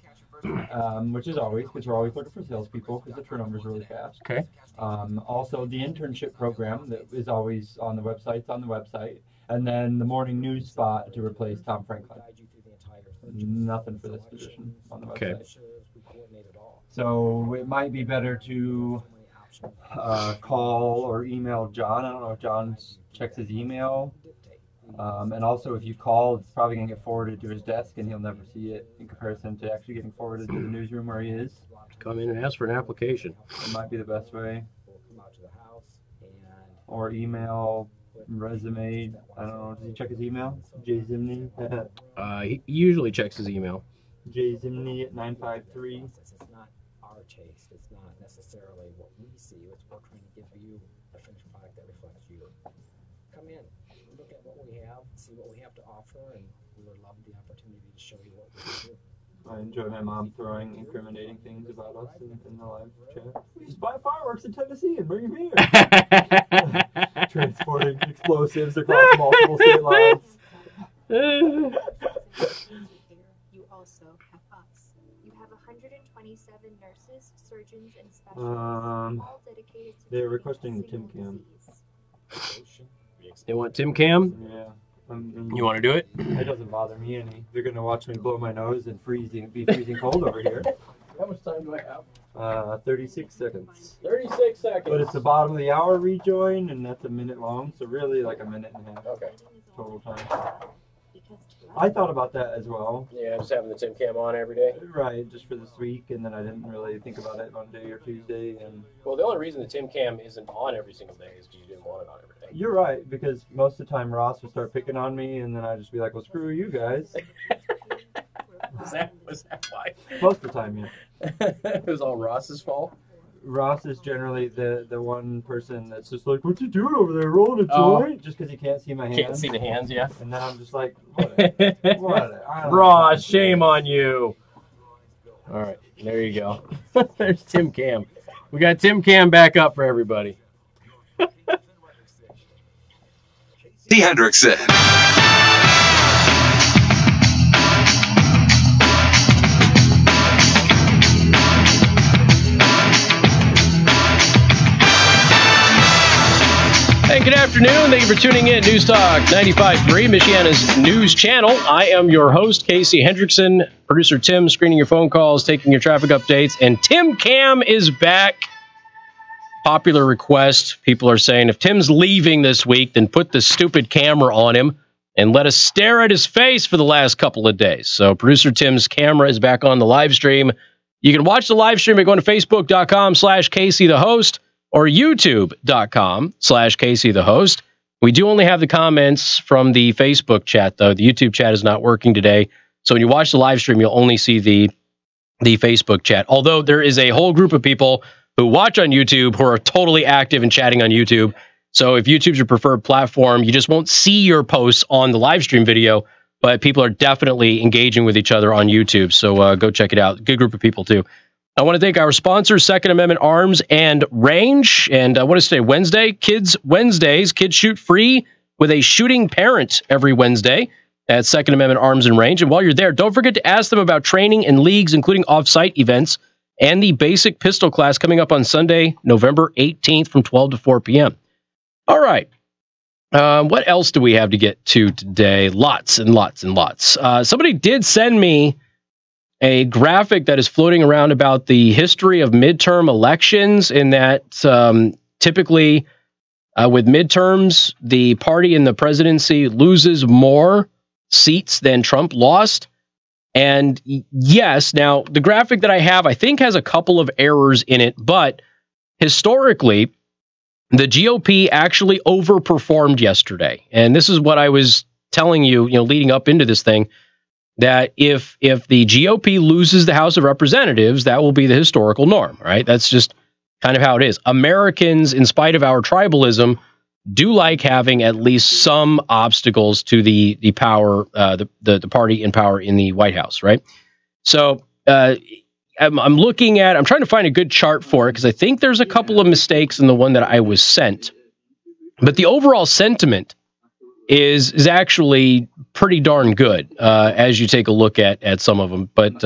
which is always, because we're always looking for salespeople because the turnover's really fast. Okay. Also, the internship program that is always on the website, on the website. And then the morning news spot to replace Tom Franklin. Nothing for this position on the website. Okay. So it might be better to call or email John. I don't know if John checks his email. And also, if you call, it's probably going to get forwarded to his desk, and he'll never see it in comparison to actually getting forwarded to the newsroom where he is. Come in and ask for an application. It might be the best way. Or email, resume. I don't know. Does he check his email? Jay Zimney. He usually checks his email. Jay Zimney at 953. It's not our taste. It's not necessarily what we see. It's we're trying to give you a finished product that reflects you. Come in, look at what we have, see what we have to offer, and we would love the opportunity to show you what we can do. I enjoy my mom throwing incriminating things about us in the live chat. We just buy fireworks in Tennessee and bring them here. Transporting explosives across multiple state lines. You also have us. You have 127 nurses, surgeons, and specialists, all dedicated to They're requesting the Tim Cam. They want Tim Cam? Yeah. You want to do it? It doesn't bother me any. They're going to watch me blow my nose and be freezing cold over here. How much time do I have? 36 seconds. 36 seconds. But it's the bottom of the hour rejoin, and that's a minute long, so really like a minute and a half. Okay. Total time. I thought about that as well. Yeah, just having the Tim Cam on every day. Right, just for this week, and then I didn't really think about it Monday or Tuesday. And well, the only reason the Tim Cam isn't on every single day is because you didn't want it on every day. You're right, because most of the time Ross would start picking on me, and then I'd just be like, well, screw you guys. Was that why? Most of the time, yeah. It was all Ross's fault? Ross is generally the one person that's just like, what you doing over there, rolling a joint? Just because he can't see my hands. Can't see the hands, yeah. And then I'm just like, whatever. Ross, shame on you. All right, there you go. There's Tim Cam. We got Tim Cam back up for everybody. The Hendrickson. and good afternoon. Thank you for tuning in. News Talk 95.3, Michiana's news channel. I am your host, Casey Hendrickson. Producer Tim screening your phone calls, taking your traffic updates. And Tim Cam is back. Popular request. People are saying if Tim's leaving this week, then put the stupid camera on him and let us stare at his face for the last couple of days. So producer Tim's camera is back on the live stream. You can watch the live stream by going to facebook.com/Casey the host or youtube.com/Casey the host. We do only have the comments from the Facebook chat, though. The YouTube chat is not working today. So when you watch the live stream, you'll only see the Facebook chat. Although there is a whole group of people who watch on YouTube who are totally active and chatting on YouTube. So if YouTube's your preferred platform, you just won't see your posts on the live stream video, but people are definitely engaging with each other on YouTube. So go check it out. Good group of people, too. I want to thank our sponsors, Second Amendment Arms and Range. And what is today? Wednesday? Kids Wednesdays. Kids shoot free with a shooting parent every Wednesday at Second Amendment Arms and Range. And while you're there, don't forget to ask them about training and leagues, including off-site events, and the basic pistol class coming up on Sunday, November 18th from 12 to 4 p.m. All right. What else do we have to get to today? Lots and lots and lots. Somebody did send me a graphic that is floating around about the history of midterm elections, in that typically with midterms, the party in the presidency loses more seats than Trump lost. And yes, now the graphic that I have, I think, has a couple of errors in it, but historically, the GOP actually overperformed yesterday. And this is what I was telling you, leading up into this thing, that if the GOP loses the House of Representatives, that will be the historical norm, right? That's just kind of how it is. Americans, in spite of our tribalism, do like having at least some obstacles to the power, the party in power in the White House, right? So I'm trying to find a good chart for it, because I think there's a couple of mistakes in the one that I was sent. But the overall sentiment is actually pretty darn good as you take a look at some of them. But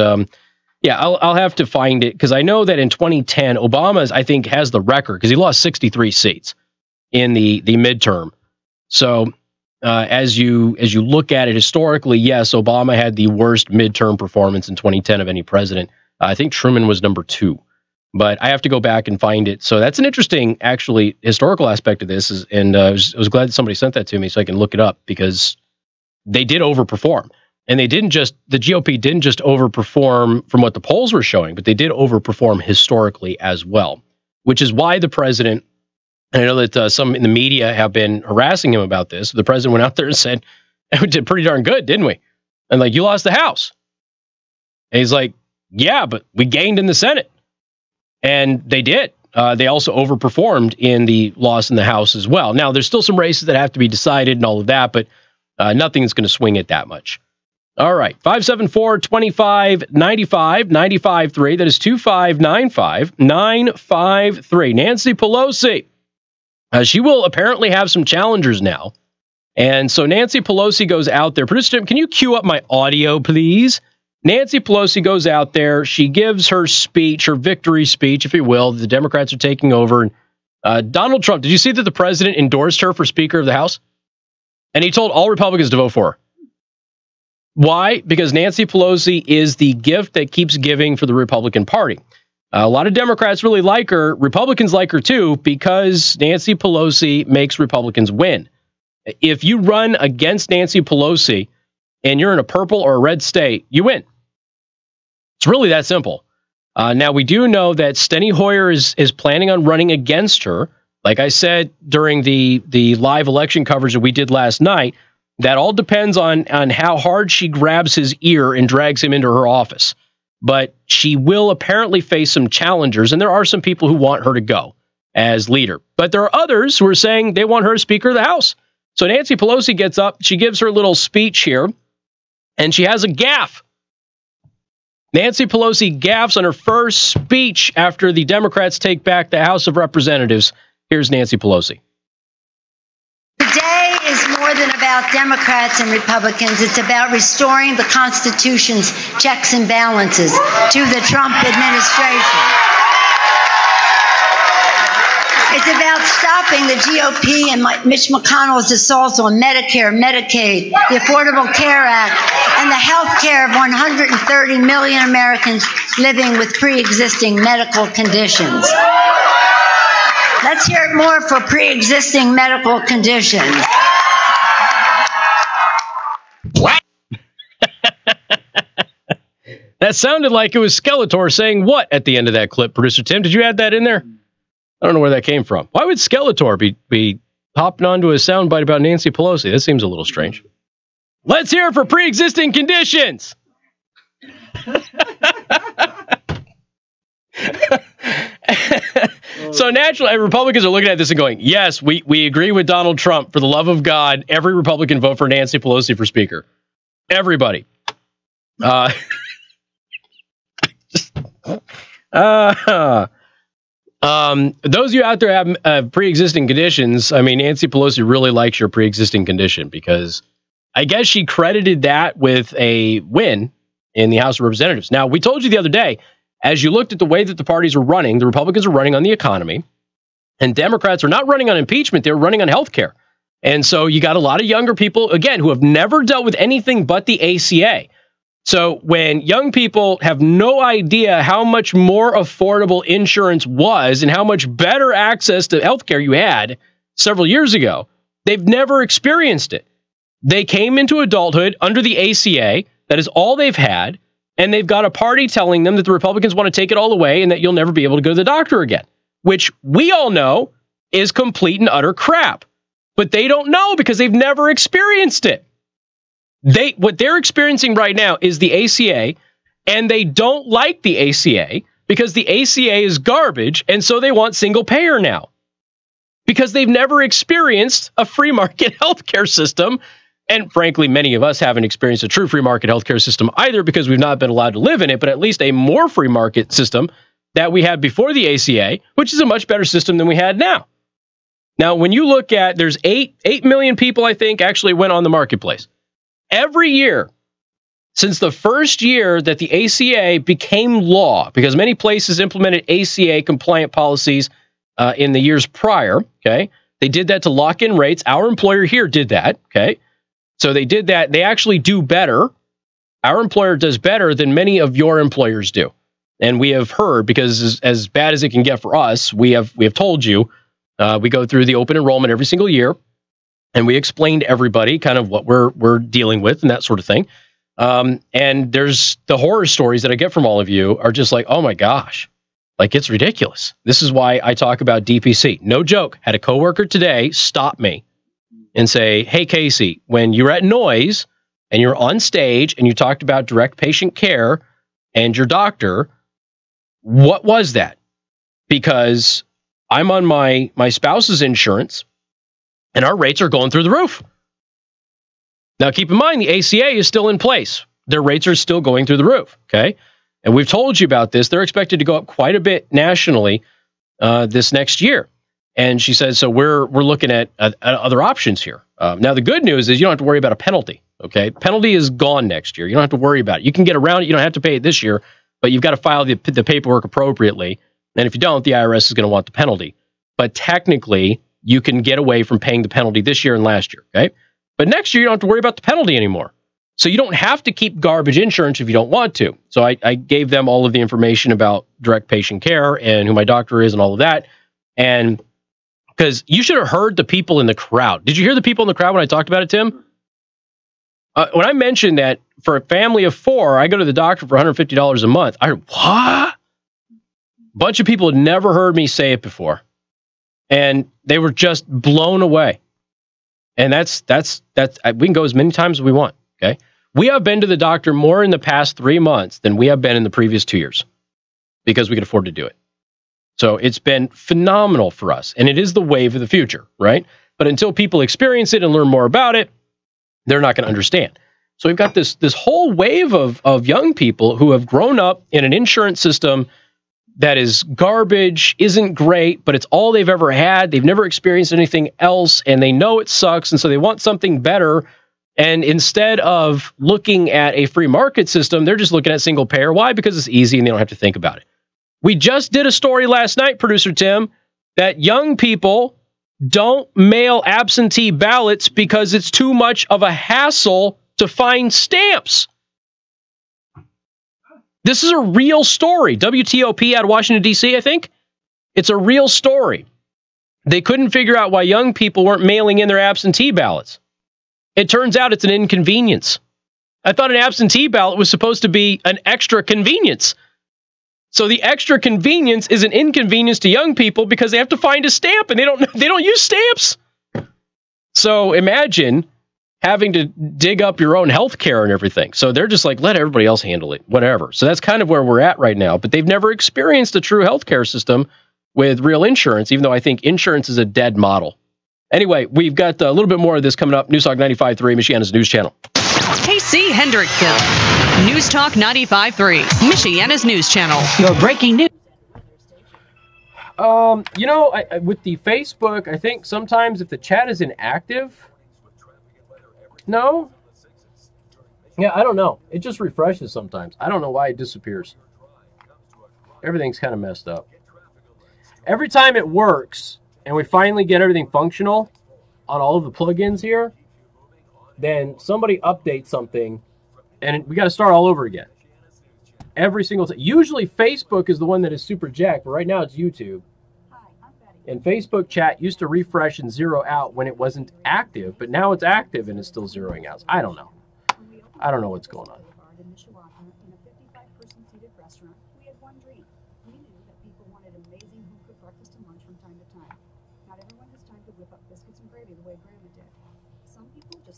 yeah, I'll have to find it, because I know that in 2010, Obama, I think, has the record, because he lost 63 seats in the midterm. So as you look at it historically, yes, Obama had the worst midterm performance in 2010 of any president. I think Truman was number 2, but I have to go back and find it. So that's an interesting, actually, historical aspect of this. And I was glad that somebody sent that to me so I can look it up, because they did overperform. And the GOP didn't just overperform from what the polls were showing, but they did overperform historically as well, which is why the president, and I know that some in the media have been harassing him about this. The president went out there and said, we did pretty darn good, didn't we? And you lost the House. And he's like, yeah, but we gained in the Senate. And they did. They also overperformed in the loss in the House as well. Now, there's still some races that have to be decided and all of that, but nothing's going to swing it that much. All right, 574-2595, 95.3. That is 2595-953. Nancy Pelosi. She will apparently have some challengers now. And so Nancy Pelosi goes out there. Producer Tim, can you cue up my audio, please? Nancy Pelosi goes out there. She gives her speech, her victory speech, if you will. The Democrats are taking over. And Donald Trump, did you see that the president endorsed her for Speaker of the House? And he told all Republicans to vote for her. Why? Because Nancy Pelosi is the gift that keeps giving for the Republican Party. A lot of Democrats really like her. Republicans like her too, because Nancy Pelosi makes Republicans win. If you run against Nancy Pelosi and you're in a purple or a red state, you win. It's really that simple. Now, we do know that Steny Hoyer is planning on running against her. Like I said during the live election coverage that we did last night, that all depends on how hard she grabs his ear and drags him into her office. But she will apparently face some challengers, and there are some people who want her to go as leader. But there are others who are saying they want her Speaker of the House. So Nancy Pelosi gets up, she gives her little speech here, and she has a gaffe. Nancy Pelosi gaffes on her first speech after the Democrats take back the House of Representatives. Here's Nancy Pelosi. Today is more than about Democrats and Republicans. It's about restoring the Constitution's checks and balances to the Trump administration. It's about stopping the GOP and Mitch McConnell's assaults on Medicare, Medicaid, the Affordable Care Act, and the health care of 130 million Americans living with pre-existing medical conditions. Let's hear it more for pre-existing medical conditions. What? That sounded like it was Skeletor saying what at the end of that clip, Producer Tim? Did you add that in there? I don't know where that came from. Why would Skeletor be hopping onto a soundbite about Nancy Pelosi? That seems a little strange. Let's hear it for pre-existing conditions. So naturally, Republicans are looking at this and going, yes, we agree with Donald Trump. For the love of God, every Republican vote for Nancy Pelosi for Speaker. Everybody. Those of you out there have pre-existing conditions. I mean, Nancy Pelosi really likes your pre-existing condition because I guess she credited that with a win in the House of Representatives. Now, we told you the other day, as you looked at the way that the parties are running, the Republicans are running on the economy, and Democrats are not running on impeachment. They're running on health care. And so you got a lot of younger people, again, who have never dealt with anything but the ACA. So when young people have no idea how much more affordable insurance was and how much better access to healthcare you had several years ago, they've never experienced it. They came into adulthood under the ACA. That is all they've had. And they've got a party telling them that the Republicans want to take it all away and that you'll never be able to go to the doctor again, which we all know is complete and utter crap. But they don't know because they've never experienced it. What they're experiencing right now is the ACA, and they don't like the ACA because the ACA is garbage, and so they want single payer now because they've never experienced a free market healthcare system. And frankly, many of us haven't experienced a true free market healthcare system either because we've not been allowed to live in it, but at least a more free market system that we had before the ACA, which is a much better system than we had now. Now, when you look at, there's 8 million people, I think, actually went on the marketplace. Every year, since the first year that the ACA became law, because many places implemented ACA-compliant policies in the years prior, okay? They did that to lock in rates. Our employer here did that, okay? So they did that. They actually do better. Our employer does better than many of your employers do. And we have heard, because as bad as it can get for us, we have told you, we go through the open enrollment every single year. And we explained to everybody kind of what we're dealing with and that sort of thing. And there's the horror stories that I get from all of you are just like, oh my gosh, like it's ridiculous. This is why I talk about DPC. No joke. Had a coworker today stop me and say, hey, Casey, when you're at Noise and you're on stage and you talked about direct patient care and your doctor, what was that? Because I'm on my spouse's insurance, and our rates are going through the roof. Now, keep in mind, the ACA is still in place. Their rates are still going through the roof, okay? And we've told you about this. They're expected to go up quite a bit nationally this next year. And she says, so we're looking at other options here. Now, the good news is you don't have to worry about a penalty, okay? Penalty is gone next year. You don't have to worry about it. You can get around it. You don't have to pay it this year, but you've got to file the paperwork appropriately. And if you don't, the IRS is going to want the penalty. But technically, you can get away from paying the penalty this year and last year, okay? But next year, you don't have to worry about the penalty anymore. So you don't have to keep garbage insurance if you don't want to. So I gave them all of the information about direct patient care and who my doctor is and all of that. And because you should have heard the people in the crowd. Did you hear the people in the crowd when I talked about it, Tim? When I mentioned that for a family of 4, I go to the doctor for $150 a month. I heard, what? A bunch of people had never heard me say it before. And they were just blown away. And that's we can go as many times as we want, okay? We have been to the doctor more in the past 3 months than we have been in the previous 2 years because we could afford to do it. So it's been phenomenal for us, and it is the wave of the future, right? But until people experience it and learn more about it, they're not going to understand. So we've got this whole wave of young people who have grown up in an insurance system that is garbage, isn't great, but it's all they've ever had. They've never experienced anything else, and they know it sucks, and so they want something better. And instead of looking at a free market system, they're just looking at single payer. Why? Because it's easy and they don't have to think about it. We just did a story last night, Producer Tim, that young people don't mail absentee ballots because it's too much of a hassle to find stamps. This is a real story. WTOP out of Washington, D.C., I think. It's a real story. They couldn't figure out why young people weren't mailing in their absentee ballots. It turns out it's an inconvenience. I thought an absentee ballot was supposed to be an extra convenience. So the extra convenience is an inconvenience to young people because they have to find a stamp and they don't use stamps. So imagine having to dig up your own health care and everything. So they're just like, let everybody else handle it, whatever. So that's kind of where we're at right now. But they've never experienced a true healthcare system with real insurance, even though I think insurance is a dead model. Anyway, we've got a little bit more of this coming up. News Talk 95.3, Michiana's news channel. KC Hendrickson, News Talk 95.3, Michiana's news channel. Your breaking news. You know, with the Facebook, I think sometimes if the chat is inactive, no? Yeah, I don't know. It just refreshes sometimes. I don't know why it disappears. Everything's kind of messed up. Every time it works, and we finally get everything functional on all of the plugins here, then somebody updates something, and we got to start all over again. Every single time. Usually Facebook is the one that is super jacked, but right now it's YouTube. And Facebook chat used to refresh and zero out when it wasn't active, but now it's active and it's still zeroing out. I don't know. I don't know what's going on.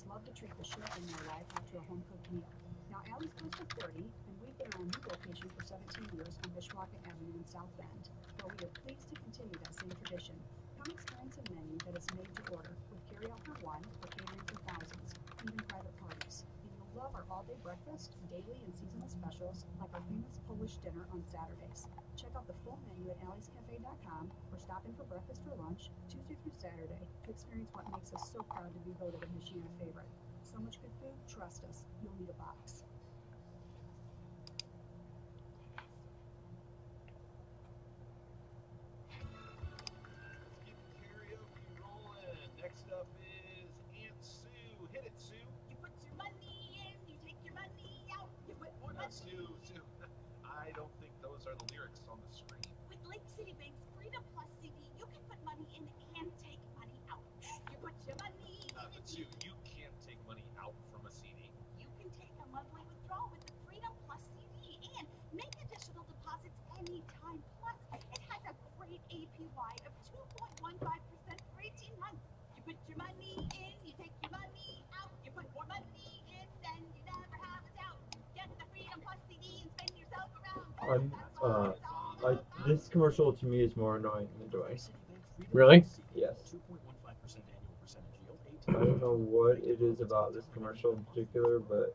Love to treat the chef in their life after a home-cooked meal. Now, Allie's close to 30, and we've been our new location for 17 years on Mishawaka Avenue in South Bend, where we are pleased to continue that same tradition. Come experience a menu that is made to order, with carry-out for one, or catering for thousands, even private parties. And you'll love our all-day breakfast, daily and seasonal specials, like our famous Polish dinner on Saturdays. Check out the full menu at alliescafe.com, or stop in for breakfast or lunch, Tuesday through Saturday, to experience what makes us so proud to be voted a Michiana favorite. So much good food, trust us, you'll need a box. Next up is Aunt Sue. Hit it, Sue. You put your money in, you take your money out, you put more money. Sue. I don't think those are the lyrics on the screen. With Lake City Bank's Freedom Plus CD, you can put money in and take money out. You put your money in. But Sue, you can't take money out from a CD. You can take a monthly withdrawal with the Freedom Plus CD and make additional deposits anytime. Plus, it has a great APY of 2.15% for 18 months. You put your money in, you take your money out. You put more money in, then you never have a doubt. Get the Freedom Plus CD and spin yourself around. This commercial to me is more annoying than Dwayne. Really? Yes. I don't know what it is about this commercial in particular, but...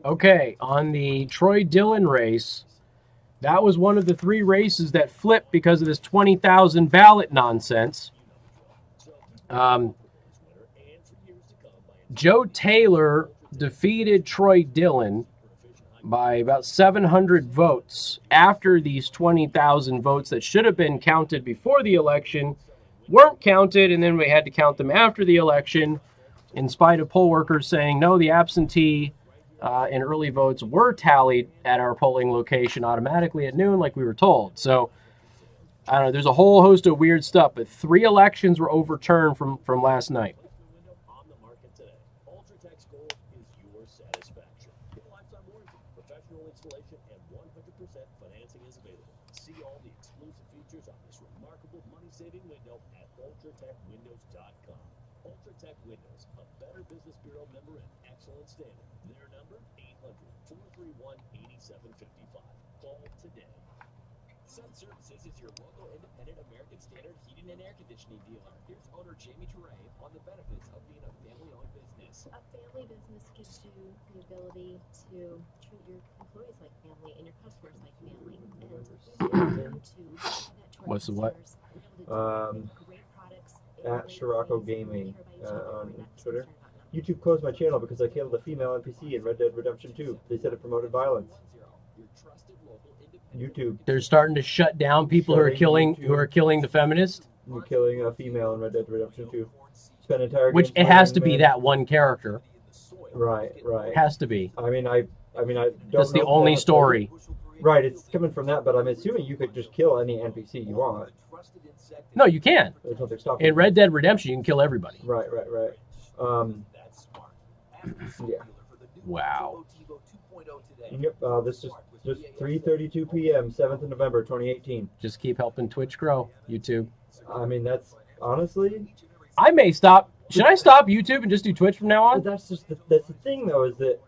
Okay, on the Troy Dillon race, that was one of the 3 races that flipped because of this 20,000 ballot nonsense. Joe Taylor defeated Troy Dillon by about 700 votes after these 20,000 votes that should have been counted before the election weren't counted, and then we had to count them after the election, in spite of poll workers saying, no, the absentee and early votes were tallied at our polling location automatically at noon like we were told. So, I don't know, there's a whole host of weird stuff, but 3 elections were overturned from last night. Installation and 100% financing is available. See all the exclusive features on this remarkable money-saving window at ultratechwindows.com. Ultratech Windows, a Better Business Bureau member and excellent standard. Their number, 800-431-8755. Call today. Sun Services is your local independent American Standard heating and air conditioning dealer. Here's owner Jamie Teray on the benefits of being a family-owned business. A family business gives you the ability to treat your employees like family and your customers like family. What's the what? At Scirocco Gaming on Twitter. YouTube closed my channel because I killed a female NPC in Red Dead Redemption 2. They said it promoted violence. YouTube. They're starting to shut down people who are killing the feminist. You're killing a female in Red Dead Redemption 2. Spend entire Which game it has to fighting be men. that one character. Right. It has to be. I don't That's the know only that, story. Right, it's coming from that, but I'm assuming you could just kill any NPC you want. No, you can. There's nothing stopping In you. Red Dead Redemption, you can kill everybody. Right. Yeah. Wow. Yep, this is just 3:32 p.m., 7th of November, 2018. Just keep helping Twitch grow, YouTube. I mean, that's honestly... I may stop. Should I stop YouTube and just do Twitch from now on? But that's the thing, though, is that,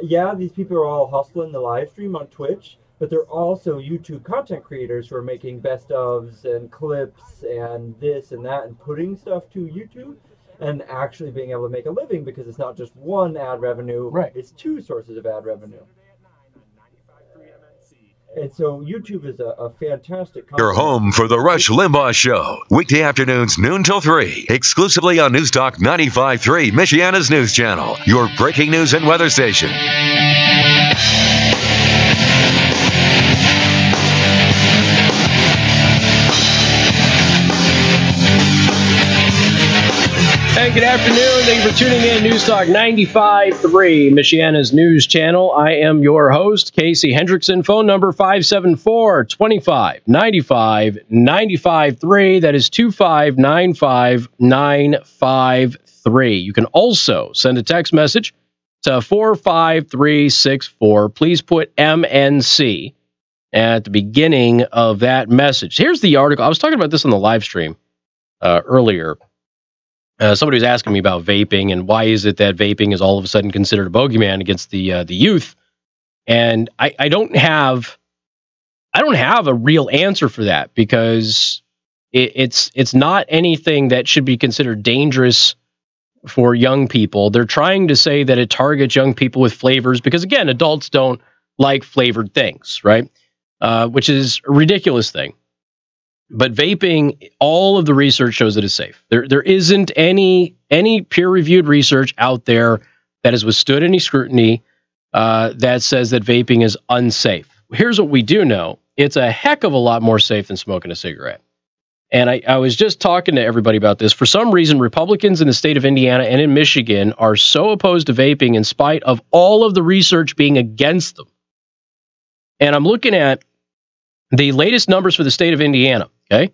yeah, these people are all hustling the live stream on Twitch, but they're also YouTube content creators who are making best ofs and clips and this and that and putting stuff to YouTube and actually being able to make a living because it's not just one ad revenue, right? It's two sources of ad revenue. And so YouTube is a fantastic Your home for the Rush Limbaugh Show. Weekday afternoons, noon till 3. Exclusively on News Talk 95.3, Michiana's news channel. Your breaking news and weather station. Hey, good afternoon. Thank you for tuning in. News Talk 95.3, Michiana's news channel. I am your host, Casey Hendrickson. Phone number 574-25-95-95.3. That is 2595-953. You can also send a text message to 45364. Please put MNC at the beginning of that message. Here's the article. I was talking about this on the live stream earlier. Somebody was asking me about vaping and why is it that vaping is all of a sudden considered a bogeyman against the youth, and I don't have a real answer for that because it's not anything that should be considered dangerous for young people. They're trying to say that it targets young people with flavors because again, adults don't like flavored things, right? Which is a ridiculous thing. But vaping, all of the research shows it is safe. There isn't any peer-reviewed research out there that has withstood any scrutiny that says that vaping is unsafe. Here's what we do know. It's a heck of a lot more safe than smoking a cigarette. And I was just talking to everybody about this. For some reason, Republicans in the state of Indiana and in Michigan are so opposed to vaping in spite of all of the research being against them. And I'm looking at the latest numbers for the state of Indiana. Okay.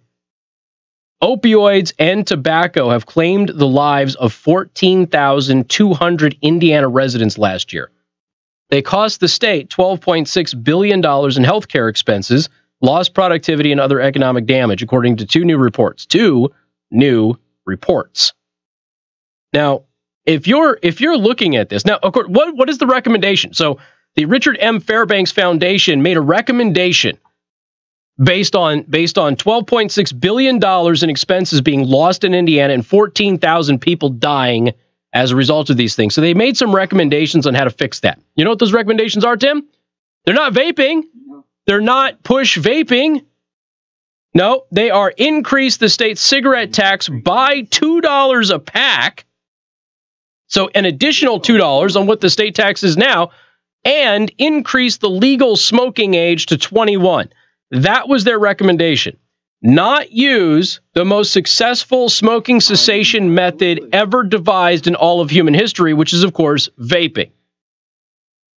Opioids and tobacco have claimed the lives of 14,200 Indiana residents last year. They cost the state $12.6 billion in healthcare expenses, lost productivity, and other economic damage, according to two new reports. Now, if you're looking at this, now, of course, what is the recommendation? So the Richard M. Fairbanks Foundation made a recommendation based on $12.6 billion in expenses being lost in Indiana and 14,000 people dying as a result of these things. So they made some recommendations on how to fix that. You know what those recommendations are, Tim? They're not vaping. They're not push vaping. No, they are increase the state cigarette tax by $2 a pack. So an additional $2 on what the state tax is now, and increase the legal smoking age to 21. That was their recommendation. Not use the most successful smoking cessation method ever devised in all of human history, which is, of course, vaping.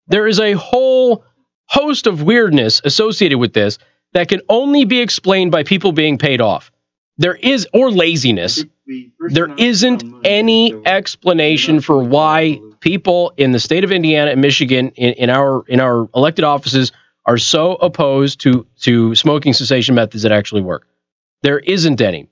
There is a whole host of weirdness associated with this that can only be explained by people being paid off. Or laziness. There isn't any explanation for why people in the state of Indiana and Michigan in our elected offices are so opposed to smoking cessation methods that actually work. There isn't any.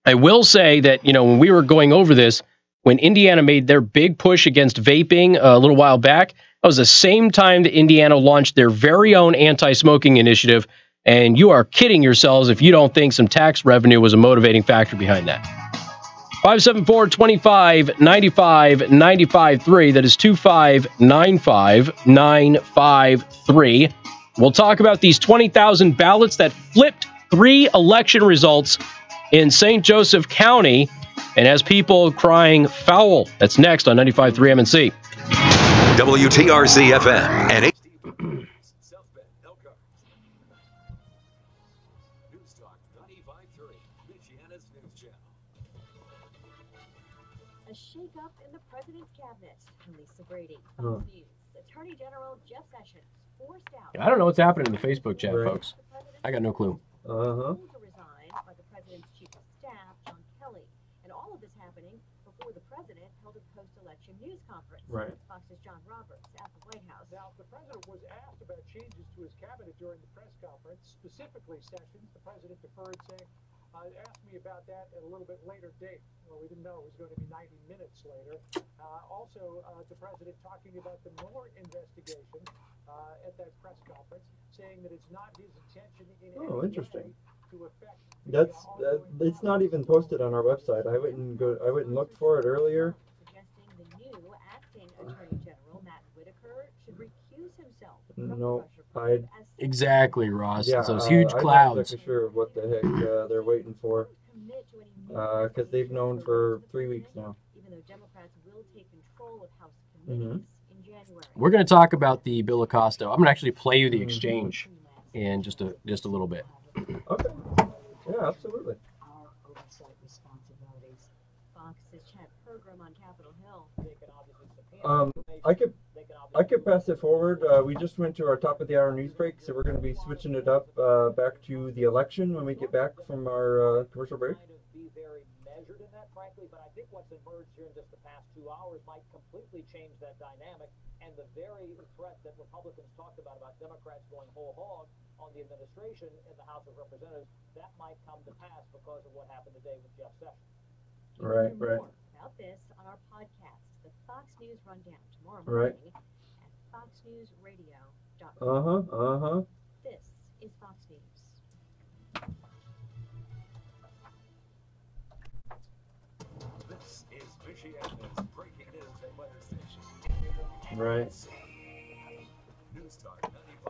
I will say that, when we were going over this, when Indiana made their big push against vaping a little while back, that was the same time that Indiana launched their very own anti-smoking initiative, and you are kidding yourselves if you don't think some tax revenue was a motivating factor behind that. 574-25-95-95.3. That is 2595-953. We'll talk about these 20,000 ballots that flipped 3 election results in St. Joseph County, and has people crying foul. That's next on 95.3 MNC. WTRC FM and A shake-up in the president's cabinet. I'm Lisa Brady, Huh. Fox News. Attorney General Jeff Sessions forced out. I don't know what's happening in the Facebook chat, folks. I got no clue. Uh-huh. To resign by the president's chief of staff, John Kelly. And all of this happening before the president held a post-election news conference. Right. Fox's John Roberts at the White House. Now, the president was asked about changes to his cabinet during the press conference. Specifically, Sessions, the president deferred, saying, asked me about that at a little bit later date. Well, we didn't know it was going to be 90 minutes later. Also, the president talking about the Mueller investigation at that press conference, saying that it's not his intention in any way Interesting. to affect. It's not even posted on our website. I went and looked for it earlier. Suggesting the new acting attorney general, Matt Whitaker, should recuse himself from No, Exactly, Ross. Yeah, it's those huge I'm clouds. not exactly sure what the heck they're waiting for, because they've known for 3 weeks now. Even though Democrats will take control of House Mm-hmm. committees in January. We're going to talk about the Bill Acosta. I'm going to actually play you the exchange in just a little bit. Okay. Yeah, absolutely. Our oversight responsibilities. Fox's chat program on Capitol Hill. I could pass it forward. We just went to our top of the hour news break, so we're going to be switching it up back to the election when we get back from our commercial break. Be very measured in that, frankly, but I think what's emerged here in just the past 2 hours might completely change that dynamic, and the very threat that Republicans talked about Democrats going whole hog on the administration in the House of Representatives, that might come to pass because of what happened today with Jeff Sessions. Right. About this on our podcast, the Fox News Rundown, tomorrow Right. morning at foxnewsradio.com. This is Fox News. This is Michiana's breaking news and weather station. Right. News Talk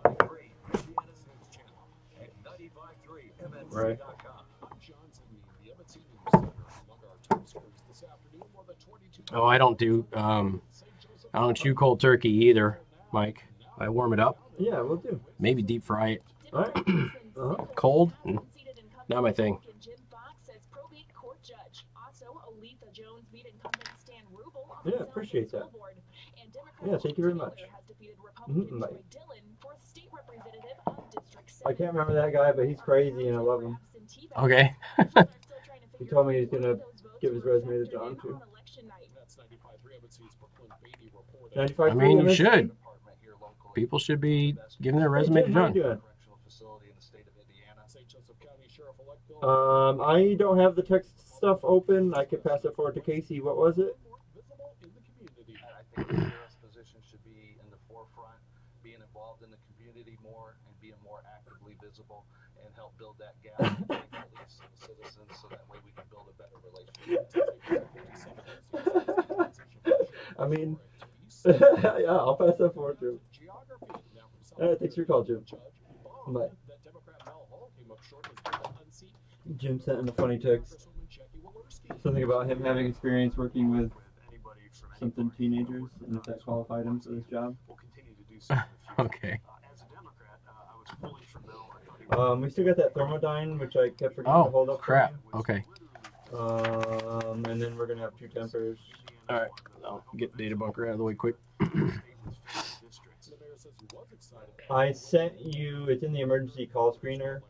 95.3, Michiana's news channel, at 95.3 MNC.com. I'm John Zimney, the MNC News Center. Among our top stories this afternoon were the 22. Oh, I don't chew cold turkey either, Mike. I warm it up. Yeah, we'll do. Maybe deep fry it. All right. Cold? Not my thing. Yeah, appreciate that. Yeah, thank you very much. Bye. I can't remember that guy, but he's crazy and I love him. Okay. He told me he's going to give his resume to John, too. 95.3 I mean, you MNC? should. People should be giving their resume to John. I don't have the text stuff open. I could pass it forward to Casey. What was it? I think the sheriff's position should be in the forefront, being involved in the community more and being more actively visible and help build that gap between police and citizens so that way we can build a better relationship. I mean, yeah, I'll pass that forward to him. Thanks for your call, Jim. Bye. Jim sent in a funny text. Something about him having experience working with something teenagers and if that qualified him for this job. Okay. We still got that thermodyne, which I kept forgetting to hold up. Crap. Okay. And then we're gonna have 2 tempers. All right. I'll get Data Bunker out of the way quick. I sent you. It's in the emergency call screener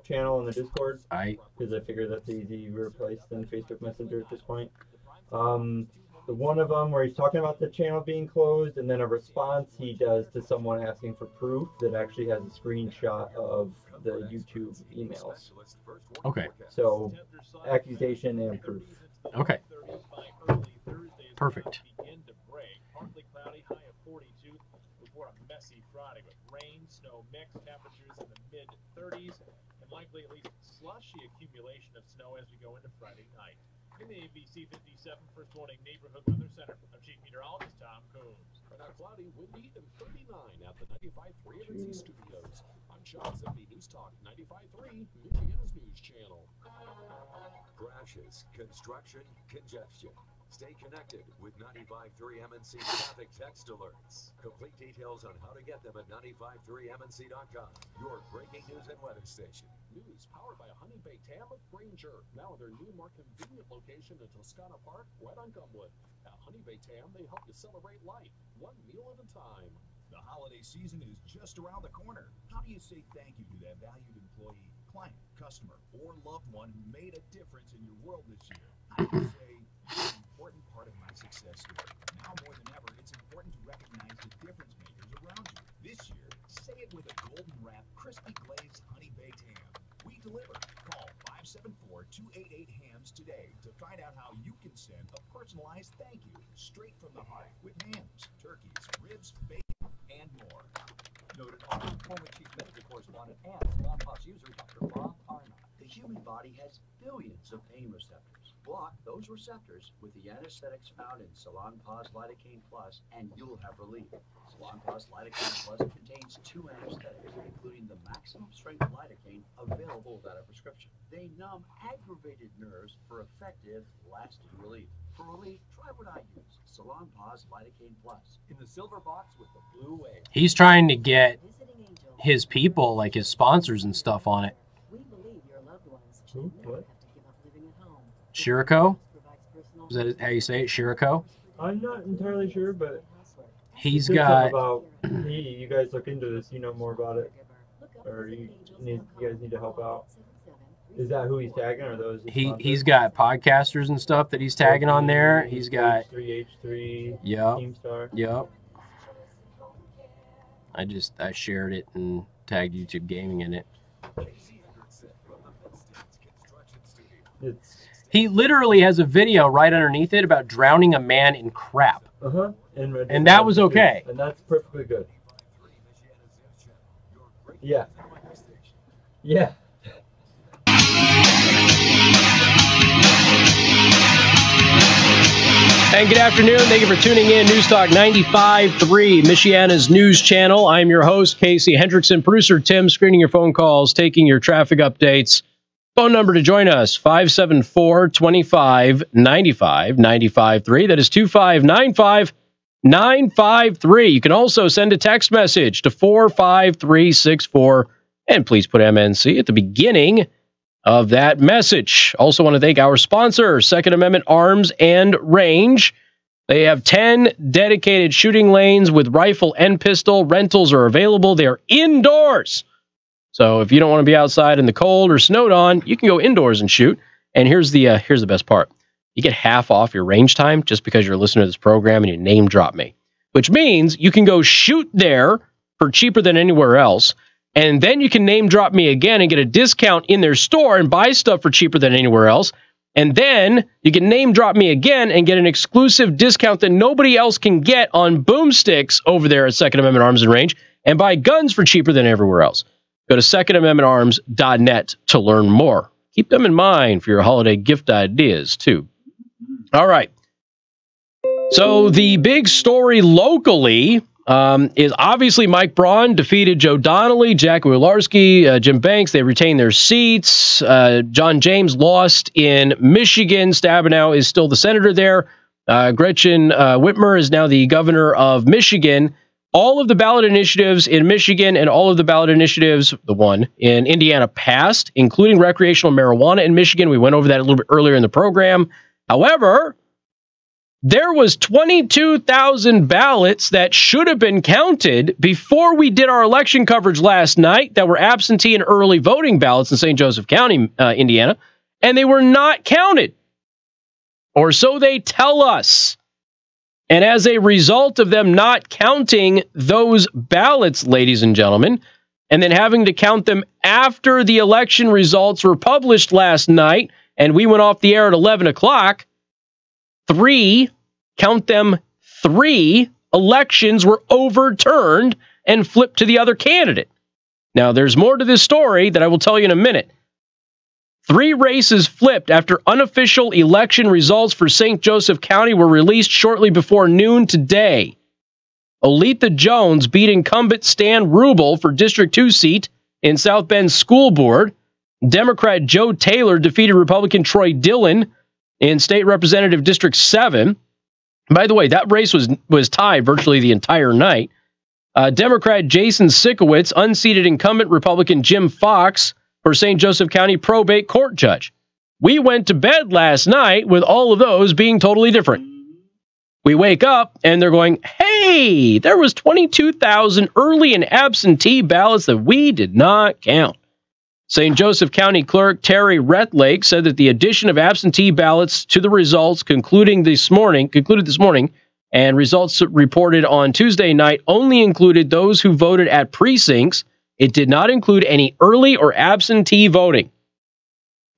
channel in the Discord. Because I figure that's easy to replace than Facebook Messenger at this point. The one of them where he's talking about the channel being closed, and then a response he does to someone asking for proof that actually has a screenshot of the YouTube emails. Okay. So, accusation and proof. Okay. Perfect. Partly cloudy, high of 42 before a messy Friday with rain, snow mix, temperatures in the mid-30s, and likely at least slushy accumulation of snow as we go into Friday night. In the ABC 57 First Warning Neighborhood Weather Center, I'm Chief Meteorologist Tom Coombs. Now cloudy, windy, and 39 at the 95.3 MNC studios. I'm John Zimney, News Talk 95.3, Michiana's news channel. Crashes, construction, congestion. Stay connected with 95.3 MNC traffic text alerts. Complete details on how to get them at 95.3MNC.com. Your breaking news and weather station. News powered by a honey-baked ham of Granger. Now in their new, more convenient location in Toscana Park, right on Gumwood. At Honey-Baked Ham, they help you celebrate life, one meal at a time. The holiday season is just around the corner. How do you say thank you to that valued employee, client, customer, or loved one who made a difference in your world this year? How do you say, you're an important part of my success story? Now more than ever, it's important to recognize the difference makers around you. This year, say it with a golden wrap, crispy glazed honey-baked ham. We deliver. Call 574-288-HAMS today to find out how you can send a personalized thank you straight from the heart with hams, turkeys, ribs, bacon, and more. Noted author, former chief medical correspondent, and Salon Pass user Dr. Bob Arnott. The human body has billions of pain receptors. Block those receptors with the anesthetics found in Salon Pass Lidocaine Plus, and you'll have relief. Salon Pass Lidocaine Plus contains 2 anesthetics, including the maximum strength lidocaine available without a prescription. They numb aggravated nerves for effective, lasting relief. For relief, try what I use, Salon Pass Lidocaine Plus, in the silver box with the blue wave. He's trying to get his people, like his sponsors and stuff, on it. What? Shiriko? Is that how you say it? Shiriko? I'm not entirely sure, but he's there's got. something about, hey, you guys look into this. You know more about it, or you guys need to help out. Is that who he's tagging, or those? He's got podcasters and stuff that he's tagging on there. He's got H3, yep, Teamstar. Yep. I shared it and tagged YouTube Gaming in it. He literally has a video right underneath it about drowning a man in crap. And that was okay. And that's perfectly good. Yeah. Yeah. And good afternoon. Thank you for tuning in. News Talk 95.3, Michiana's news channel. I'm your host, Casey Hendrickson. Producer Tim, screening your phone calls, taking your traffic updates. Phone number to join us, 574-2595, 95.3. That is 2595-953. You can also send a text message to 45364, and please put MNC at the beginning of that message. Also want to thank our sponsor, Second Amendment Arms and Range. They have 10 dedicated shooting lanes with rifle and pistol. Rentals are available. They are indoors. So if you don't want to be outside in the cold or snowed on, you can go indoors and shoot. And here's the best part. You get half off your range time just because you're listening to this program and you name drop me, which means you can go shoot there for cheaper than anywhere else. And then you can name drop me again and get a discount in their store and buy stuff for cheaper than anywhere else. And then you can name drop me again and get an exclusive discount that nobody else can get on boomsticks over there at Second Amendment Arms and Range, and buy guns for cheaper than everywhere else. Go to secondamendmentarms.net to learn more. Keep them in mind for your holiday gift ideas, too. All right. So the big story locally is obviously Mike Braun defeated Joe Donnelly, Jack Wielarski, Jim Banks. They retained their seats. John James lost in Michigan. Stabenow is still the senator there. Gretchen Whitmer is now the governor of Michigan. All of the ballot initiatives in Michigan and all of the ballot initiatives, the one in Indiana, passed, including recreational marijuana in Michigan. We went over that a little bit earlier in the program. However, there was 22,000 ballots that should have been counted before we did our election coverage last night that were absentee and early voting ballots in St. Joseph County, Indiana, and they were not counted. Or so they tell us. And as a result of them not counting those ballots, ladies and gentlemen, and then having to count them after the election results were published last night, and we went off the air at 11 o'clock, three elections were overturned and flipped to the other candidate. Now, there's more to this story that I will tell you in a minute. 3 races flipped after unofficial election results for St. Joseph County were released shortly before noon today. Olitha Jones beat incumbent Stan Rubel for District 2 seat in South Bend School Board. Democrat Joe Taylor defeated Republican Troy Dillon in State Representative District 7. By the way, that race was tied virtually the entire night. Democrat Jason Sikowitz unseated incumbent Republican Jim Fox for St. Joseph County probate court judge. We went to bed last night with all of those being totally different. We wake up and they're going, hey, there was 22,000 early and absentee ballots that we did not count. St. Joseph County Clerk Terry Rethlake said that the addition of absentee ballots to the results concluded this morning, and results reported on Tuesday night only included those who voted at precincts. It did not include any early or absentee voting.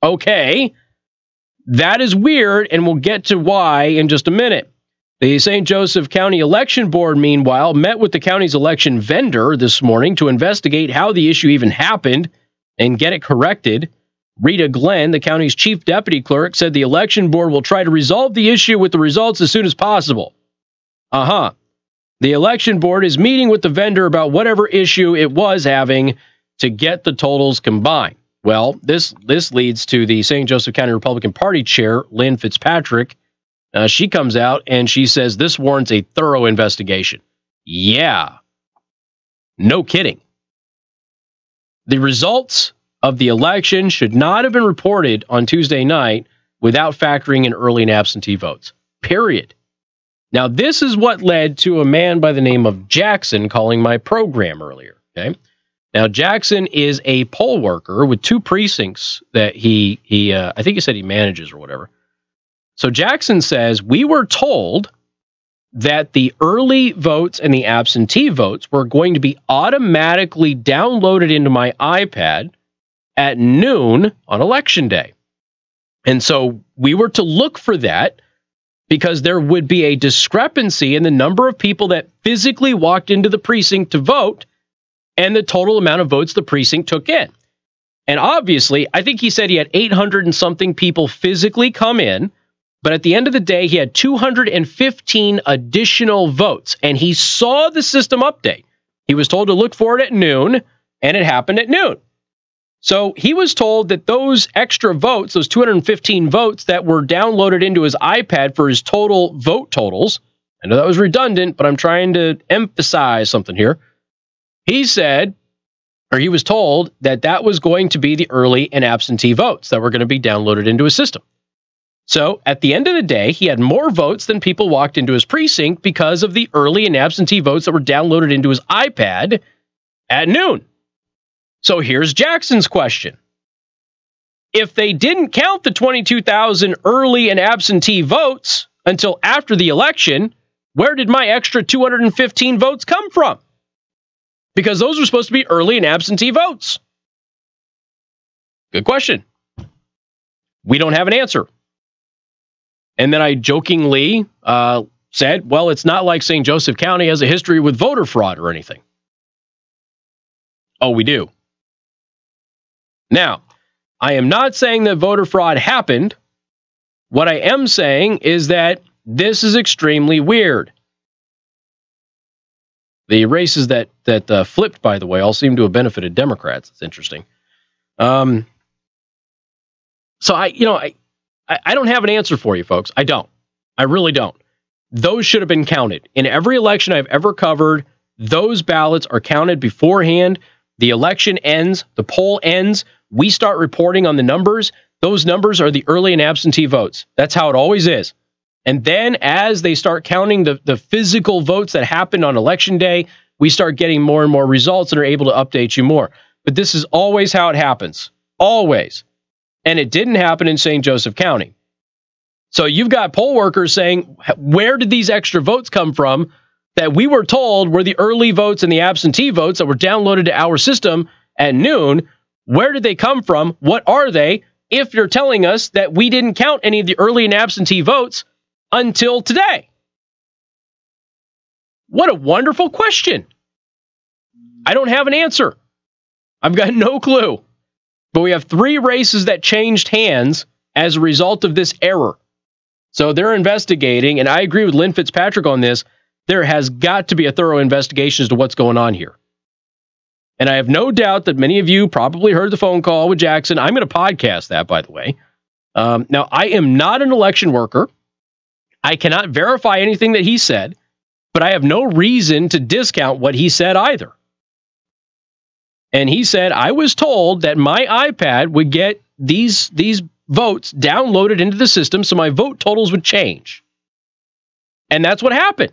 Okay, that is weird, and we'll get to why in just a minute. The St. Joseph County Election Board, meanwhile, met with the county's election vendor this morning to investigate how the issue even happened and get it corrected. Rita Glenn, the county's chief deputy clerk, said the election board will try to resolve the issue with the results as soon as possible. The election board is meeting with the vendor about whatever issue it was having to get the totals combined. Well, this leads to the St. Joseph County Republican Party chair, Lynn Fitzpatrick. She comes out and she says this warrants a thorough investigation. Yeah. No kidding. The results of the election should not have been reported on Tuesday night without factoring in early and absentee votes. Period. Now, this is what led to a man by the name of Jackson calling my program earlier. Okay. Now, Jackson is a poll worker with 2 precincts that he I think he said he manages or whatever. So Jackson says, we were told that the early votes and the absentee votes were going to be automatically downloaded into my iPad at noon on election day. And so we were to look for that because there would be a discrepancy in the number of people that physically walked into the precinct to vote and the total amount of votes the precinct took in. And obviously, I think he said he had 800 and something people physically come in, but at the end of the day, he had 215 additional votes, and he saw the system update. He was told to look for it at noon, and it happened at noon. So he was told that those extra votes, those 215 votes that were downloaded into his iPad for his total vote totals, I know that was redundant, but I'm trying to emphasize something here. He said, or he was told that that was going to be the early and absentee votes that were going to be downloaded into his system. So at the end of the day, he had more votes than people walked into his precinct because of the early and absentee votes that were downloaded into his iPad at noon. So here's Jackson's question. If they didn't count the 22,000 early and absentee votes until after the election, where did my extra 215 votes come from? Because those were supposed to be early and absentee votes. Good question. We don't have an answer. And then I jokingly said, well, it's not like St. Joseph County has a history with voter fraud or anything. Oh, we do. Now, I am not saying that voter fraud happened. What I am saying is that this is extremely weird. The races that flipped, by the way, all seem to have benefited Democrats. It's interesting. So I don't have an answer for you, folks. I don't. I really don't. Those should have been counted. In every election I've ever covered, those ballots are counted beforehand. The election ends. The poll ends. We start reporting on the numbers. Those numbers are the early and absentee votes. That's how it always is. And then as they start counting the physical votes that happened on election day, we start getting more and more results and are able to update you more. But this is always how it happens. Always. And it didn't happen in St. Joseph County. So you've got poll workers saying, where did these extra votes come from that we were told were the early votes and the absentee votes that were downloaded to our system at noon? Where did they come from? What are they? If you're telling us that we didn't count any of the early and absentee votes until today. What a wonderful question. I don't have an answer. I've got no clue. But we have 3 races that changed hands as a result of this error. So they're investigating, and I agree with Lynn Fitzpatrick on this. There has got to be a thorough investigation as to what's going on here. And I have no doubt that many of you probably heard the phone call with Jackson. I'm going to podcast that, by the way. Now, I am not an election worker. I cannot verify anything that he said, but I have no reason to discount what he said either. And he said, I was told that my iPad would get these votes downloaded into the system so my vote totals would change. And that's what happened.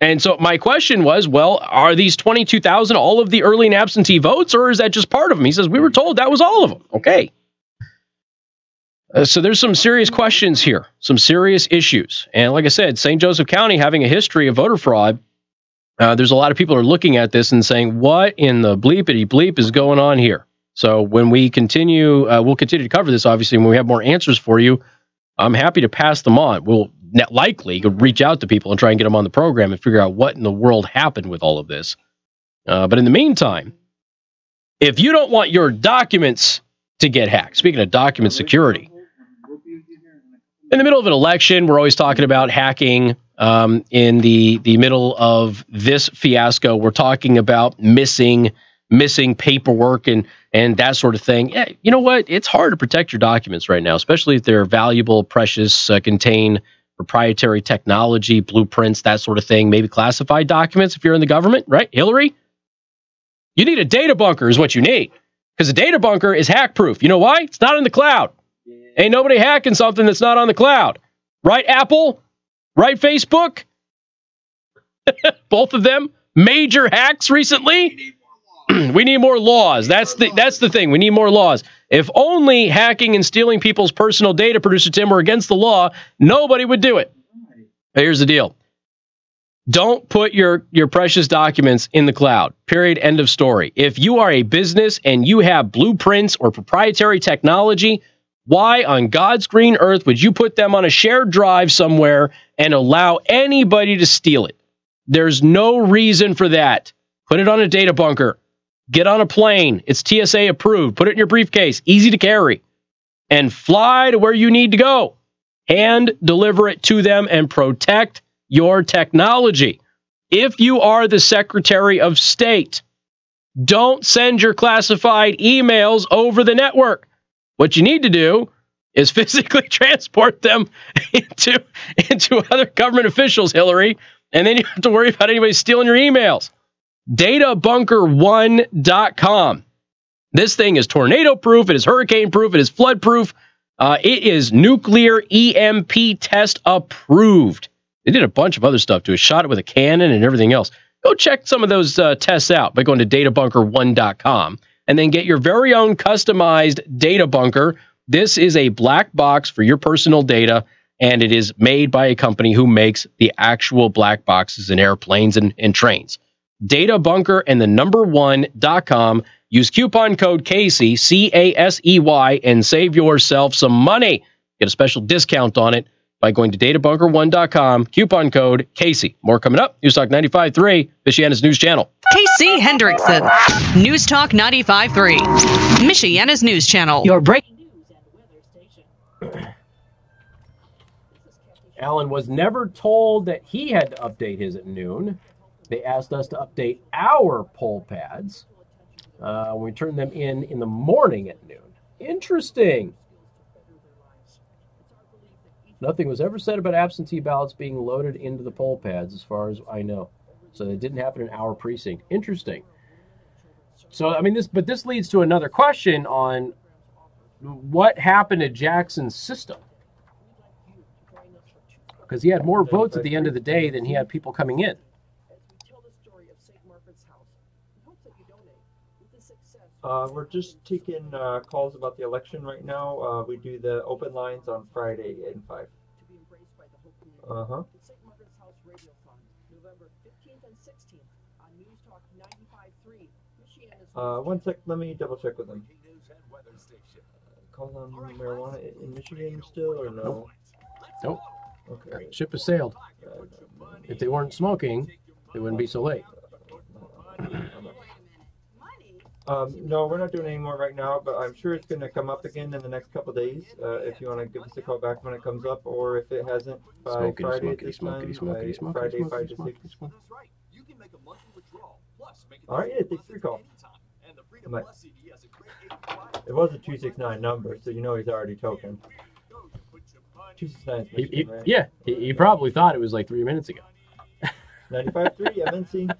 And so my question was, well, are these 22,000 all of the early and absentee votes, or is that just part of them? He says, we were told that was all of them. Okay. So there's some serious questions here, some serious issues. And like I said, St. Joseph County having a history of voter fraud. There's a lot of people who are looking at this and saying, what in the bleepity bleep is going on here? So when we continue, we'll continue to cover this, obviously, when we have more answers for you. I'm happy to pass them on. We'll likely reach out to people and try and get them on the program and figure out what in the world happened with all of this. But in the meantime, if you don't want your documents to get hacked, speaking of document security, in the middle of an election, we're always talking about hacking. In the middle of this fiasco, we're talking about missing paperwork and that sort of thing. Yeah, you know what? It's hard to protect your documents right now, especially if they're valuable, precious, contain proprietary technology, blueprints, that sort of thing. Maybe classified documents if you're in the government, right? Hillary? You need a data bunker is what you need, because a data bunker is hack proof. You know why? It's not in the cloud. Ain't nobody hacking something that's not on the cloud. Right, Apple? Right, Facebook? Both of them major hacks recently. We need more laws. That's the thing. We need more laws. If only hacking and stealing people's personal data, Producer Tim, were against the law, nobody would do it. But here's the deal. Don't put your precious documents in the cloud. Period. End of story. If you are a business and you have blueprints or proprietary technology, why on God's green earth would you put them on a shared drive somewhere and allow anybody to steal it? There's no reason for that. Put it on a data bunker. Get on a plane. It's TSA approved. Put it in your briefcase. Easy to carry. And fly to where you need to go. Hand deliver it to them and protect your technology. If you are the Secretary of State, don't send your classified emails over the network. What you need to do is physically transport them into other government officials, Hillary, and then you don't have to worry about anybody stealing your emails. Databunker1.com. This thing is tornado-proof, it is hurricane-proof, it is flood-proof, it is nuclear EMP test approved. They did a bunch of other stuff to it, shot it with a cannon and everything else. Go check some of those tests out by going to databunker1.com. And then get your very own customized data bunker. This is a black box for your personal data, and it is made by a company who makes the actual black boxes in airplanes and trains. Data bunker and the number 1.com. Use coupon code Casey, CASEY, and save yourself some money. Get a special discount on it by going to databunker1.com, coupon code Casey. More coming up. News Talk 95.3, Michiana's news channel. Casey Hendrickson, News Talk 95.3, Michiana's news channel. Your breaking news and weather station. Alan was never told that he had to update his at noon. They asked us to update our poll pads. We turned them in the morning at noon. Interesting. Nothing was ever said about absentee ballots being loaded into the poll pads, as far as I know. So it didn't happen in our precinct. Interesting. So, I mean, this leads to another question on what happened to Jackson's system. Because he had more votes at the end of the day than he had people coming in. We're just taking calls about the election right now. We do the open lines on Friday at 5. Uh-huh. One sec, let me double check with them. Call on marijuana in Michigan still or no? Nope. Okay. Ship has sailed. If they weren't smoking, they wouldn't be so late. No, we're not doing any more right now, but I'm sure it's going to come up again in the next couple of days. If you want to give us a call back when it comes up, or if it hasn't by Friday at this time, Friday 5 to 6. All right, yeah, thanks for your call. It was a 269 number, so you know he's already token. 269 is Michigan, right? Yeah, he probably thought it was like 3 minutes ago. 95.3 MNC.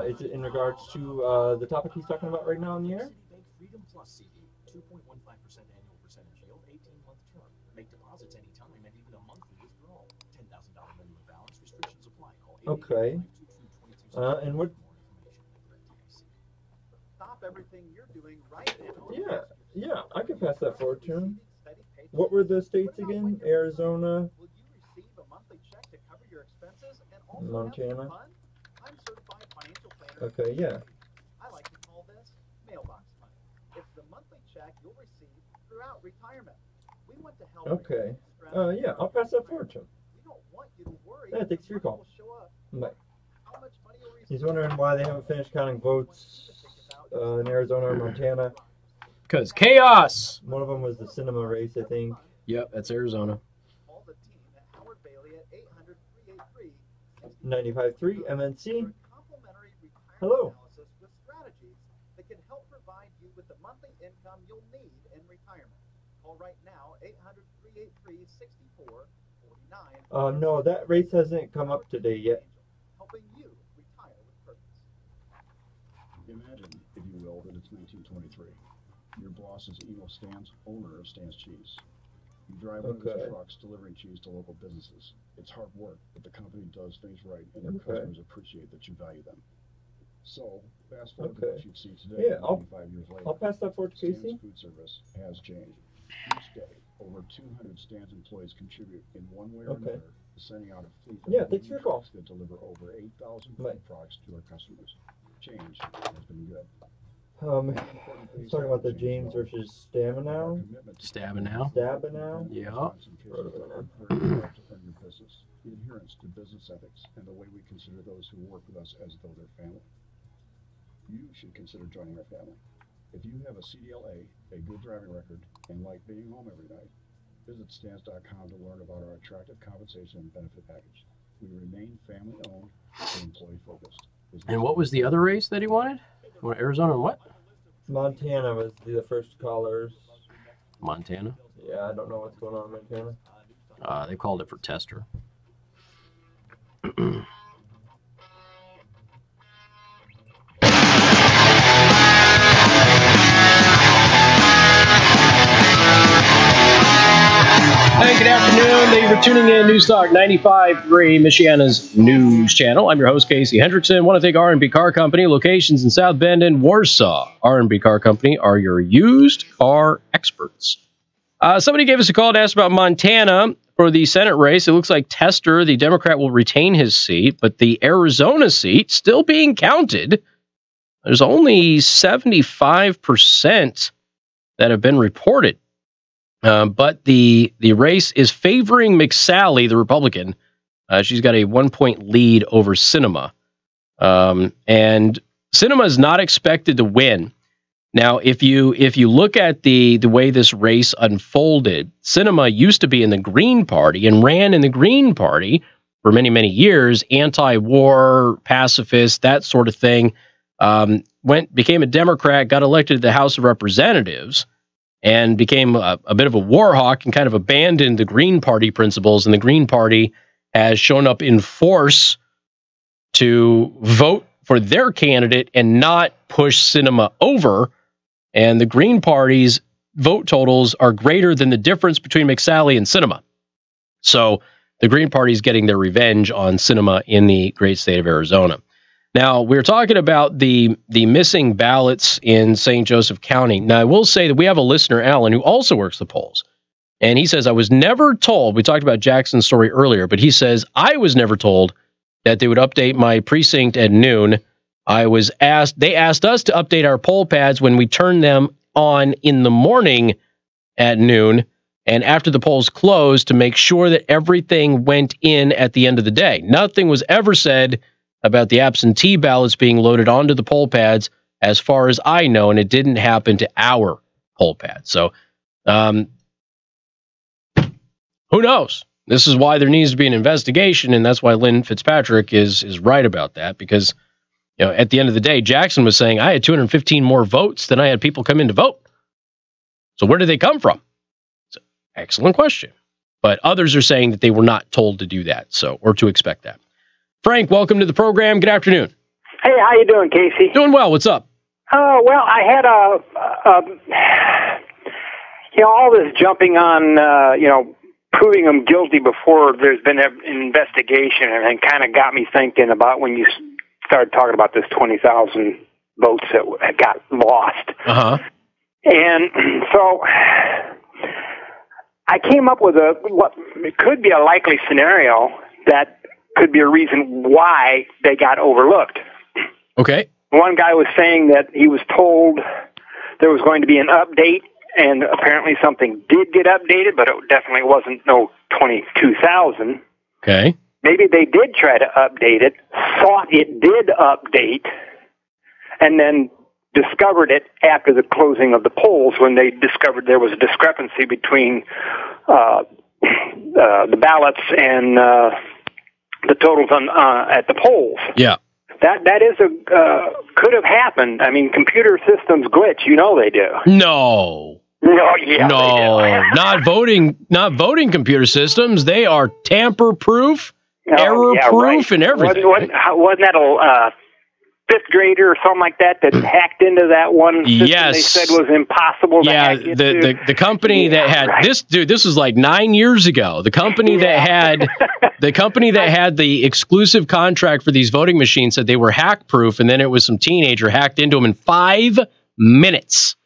Is it in regards to the topic he's talking about right now in the air? Freedom Plus CD, 2.15% annual percentage yield, 18-month term. Make deposits anytime and even a monthly withdrawal. $10,000 minimum balance. Restrictions apply. Call Okay. And what? Stop everything you're doing right now. Yeah, I can pass that forward to him. What were the states again? Arizona, Will you receive a monthly check to cover your expenses and also Montana. have fun? I'm certified financial planner. Okay, yeah. I like to call this mailbox money. It's the monthly check you'll receive throughout retirement. We want to help. Okay. Yeah, I'll pass that forward to him. We don't want you to worry. Yeah, thanks for your call. Show up. Bye. How much money you'll receive? He's wondering why they haven't finished counting votes in Arizona or Montana. Because chaos. One of them was the cinema race, I think. Yep, that's Arizona. Call the team at Howard Bailey at 800-383-60. 95.3 MNC. Complimentary retirement Hello. analysis with strategies that can help provide you with the monthly income you'll need in retirement. Call right now, 800-383-6449. No, that race hasn't come up today yet. Helping you retire with purpose. Imagine, if you will, that it's 1923. Your boss is Emo Stans, owner of Stans Cheese. You drive one of his trucks delivering cheese to local businesses. It's hard work, but the company does things right, and their customers appreciate that you value them. So, fast forward to what you'd see today, 95 years later. I'll pass that forward to Casey. Stan's food service has changed. Each day, over 200 Stan's employees contribute in one way or another to sending out a fleet of thanks for your call. trucks that deliver over 8,000 food products to our customers. Change has been good. He's talking about the James versus Stabenow. Stabenow? Yeah. Your business, the adherence to business ethics, and the way we consider those who work with us as though they're family. You should consider joining our family. If you have a CDLA, a good driving record, and like being home every night, visit stans.com to learn about our attractive compensation and benefit package. We remain family-owned and employee-focused. And what was the other race that he wanted? Arizona and what? Montana was the first callers. Montana? Yeah, I don't know what's going on in Montana. They called it for tester. Hey, good afternoon. Thank you for tuning in. News Talk 95.3, Michiana's news channel. I'm your host, Casey Hendrickson. I want to thank R&B Car Company, locations in South Bend and Warsaw. R&B Car Company are your used car experts. Somebody gave us a call to ask about Montana for the Senate race. It looks like Tester, the Democrat, will retain his seat, but the Arizona seat still being counted. There's only 75% that have been reported. But the race is favoring McSally, the Republican. She's got a 1-point lead over Sinema. And Sinema is not expected to win. Now, if you look at the way this race unfolded, Sinema used to be in the Green Party and ran in the Green Party for many, many years, anti-war, pacifist, that sort of thing. Became a Democrat, got elected to the House of Representatives, and became a bit of a war hawk and kind of abandoned the Green Party principles. And the Green Party has shown up in force to vote for their candidate and not push Sinema over. And the Green Party's vote totals are greater than the difference between McSally and Sinema. So the Green Party is getting their revenge on Sinema in the great state of Arizona. Now, we're talking about the missing ballots in St. Joseph County. Now, I will say that we have a listener, Alan, who also works the polls. And he says, I was never told, we talked about Jackson's story earlier, but he says, I was never told that they would update my precinct at noon. They asked us to update our poll pads when we turned them on in the morning at noon and after the polls closed to make sure that everything went in at the end of the day. Nothing was ever said about the absentee ballots being loaded onto the poll pads, as far as I know, and it didn't happen to our poll pad. So, who knows? This is why there needs to be an investigation, and that's why Lynn Fitzpatrick is right about that, because at the end of the day, Jackson was saying, I had 215 more votes than I had people come in to vote. So where did they come from? It's an excellent question. But others are saying that they were not told to do that, or to expect that. Frank, welcome to the program. Good afternoon. Hey, how you doing, Casey? Doing well. What's up? Well, I had all this jumping on, proving them guilty before there's been an investigation, and kind of got me thinking about when you started talking about this 20,000 votes that got lost. Uh-huh. And so I came up with what could be a likely scenario that could be a reason why they got overlooked. Okay. One guy was saying that he was told there was going to be an update, and apparently something did get updated, but it definitely wasn't no 22,000. Okay. Maybe they did try to update it, thought it did update, and then discovered it after the closing of the polls when they discovered there was a discrepancy between the ballots and the totals at the polls. Yeah. That is could have happened. I mean, computer systems glitch. You know they do. No. No, yeah. No, not voting computer systems. They are tamper-proof, error-proof, and everything. Wasn't that a fifth grader or something like that hacked into that one system yes. they said was impossible to hack into? the company that had this, dude, this was like 9 years ago. The company that had the exclusive contract for these voting machines said they were hack proof, and then it was some teenager hacked into them in 5 minutes.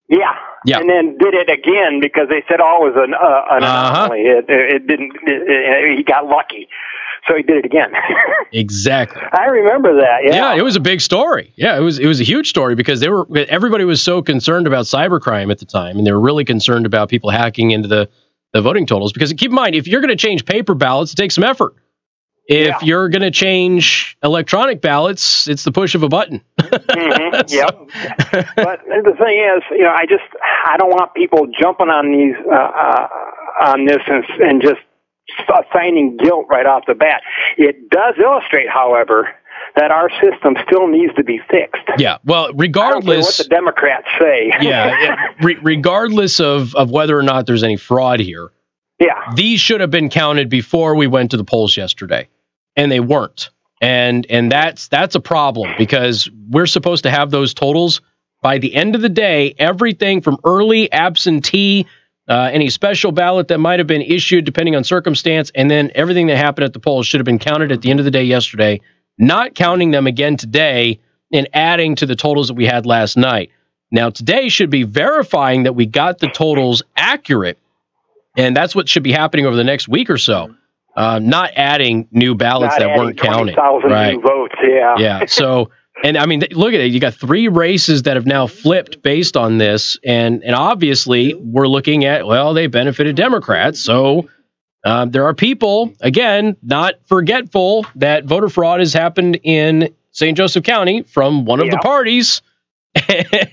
Yeah. Yeah. And then did it again because they said, it was an anomaly. It didn't. He got lucky. So he did it again. Exactly. I remember that. Yeah, it was a big story. Yeah, it was a huge story because everybody was so concerned about cybercrime at the time, and they were really concerned about people hacking into the voting totals. Because keep in mind, if you're going to change paper ballots, it takes some effort. If you're going to change electronic ballots, it's the push of a button. Mm-hmm. Yep. But the thing is, I don't want people jumping on these on this and just assigning guilt right off the bat. It does illustrate, however, that our system still needs to be fixed. Yeah, well, regardless... I don't care what the Democrats say. Regardless of whether or not there's any fraud here, these should have been counted before we went to the polls yesterday, and they weren't. And that's a problem because we're supposed to have those totals by the end of the day, everything from early absentee, any special ballot that might have been issued depending on circumstance, and then everything that happened at the polls should have been counted at the end of the day yesterday, not counting them again today and adding to the totals that we had last night. Now, today should be verifying that we got the totals accurate, and that's what should be happening over the next week or so, not adding new ballots that weren't counted. 20,000 new votes, Yeah, so... And I mean, look at it. You got 3 races that have now flipped based on this. And obviously we're looking at, well, they benefited Democrats. So there are people, again, not forgetful that voter fraud has happened in St. Joseph County from one of the parties.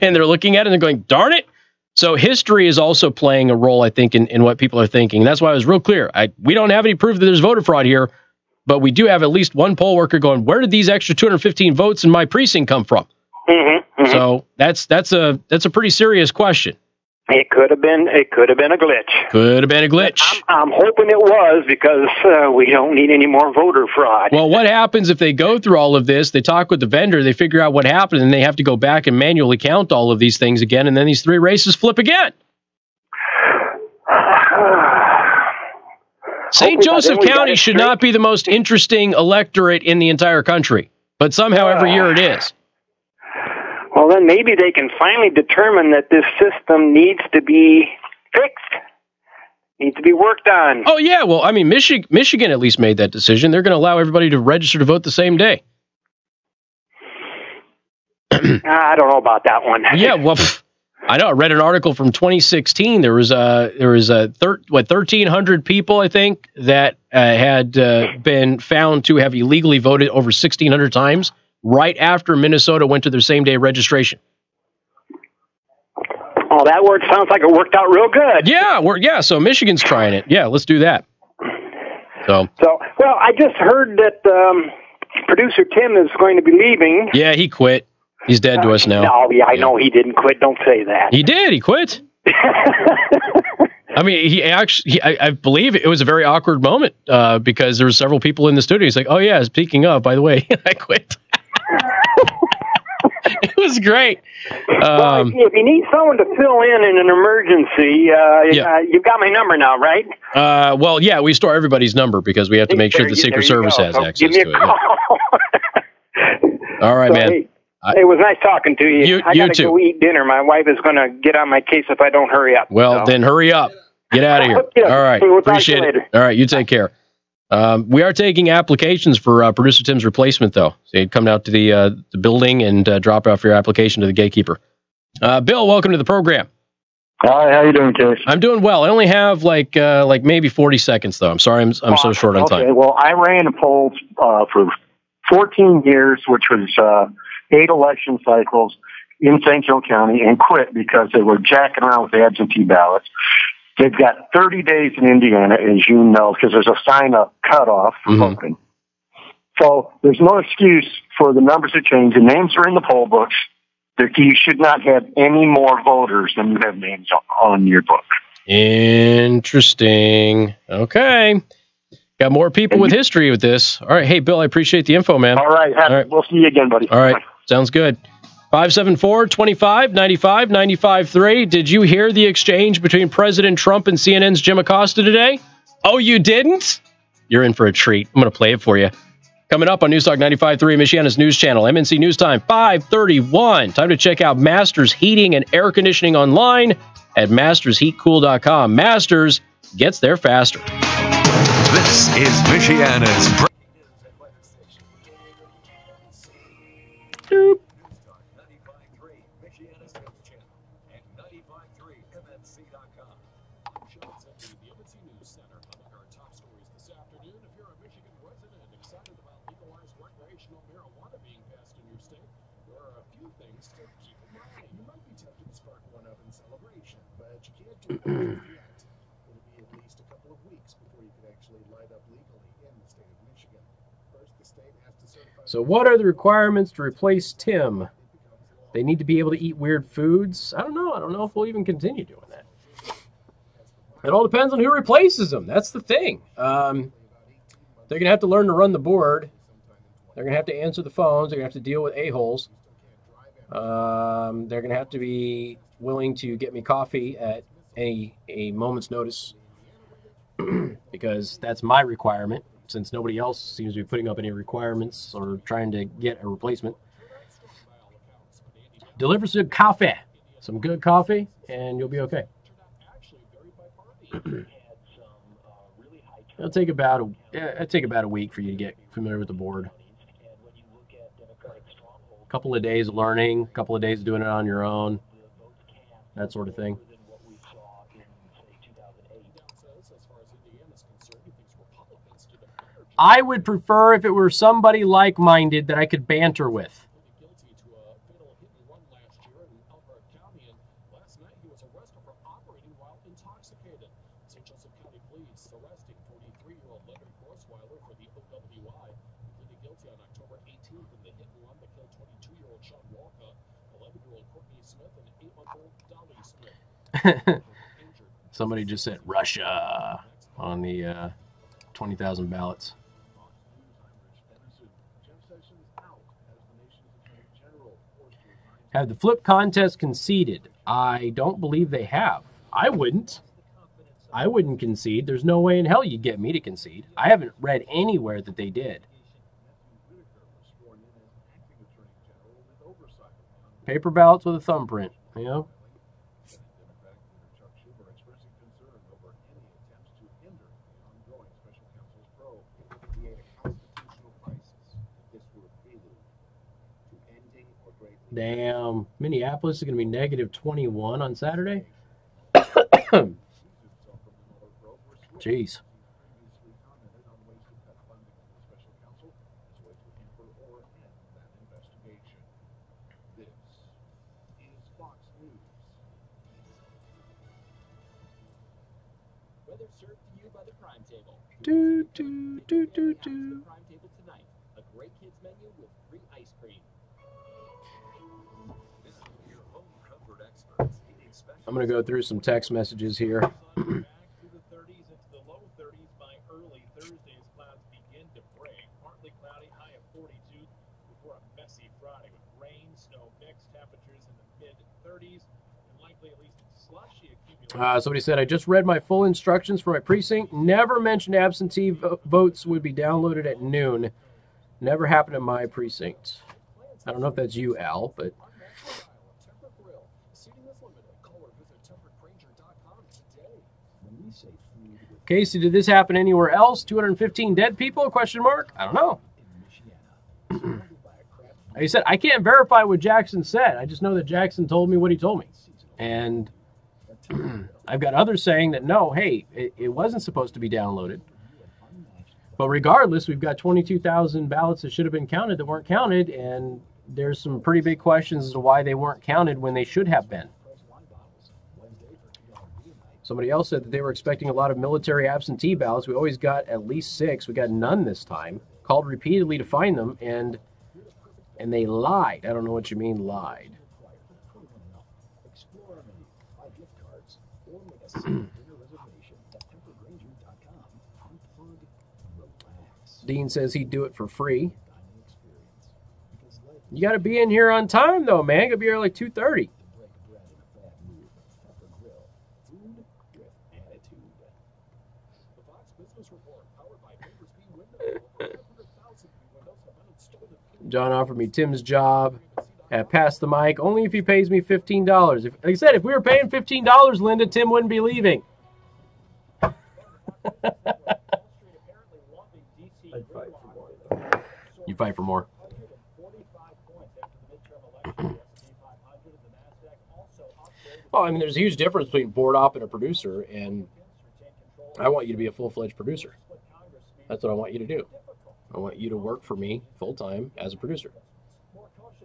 And they're looking at it and they're going, darn it. So history is also playing a role, I think, in what people are thinking. That's why I was real clear. We don't have any proof that there's voter fraud here. But we do have at least one poll worker going, where did these extra 215 votes in my precinct come from? Mm-hmm, mm-hmm. So that's a pretty serious question. It could have been a glitch. Could have been a glitch. I'm hoping it was because we don't need any more voter fraud. Well, what happens if they go through all of this, they talk with the vendor, they figure out what happened, and they have to go back and manually count all of these things again, and then these 3 races flip again? St. Joseph County should not be the most interesting electorate in the entire country, but somehow every year it is. Well, then maybe they can finally determine that this system needs to be fixed, needs to be worked on. Oh, yeah. Well, I mean, Michigan at least made that decision. They're going to allow everybody to register to vote the same day. I don't know about that one. Yeah, well... I know. I read an article from 2016. There was 1,300 people, I think, that had been found to have illegally voted over 1,600 times right after Minnesota went to their same-day registration. Oh, that word sounds like it worked out real good. Yeah, so Michigan's trying it. Yeah, let's do that. So well, I just heard that producer Tim is going to be leaving. Yeah, he quit. He's dead to us now. No, I know he didn't quit. Don't say that. He did. He quit. I mean, he actually, I believe it was a very awkward moment because there were several people in the studio. He's like, "Oh yeah, speaking of, by the way, I quit." It was great. Well, if you need someone to fill in an emergency, you've got my number now, right? Well, yeah, we store everybody's number because we have to make sure the Secret Service has access to it. Yeah. All right, man. Hey, it was nice talking to you. I gotta go eat dinner. My wife is going to get on my case if I don't hurry up. Well, then hurry up. Get out of here. All right. We'll Appreciate it. All right. You take care. We are taking applications for Producer Tim's replacement, though. So you'd come out to the building and drop off your application to the gatekeeper. Bill, welcome to the program. Hi, how you doing, Case? I'm doing well. I only have like maybe 40 seconds, though. I'm sorry, I'm so short on time. Okay, well, I ran a poll for 14 years, which was 8 election cycles in St. Joe County, and quit because they were jacking around with the absentee ballots. They've got 30 days in Indiana, as you know, because there's a sign-up cutoff for voting. So there's no excuse for the numbers to change. The names are in the poll books. You should not have any more voters than you have names on your book. Interesting. Okay. Got more people with history with this. All right. Hey, Bill, I appreciate the info, man. All right. We'll see you again, buddy. All right. Sounds good. 574-25-95-95-3. Did you hear the exchange between President Trump and CNN's Jim Acosta today? Oh, you didn't? You're in for a treat. I'm going to play it for you. Coming up on Newstalk 95.3, Michiana's news channel, MNC News Time, 5:31. Time to check out Masters Heating and Air Conditioning online at mastersheatcool.com. Masters gets there faster. This is Michiana's... So what are the requirements to replace Tim? They need to be able to eat weird foods. I don't know. I don't know if we'll even continue doing that. It all depends on who replaces them. That's the thing. They're going to have to learn to run the board. They're going to have to answer the phones. They're going to have to deal with a-holes. They're going to have to be willing to get me coffee at a moment's notice because that's my requirement, since nobody else seems to be putting up any requirements or trying to get a replacement. Deliver some good coffee, and you'll be okay. It'll take about a week for you to get familiar with the board. A couple of days of learning, a couple of days of doing it on your own, that sort of thing. I would prefer if it were somebody like-minded that I could banter with. Somebody just said Russia on the 20,000 ballots. Have the flip contest conceded? I don't believe they have. I wouldn't concede. There's no way in hell you'd get me to concede. I haven't read anywhere that they did. Paper ballots with a thumbprint, you know? Damn. Minneapolis is going to be negative 21 on Saturday? Jeez. Weather served to you by the Prime Table. Do. Prime Table tonight. A great kids menu with free ice cream. Your home comfort experts, heating I'm going to go through some text messages here. Back to the 30s into the low 30s by early Thursday as clouds begin to break. Partly cloudy, high of 42 before a messy Friday with rain, snow mix, temperatures in the mid-30s, and likely at least slushy accumulation. Somebody said, I just read my full instructions for my precinct. Never mentioned absentee votes would be downloaded at noon. Never happened in my precinct. I don't know if that's you, Al, but... Casey, did this happen anywhere else? 215 dead people? Question mark? I don't know. Like I said, I can't verify what Jackson said. I just know that Jackson told me what he told me. And I've got others saying that, no, hey, it wasn't supposed to be downloaded. But regardless, we've got 22,000 ballots that should have been counted that weren't counted, and there's some pretty big questions as to why they weren't counted when they should have been. Somebody else said that they were expecting a lot of military absentee ballots. We always got at least 6. We got none this time. Called repeatedly to find them, and they lied. I don't know what you mean, lied. Dean says he'd do it for free. You got to be in here on time, though, man. You got to be here like 2:30. John offered me Tim's job at Pass the Mic only if he pays me $15. Like I said, if we were paying $15, Linda, Tim wouldn't be leaving. I'd fight for more, though. You fight for more. Well, I mean, there's a huge difference between board op and a producer, and I want you to be a full-fledged producer. That's what I want you to do. I want you to work for me full-time as a producer.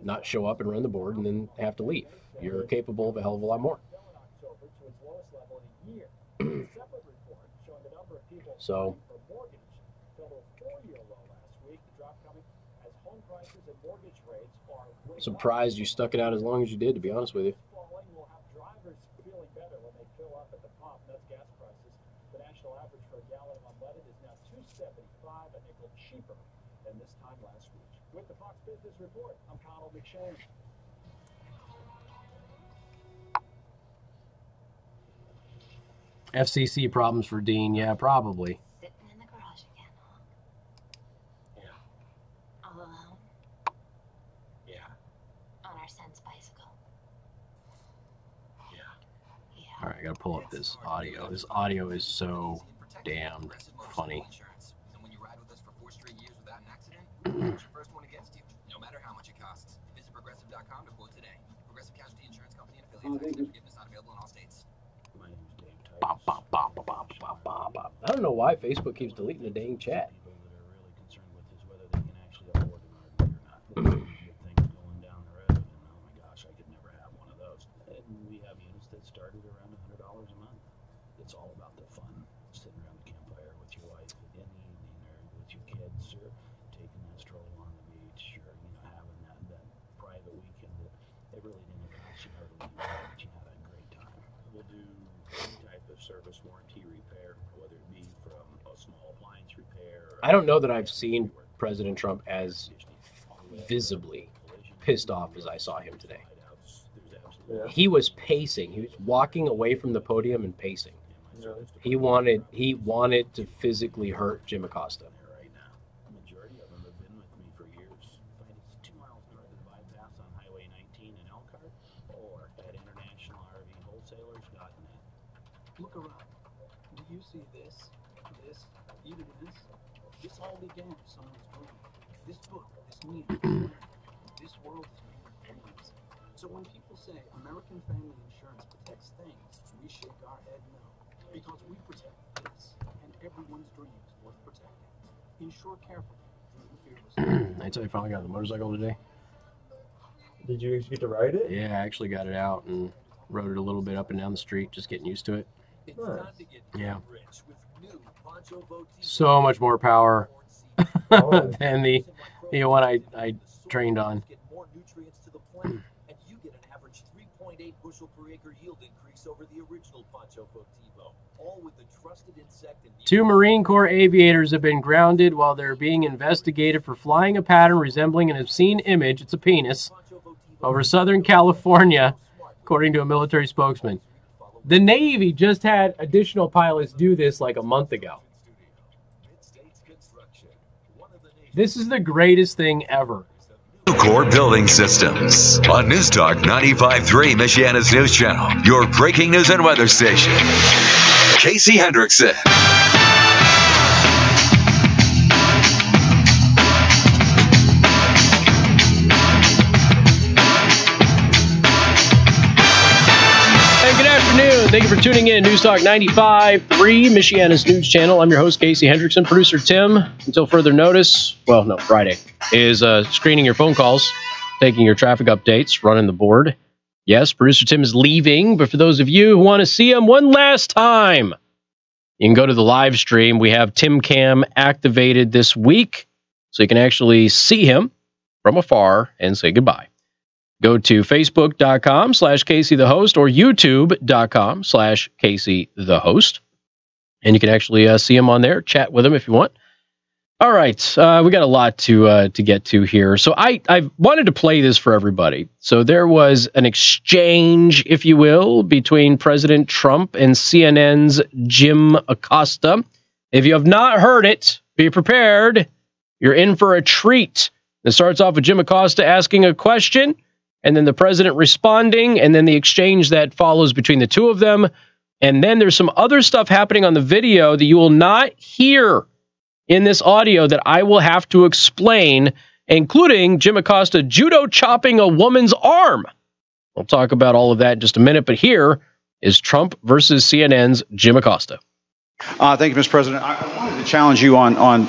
Not show up and run the board and then have to leave. You're capable of a hell of a lot more. So, surprised you stuck it out as long as you did, to be honest with you. Report. I'm Connell McShane. FCC problems for Dean, yeah, probably. Sitting in the garage again, huh? Yeah. All alone? Yeah. On our son's bicycle? Yeah. All right, I gotta pull up this audio. This audio is so damned funny. When you ride with us for 4 straight years without an accident, it's your first one against you. No matter how much it costs. Visit Progressive.com to quote today. Progressive Casualty Insurance Company and affiliates. Accident forgiveness not available in all states. I don't know why Facebook keeps deleting the dang chat. We have units that started around $100 a month. It's all about the fun. Sitting around the campfire with your wife in the evening, or with your kids, or taking that stroll on the beach, or having that private weekend that it really didn't cost you hardly anything, but you had a great time. We'll do any type of service warranty repair, whether it be from a small appliance repair. I don't know that I've seen President Trump as visibly pissed off as I saw him today. Yeah. He was pacing. He was walking away from the podium and pacing. Really? He wanted to physically hurt Jim Acosta. Right now, the majority of them have been with me for years. It's 2 miles north of the bypass on Highway 19 in Elkhart, or at International RV Wholesalers.net. Look around. Do you see this? This? Even this? This all began with someone's dream. This book, this music, this world is made of dreams. So when people say American Family Insurance protects things, we shake our head no. Because we protect this, and everyone's dreams worth protecting. Insure carefully, dream fearlessly. I tell you, I finally got the motorcycle today. Did you get to ride it? Yeah, I actually got it out and rode it a little bit up and down the street, just getting used to it. Nice. Yeah. So much more power than the one I trained on. Get more nutrients to the plant, and you get an average 3.8 bushel per acre yield increase. over the original Pancho Fotivo, all with the trusted insect and 2 Marine Corps aviators have been grounded while they're being investigated for flying a pattern resembling an obscene image, it's a penis, over Southern California, according to a military spokesman. The Navy just had additional pilots do this like a month ago. This is the greatest thing ever. Core Building Systems on News Talk 95.3 Michiana's News Channel, your breaking news and weather station. Casey Hendrickson. Thank you for tuning in. News Talk 95.3, Michiana's News Channel. I'm your host, Casey Hendrickson. Producer Tim, until further notice, well, no, Friday, is screening your phone calls, taking your traffic updates, running the board. Yes, Producer Tim is leaving, but for those of you who want to see him one last time, you can go to the live stream. We have Tim Cam activated this week, so you can actually see him from afar and say goodbye. Go to facebook.com/Casey the Host or youtube.com/Casey the Host. And you can actually see him on there, chat with him if you want. All right, we got a lot to get to here. So I wanted to play this for everybody. So there was an exchange, if you will, between President Trump and CNN's Jim Acosta. If you have not heard it, be prepared. You're in for a treat. It starts off with Jim Acosta asking a question, and then the president responding, and then the exchange that follows between the two of them. And then there's some other stuff happening on the video that you will not hear in this audio that I will have to explain, including Jim Acosta judo chopping a woman's arm. We'll talk about all of that in just a minute, but here is Trump versus CNN's Jim Acosta. Thank you, Mr. President. I wanted to challenge you on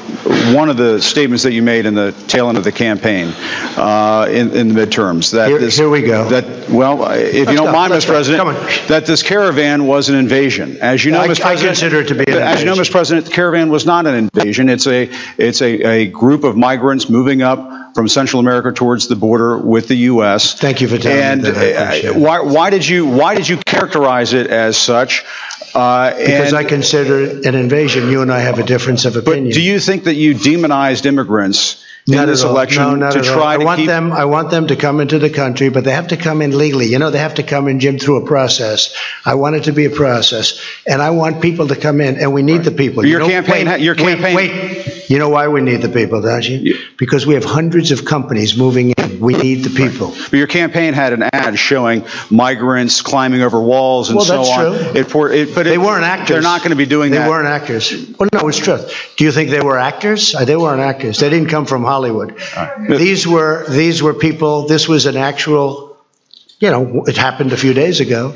one of the statements that you made in the tail end of the campaign in the midterms. That here we go. If you don't mind, Mr. President, that this caravan was an invasion. As you know, Mr. President, I consider it to be an invasion. As you know, Mr. President, the caravan was not an invasion. It's a group of migrants moving up from Central America towards the border with the U.S. Thank you for telling me that. Why did you characterize it as such? Because I consider it an invasion. You and I have a difference of opinion. But do you think that you demonized immigrants in this election to try to keep them? I want them to come into the country, but they have to come in legally. You know, they have to come in, Jim, through a process. I want it to be a process, and I want people to come in, and we need the people. Your campaign. Wait. You know why we need the people, don't you? Because we have hundreds of companies moving in. We need the people. But your campaign had an ad showing migrants climbing over walls and so on. Well, that's true. But they weren't actors. They're not going to be doing that. They weren't actors. Well, no, it's true. Do you think they were actors? They weren't actors. They didn't come from Hollywood. These were people. This was an actual, it happened a few days ago.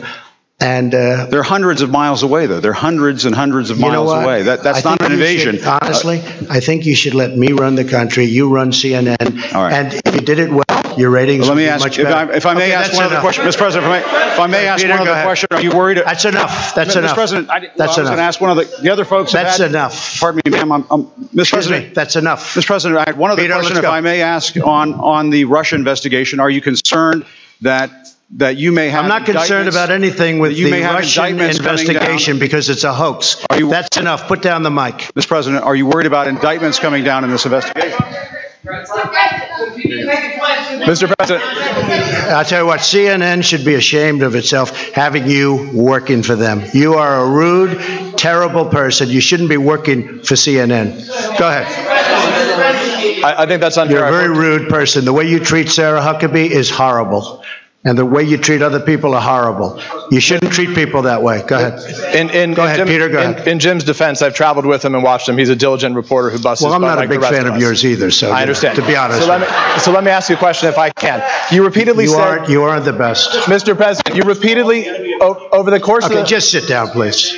And they're hundreds of miles away, though. They're hundreds and hundreds of miles away. That's not an invasion. Honestly, I think you should let me run the country. You run CNN. All right. And if you did it well, your ratings would be much better. If I may ask one other question, Mr. President, if I may ask one other question, are you worried? That's enough. That's enough. Mr. President, I was going to ask one of the other folks. That's enough. Pardon me, ma'am. Mr. President, that's enough. Mr. President, I had one other question, if I may ask, on the Russia investigation. Are you concerned that you may have? I'm not concerned about anything with the Russian investigation because it's a hoax. That's enough. Put down the mic. Mr. President, are you worried about indictments coming down in this investigation? Mr. President, I'll tell you what, CNN should be ashamed of itself having you working for them. You are a rude, terrible person. You shouldn't be working for CNN. Go ahead. I think that's unfair. You're a very rude person. The way you treat Sarah Huckabee is horrible. And the way you treat other people are horrible. You shouldn't treat people that way. Go ahead. Go ahead, Peter. Go ahead. In Jim's defense, I've traveled with him and watched him. He's a diligent reporter who busts his butt. Well, I'm not a big fan of yours either, so I understand. To be honest. So let me ask you a question, if I can. You repeatedly said you aren't the best, Mr. President. You repeatedly over the course of the just sit down, please.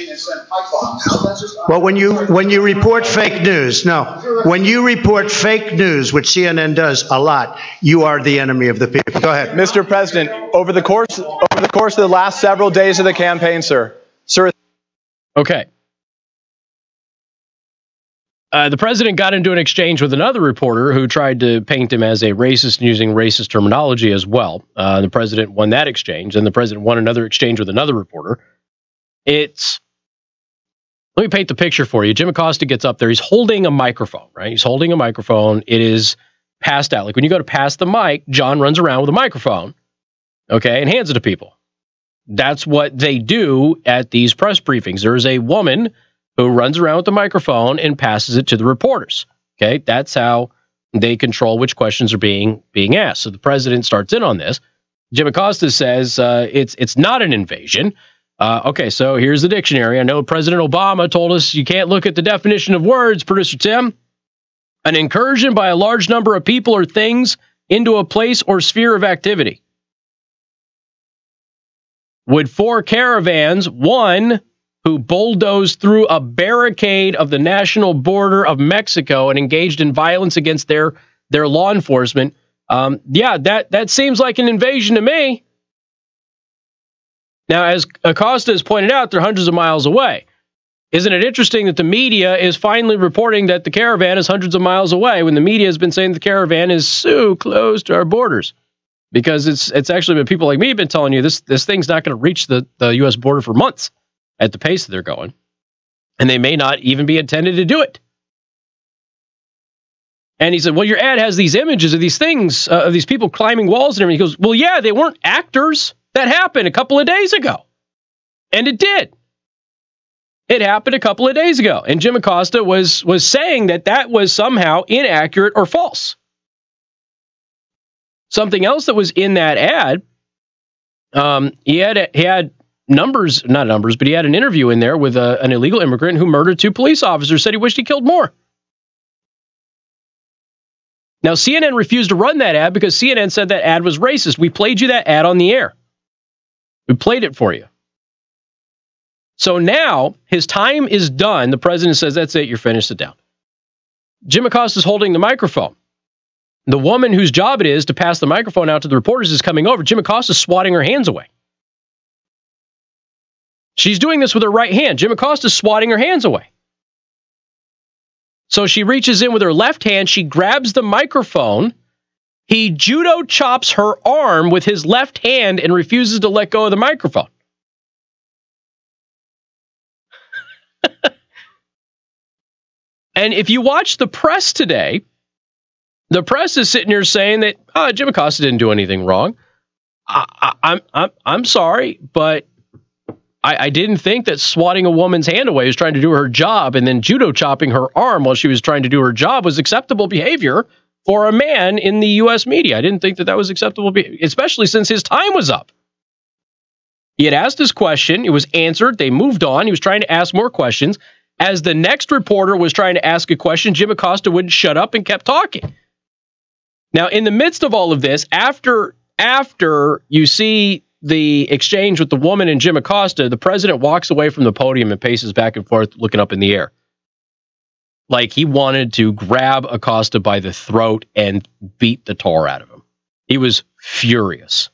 Well, when you report fake news, when you report fake news, which CNN does a lot, you are the enemy of the people. Go ahead, Mr. President. Over the course of the last several days of the campaign, sir. Okay. The president got into an exchange with another reporter who tried to paint him as a racist using racist terminology as well. The president won that exchange, and the president won another exchange with another reporter. Let me paint the picture for you. Jim Acosta gets up there. He's holding a microphone, right? He's holding a microphone. It is passed out. Like when you go to pass the mic, John runs around with a microphone, okay, and hands it to people. That's what they do at these press briefings. There's a woman who runs around with the microphone and passes it to the reporters. Okay, that's how they control which questions are being asked. So the president starts in on this. Jim Acosta says it's not an invasion. Okay, so here's the dictionary. I know President Obama told us you can't look at the definition of words, Producer Tim. An incursion by a large number of people or things into a place or sphere of activity. Would 4 caravans, one who bulldozed through a barricade of the national border of Mexico and engaged in violence against their law enforcement. Yeah, that seems like an invasion to me. Now, as Acosta has pointed out, they're hundreds of miles away. Isn't it interesting that the media is finally reporting that the caravan is hundreds of miles away when the media has been saying the caravan is so close to our borders? Because it's actually been people like me have been telling you this thing's not going to reach the U.S. border for months at the pace that they're going. And they may not even be intended to do it. And he said, well, your ad has these images of these things, of these people climbing walls and everything. He goes, well, yeah, they weren't actors. That happened a couple of days ago. And it did. It happened a couple of days ago. And Jim Acosta was saying that was somehow inaccurate or false. Something else that was in that ad, he had numbers, not numbers, but he had an interview in there with an illegal immigrant who murdered 2 police officers, said he wished he killed more. Now, CNN refused to run that ad because CNN said that ad was racist. We played you that ad on the air. We played it for you. So now his time is done. The president says, that's it, you're finished, sit down. Jim Acosta is holding the microphone. The woman whose job it is to pass the microphone out to the reporters is coming over. Jim Acosta is swatting her hands away. She's doing this with her right hand. Jim Acosta is swatting her hands away. So she reaches in with her left hand. She grabs the microphone. He judo chops her arm with his left hand and refuses to let go of the microphone. And if you watch the press today, the press is sitting here saying that Jim Acosta didn't do anything wrong. I'm sorry, but I didn't think that swatting a woman's hand away who's trying to do her job and then judo chopping her arm while she was trying to do her job was acceptable behavior for a man in the U.S. media. I didn't think that was acceptable behavior, especially since his time was up. He had asked his question. It was answered. They moved on. He was trying to ask more questions. As the next reporter was trying to ask a question, Jim Acosta wouldn't shut up and kept talking. Now, in the midst of all of this, after you see the exchange with the woman and Jim Acosta, the president walks away from the podium and paces back and forth, looking up in the air. Like he wanted to grab Acosta by the throat and beat the tar out of him. He was furious.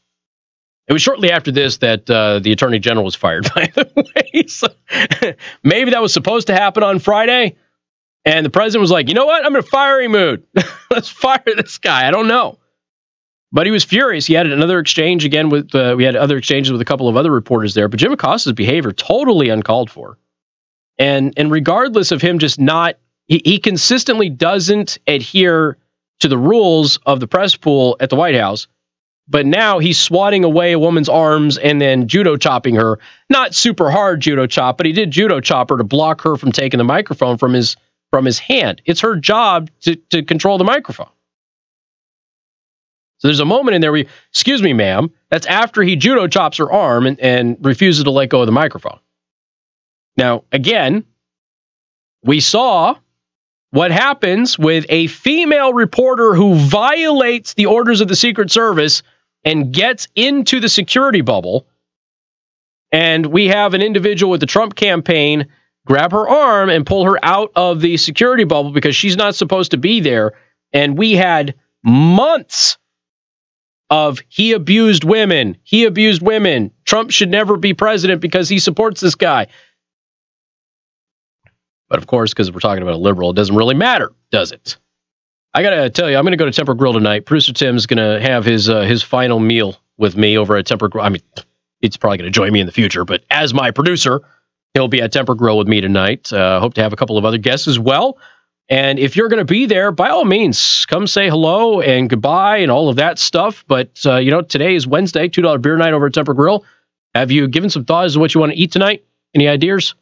It was shortly after this that the attorney general was fired, by the way. So, maybe that was supposed to happen on Friday. And the president was like, you know what? I'm in a fiery mood. Let's fire this guy. I don't know. But he was furious. He had another exchange again with, we had other exchanges with a couple of other reporters there. But Jim Acosta's behavior, totally uncalled for. And regardless of him just not, he consistently doesn't adhere to the rules of the press pool at the White House. But now he's swatting away a woman's arms and then judo chopping her. Not super hard judo chop, but he did judo chop her to block her from taking the microphone from his hand. It's her job to control the microphone. So there's a moment in there where, excuse me, ma'am, that's after he judo chops her arm and refuses to let go of the microphone. Now, again, we saw what happens with a female reporter who violates the orders of the Secret Service and gets into the security bubble. And we have an individual with the Trump campaign grab her arm and pull her out of the security bubble because she's not supposed to be there. And we had months of he abused women. Trump should never be president because he supports this guy. But of course, because we're talking about a liberal, it doesn't really matter, does it? I got to tell you, I'm going to go to Temper Grill tonight. Producer Tim's going to have his final meal with me over at Temper Grill. I mean, he's probably going to join me in the future, but as my producer, he'll be at Temper Grill with me tonight. Hope to have a couple of other guests as well. And if you're going to be there, by all means, come say hello and goodbye and all of that stuff. But, today is Wednesday, $2 beer night over at Temper Grill. Have you given some thought as to what you want to eat tonight? Any ideas?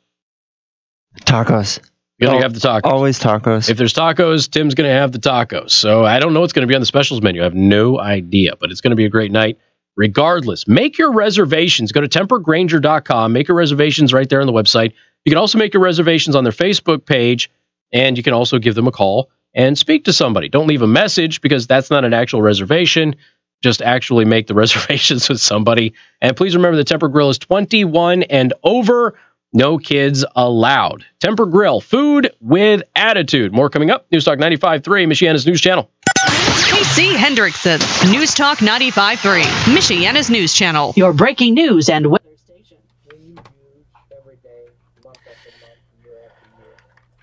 Tacos. You're going to have the tacos. Always tacos. If there's tacos, Tim's going to have the tacos. So I don't know what's going to be on the specials menu. I have no idea, but it's going to be a great night. Regardless, make your reservations. Go to tempergranger.com. Make your reservations right there on the website. You can also make your reservations on their Facebook page, and you can also give them a call and speak to somebody. Don't leave a message because that's not an actual reservation. Just actually make the reservations with somebody. And please remember the Temper Grill is 21 and over. No kids allowed. Temper Grill, food with attitude. More coming up. News Talk 95.3, Michiana's news channel. KC Hendrickson, News Talk 95.3, Michiana's news channel. Your breaking news and weather station. When you use every day, month after month, year after year,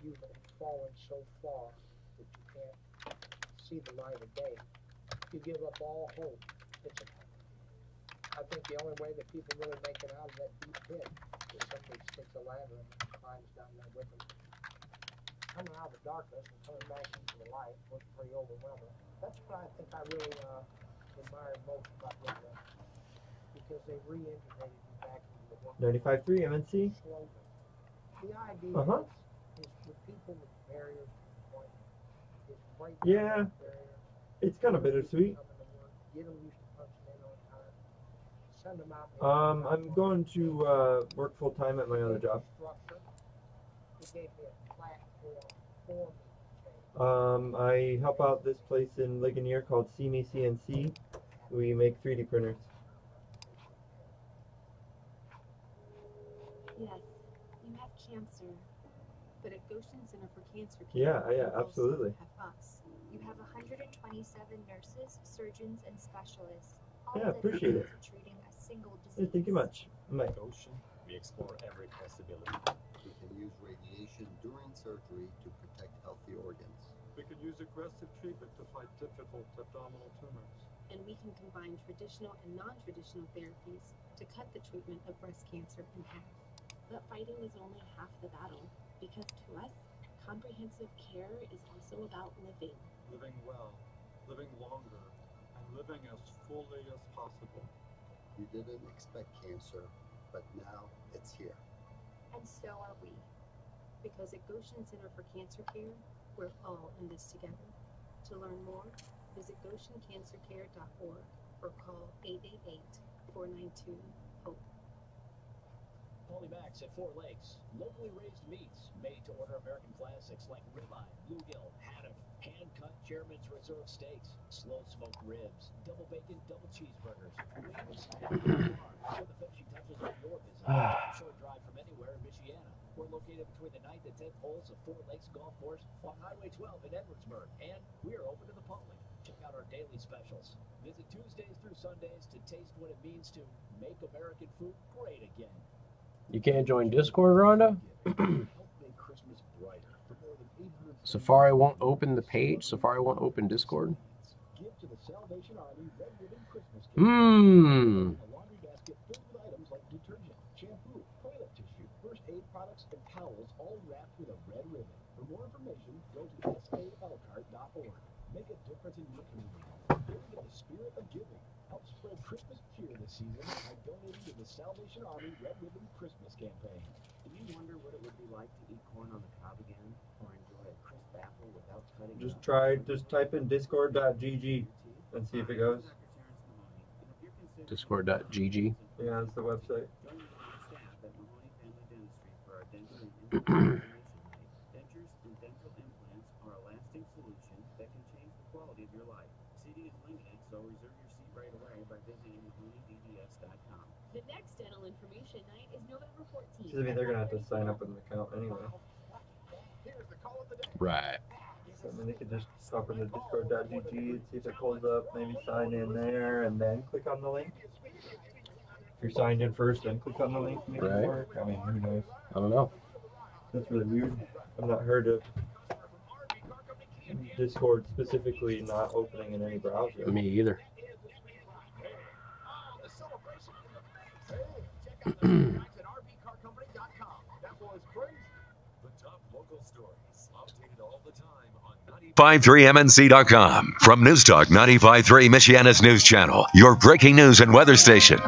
you've fallen so far that you can't see the light of day. You give up all hope. I think the only way that people really make it out of that deep pit is somebody sticks a ladder and climbs down there with them. Coming out of the darkness and coming back into the light was pretty overwhelming. That's what I think I really admired most about Linda, because they reintegrated me back into the work. 95.3 MNC. Slowly. The idea is for people with barriers to employment, is break down Yeah. that barrier. It's kind of bittersweet. Get them used to punching in on time. Send them out. I'm going to work full time at my other job. He gave me a platform for me to change. I help out this place in Ligonier called See Me CNC. We make 3D printers. Yes, you have cancer, but at Goshen Center for Cancer Care, Yeah, you absolutely. also have us. You have 127 nurses, surgeons, and specialists, all Yeah, appreciate it. dedicated to treating a single Yeah, disease. thank you much. Bye. Ocean, we explore every possibility. We can use radiation during surgery to protect healthy organs. We can use aggressive treatment to fight difficult abdominal tumors. And we can combine traditional and non-traditional therapies to cut the treatment of breast cancer in half. But fighting is only half the battle, because to us, comprehensive care is also about living. Living well, living longer, and living as fully as possible. You didn't expect cancer, but now it's here. And so are we. Because at Goshen Center for Cancer Care, we're all in this together. To learn more, visit GoshenCancerCare.org or call 888-492-HOPE. Polymax at Four Lakes. Locally raised meats made to order American classics like ribeye, bluegill, haddock, hand-cut Chairman's Reserve steaks, slow-smoked ribs, double bacon, double cheeseburgers, wings, for the finishing touches of your visit. Short drive from anywhere in Michiana. We're located between the 9th and 10th holes of Four Lakes Golf Course on Highway 12 in Edwardsburg, and we're open to the public. Check out our daily specials. Visit Tuesdays through Sundays to taste what it means to make American food great again. You can't join Discord, Rhonda? Safari won't open the page. Safari won't open Discord. Products and towels all wrapped with a red ribbon. For more information, go to salcart.org. Make a difference in your community. Giving in the spirit of giving. Help spread Christmas cheer this season by donating to the Salvation Army Red Ribbon Christmas Campaign. Do you wonder what it would be like to eat corn on the cob again, or enjoy a crisp apple without cutting it up? Just type in discord.gg and see if it goes. Discord.gg. Yeah, that's the website. Dentures and dental implants are a lasting solution that can change the quality of your life. Seating is limited, so reserve your seat right away by visiting mahoneyDDS.com. The next dental information night is November 14th. I mean, they're gonna have to sign up with an account anyway. Right. So, I mean, they could just hop into discord.gg and see if it pulls up, maybe sign in there, and then click on the link. If you're signed in first, then click on the link, make it work. I mean, who knows? I don't know. That's really weird. I've not heard of Discord specifically not opening in any browser. Me either. .53mnc.com. From Newstalk 95.3 Michiana's news channel, your breaking news and weather station.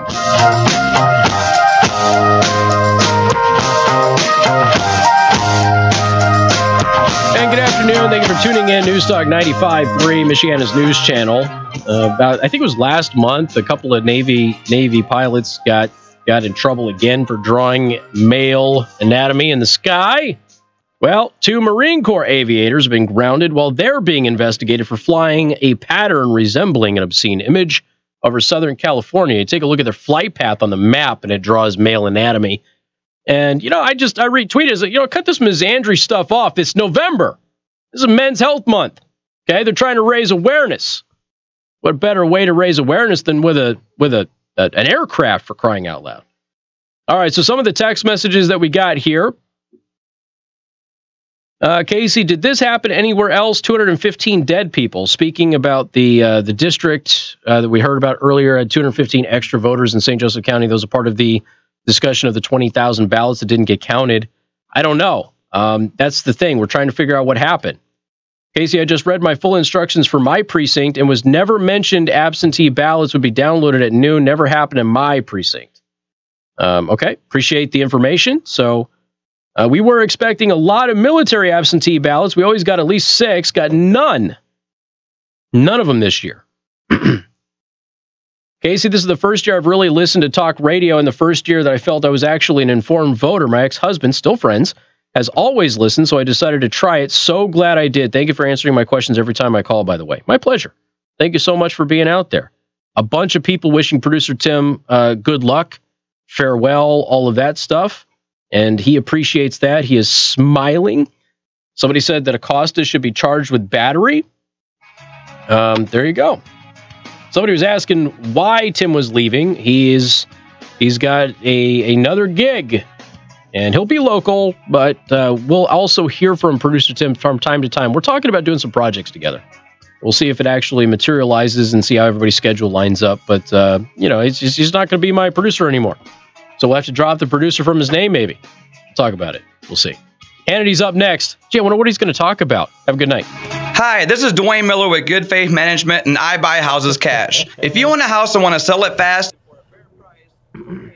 And good afternoon. Thank you for tuning in. Newstalk 95.3 Michiana's news channel. I think it was last month, a couple of Navy pilots got in trouble again for drawing male anatomy in the sky. Well, 2 Marine Corps aviators have been grounded while they're being investigated for flying a pattern resembling an obscene image over Southern California. You take a look at their flight path on the map, and it draws male anatomy. And, I retweeted it. Cut this misandry stuff off. It's November. This is Men's Health Month. Okay, they're trying to raise awareness. What better way to raise awareness than with an aircraft, for crying out loud? All right, so some of the text messages that we got here. Casey, did this happen anywhere else? 215 dead people. Speaking about the district that we heard about earlier, had 215 extra voters in St. Joseph County. Those are part of the discussion of the 20,000 ballots that didn't get counted. I don't know. That's the thing. We're trying to figure out what happened. Casey, I just read my full instructions for my precinct and was never mentioned absentee ballots would be downloaded at noon. Never happened in my precinct. Okay, appreciate the information. So we were expecting a lot of military absentee ballots. We always got at least 6, got none. None of them this year. Casey, this is the first year I've really listened to talk radio, and the first year that I felt I was actually an informed voter. My ex-husband, still friends, has always listened, so I decided to try it. So glad I did. Thank you for answering my questions every time I call, by the way. My pleasure. Thank you so much for being out there. A bunch of people wishing producer Tim good luck, farewell, all of that stuff, and he appreciates that. He is smiling. Somebody said that Acosta should be charged with battery. There you go. Somebody was asking why Tim was leaving. He's got another gig, and he'll be local, but we'll also hear from producer Tim from time to time. We're talking about doing some projects together. We'll see if it actually materializes and see how everybody's schedule lines up. But, he's not going to be my producer anymore. So we'll have to drop the producer from his name, maybe. Talk about it. We'll see. Hannity's up next. Gee, I wonder what he's going to talk about. Have a good night. Hi, this is Dwayne Miller with Good Faith Management, and I buy houses cash. If you own a house and want to sell it fast... Do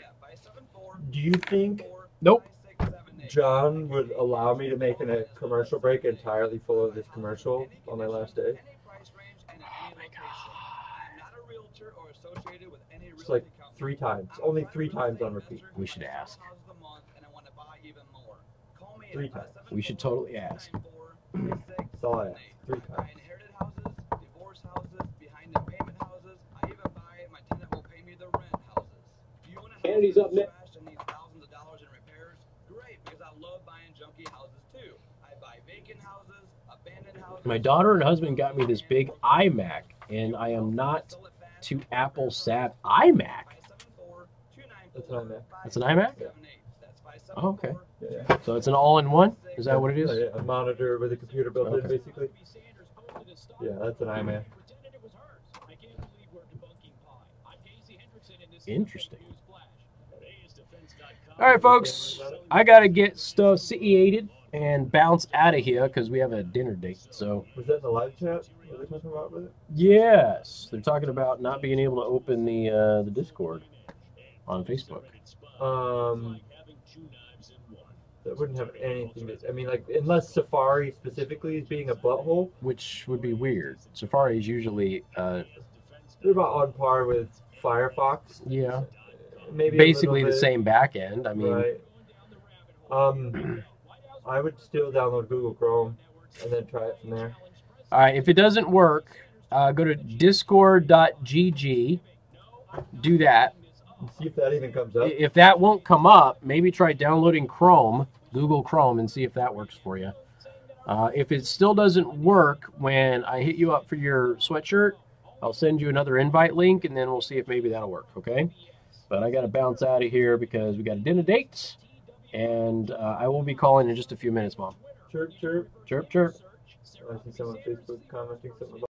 you think nope. John would allow me to make a commercial break entirely full of this commercial on my last day? Oh, my God. It's like 3 times. Only 3 times on repeat. We should ask. 3 times. We should totally ask. That's all I ask. 3 times. Hannity's up next. My daughter and husband got me this big iMac, and I am not to Apple sap iMac. That's an iMac. That's an iMac? Yeah. Oh, okay. Yeah. So it's an all-in-one? Is that what it is? A monitor with a computer built in, basically. Yeah, that's an iMac. Interesting. All right, folks. I got to get stuff situated and bounce out of here because we have a dinner date. So was that in the live chat? What are they talking about with it? Yes, they're talking about not being able to open the Discord on Facebook. That wouldn't have anything to... I mean, like, unless Safari specifically is being a butthole. Which would be weird. Safari is usually... they're about on par with Firefox. Yeah. Maybe basically the same back end. I mean... Right. I would still download Google Chrome and then try it from there. All right, if it doesn't work, go to discord.gg, do that. See if that even comes up. If that won't come up, maybe try downloading Chrome, Google Chrome, and see if that works for you. If it still doesn't work when I hit you up for your sweatshirt, I'll send you another invite link, and then we'll see if maybe that'll work, okay? But I got to bounce out of here because we got a dinner date. And I will be calling in just a few minutes, Mom. Chirp, chirp. Chirp, chirp. I see someone on Facebook commenting something about